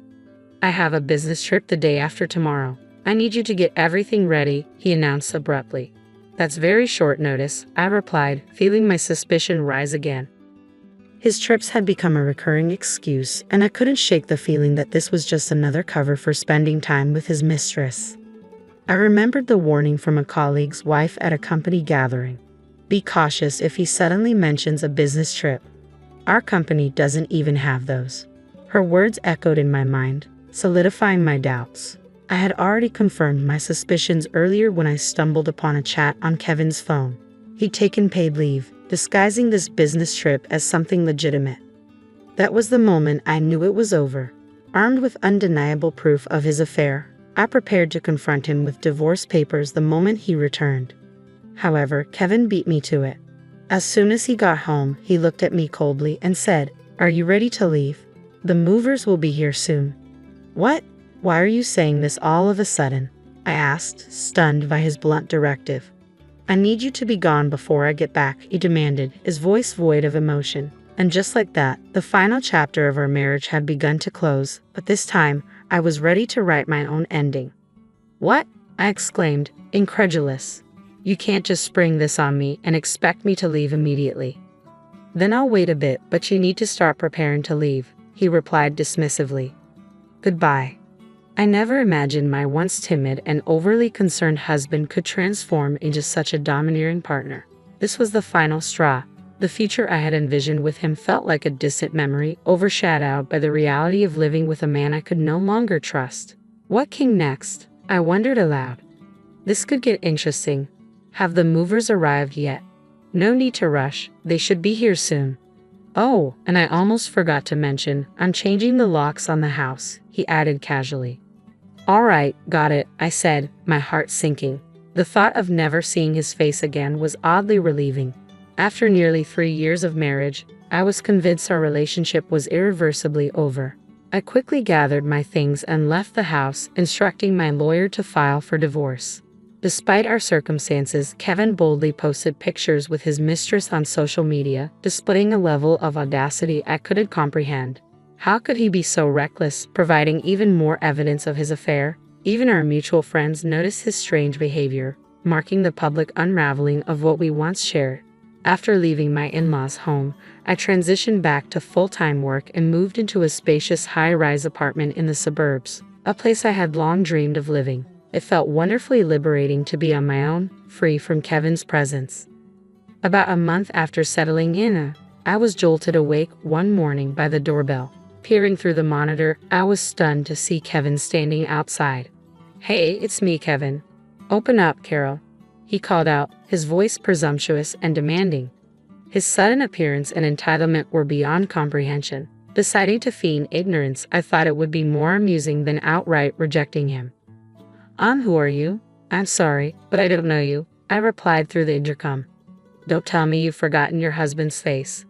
"I have a business trip the day after tomorrow. I need you to get everything ready," he announced abruptly. "That's very short notice," I replied, feeling my suspicion rise again. His trips had become a recurring excuse, and I couldn't shake the feeling that this was just another cover for spending time with his mistress. I remembered the warning from a colleague's wife at a company gathering. "Be cautious if he suddenly mentions a business trip. Our company doesn't even have those." Her words echoed in my mind, solidifying my doubts. I had already confirmed my suspicions earlier when I stumbled upon a chat on Kevin's phone. He'd taken paid leave, disguising this business trip as something legitimate. That was the moment I knew it was over. Armed with undeniable proof of his affair, I prepared to confront him with divorce papers the moment he returned. However, Kevin beat me to it. As soon as he got home, he looked at me coldly and said, "Are you ready to leave? The movers will be here soon." "What? Why are you saying this all of a sudden?" I asked, stunned by his blunt directive. "I need you to be gone before I get back," he demanded, his voice void of emotion. And just like that, the final chapter of our marriage had begun to close, but this time, I was ready to write my own ending. "What?" I exclaimed, incredulous. "You can't just spring this on me and expect me to leave immediately." "Then I'll wait a bit, but you need to start preparing to leave. he replied dismissively. Goodbye. I never imagined my once timid and overly concerned husband could transform into such a domineering partner. This was the final straw. The future I had envisioned with him felt like a distant memory, overshadowed by the reality of living with a man I could no longer trust. What came next? I wondered aloud. This could get interesting. Have the movers arrived yet? No need to rush, they should be here soon. Oh, and I almost forgot to mention, I'm changing the locks on the house, he added casually. All right, got it, I said, my heart sinking. The thought of never seeing his face again was oddly relieving. After nearly 3 years of marriage, I was convinced our relationship was irreversibly over. I quickly gathered my things and left the house, instructing my lawyer to file for divorce. Despite our circumstances, Kevin boldly posted pictures with his mistress on social media, displaying a level of audacity I couldn't comprehend. How could he be so reckless, providing even more evidence of his affair? Even our mutual friends noticed his strange behavior, marking the public unraveling of what we once shared. After leaving my in-laws' home, I transitioned back to full-time work and moved into a spacious high-rise apartment in the suburbs, a place I had long dreamed of living. It felt wonderfully liberating to be on my own, free from Kevin's presence. About a month after settling in, I was jolted awake one morning by the doorbell. Peering through the monitor, I was stunned to see Kevin standing outside. Hey, it's me, Kevin. Open up, Carol. He called out, his voice presumptuous and demanding. His sudden appearance and entitlement were beyond comprehension. Deciding to feign ignorance, I thought it would be more amusing than outright rejecting him. Who are you? I'm sorry, but I don't know you, I replied through the intercom. Don't tell me you've forgotten your husband's face.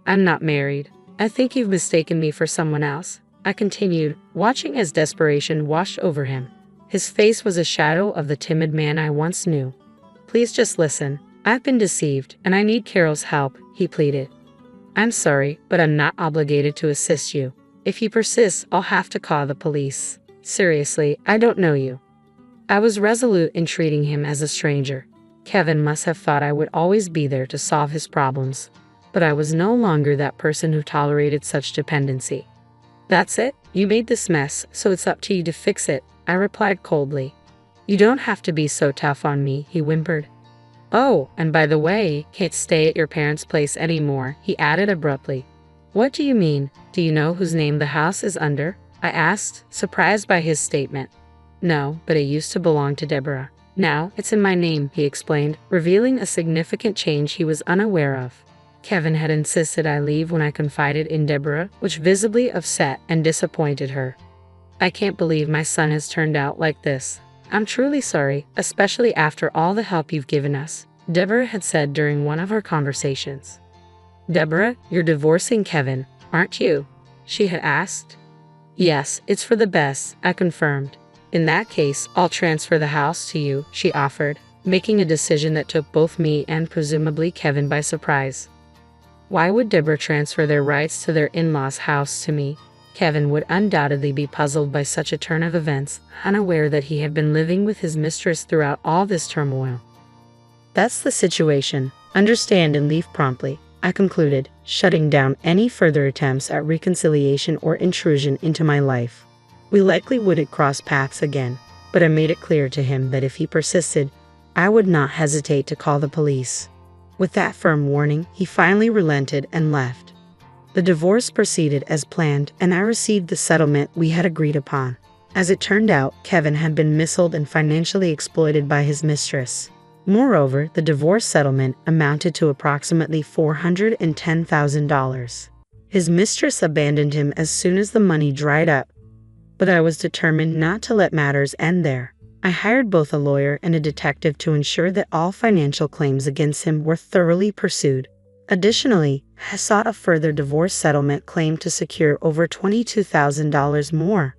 I'm not married. I think you've mistaken me for someone else, I continued, watching as desperation washed over him. His face was a shadow of the timid man I once knew. Please just listen. I've been deceived, and I need Carol's help, he pleaded. I'm sorry, but I'm not obligated to assist you. If you persist, I'll have to call the police. Seriously, I don't know you. I was resolute in treating him as a stranger. Kevin must have thought I would always be there to solve his problems. But I was no longer that person who tolerated such dependency. That's it, you made this mess, so it's up to you to fix it, I replied coldly. You don't have to be so tough on me, he whimpered. Oh, and by the way, can't stay at your parents' place anymore, he added abruptly. What do you mean? Do you know whose name the house is under? I asked, surprised by his statement. No, but it used to belong to Deborah. Now, it's in my name, he explained, revealing a significant change he was unaware of. Kevin had insisted I leave when I confided in Deborah, which visibly upset and disappointed her. I can't believe my son has turned out like this. I'm truly sorry, especially after all the help you've given us, Deborah had said during one of our conversations. Deborah, you're divorcing Kevin, aren't you? She had asked. Yes, it's for the best, I confirmed. In that case, I'll transfer the house to you, she offered, making a decision that took both me and presumably Kevin by surprise. Why would Deborah transfer their rights to their in-laws' house to me? Kevin would undoubtedly be puzzled by such a turn of events, unaware that he had been living with his mistress throughout all this turmoil. That's the situation. Understand and leave promptly, I concluded, shutting down any further attempts at reconciliation or intrusion into my life. We likely wouldn't cross paths again, but I made it clear to him that if he persisted, I would not hesitate to call the police. With that firm warning, he finally relented and left. The divorce proceeded as planned, and I received the settlement we had agreed upon. As it turned out, Kevin had been misled and financially exploited by his mistress. Moreover, the divorce settlement amounted to approximately $410,000. His mistress abandoned him as soon as the money dried up. But I was determined not to let matters end there. I hired both a lawyer and a detective to ensure that all financial claims against him were thoroughly pursued. Additionally, I sought a further divorce settlement claim to secure over $22,000 more.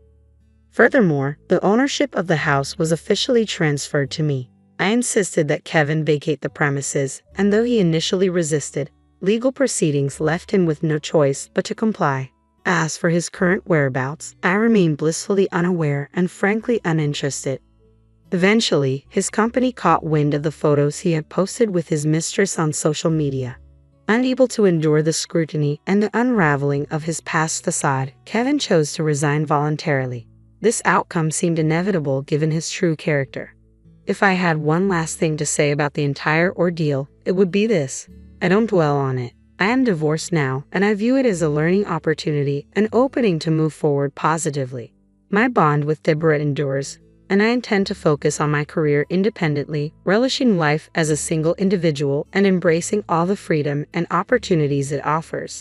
Furthermore, the ownership of the house was officially transferred to me. I insisted that Kevin vacate the premises, and though he initially resisted, legal proceedings left him with no choice but to comply. As for his current whereabouts, I remained blissfully unaware and frankly uninterested. Eventually, his company caught wind of the photos he had posted with his mistress on social media. Unable to endure the scrutiny and the unraveling of his past facade, Kevin chose to resign voluntarily. This outcome seemed inevitable given his true character. If I had one last thing to say about the entire ordeal, it would be this: I don't dwell on it. I am divorced now, and I view it as a learning opportunity, an opening to move forward positively. My bond with Deborah endures, and I intend to focus on my career independently, relishing life as a single individual and embracing all the freedom and opportunities it offers.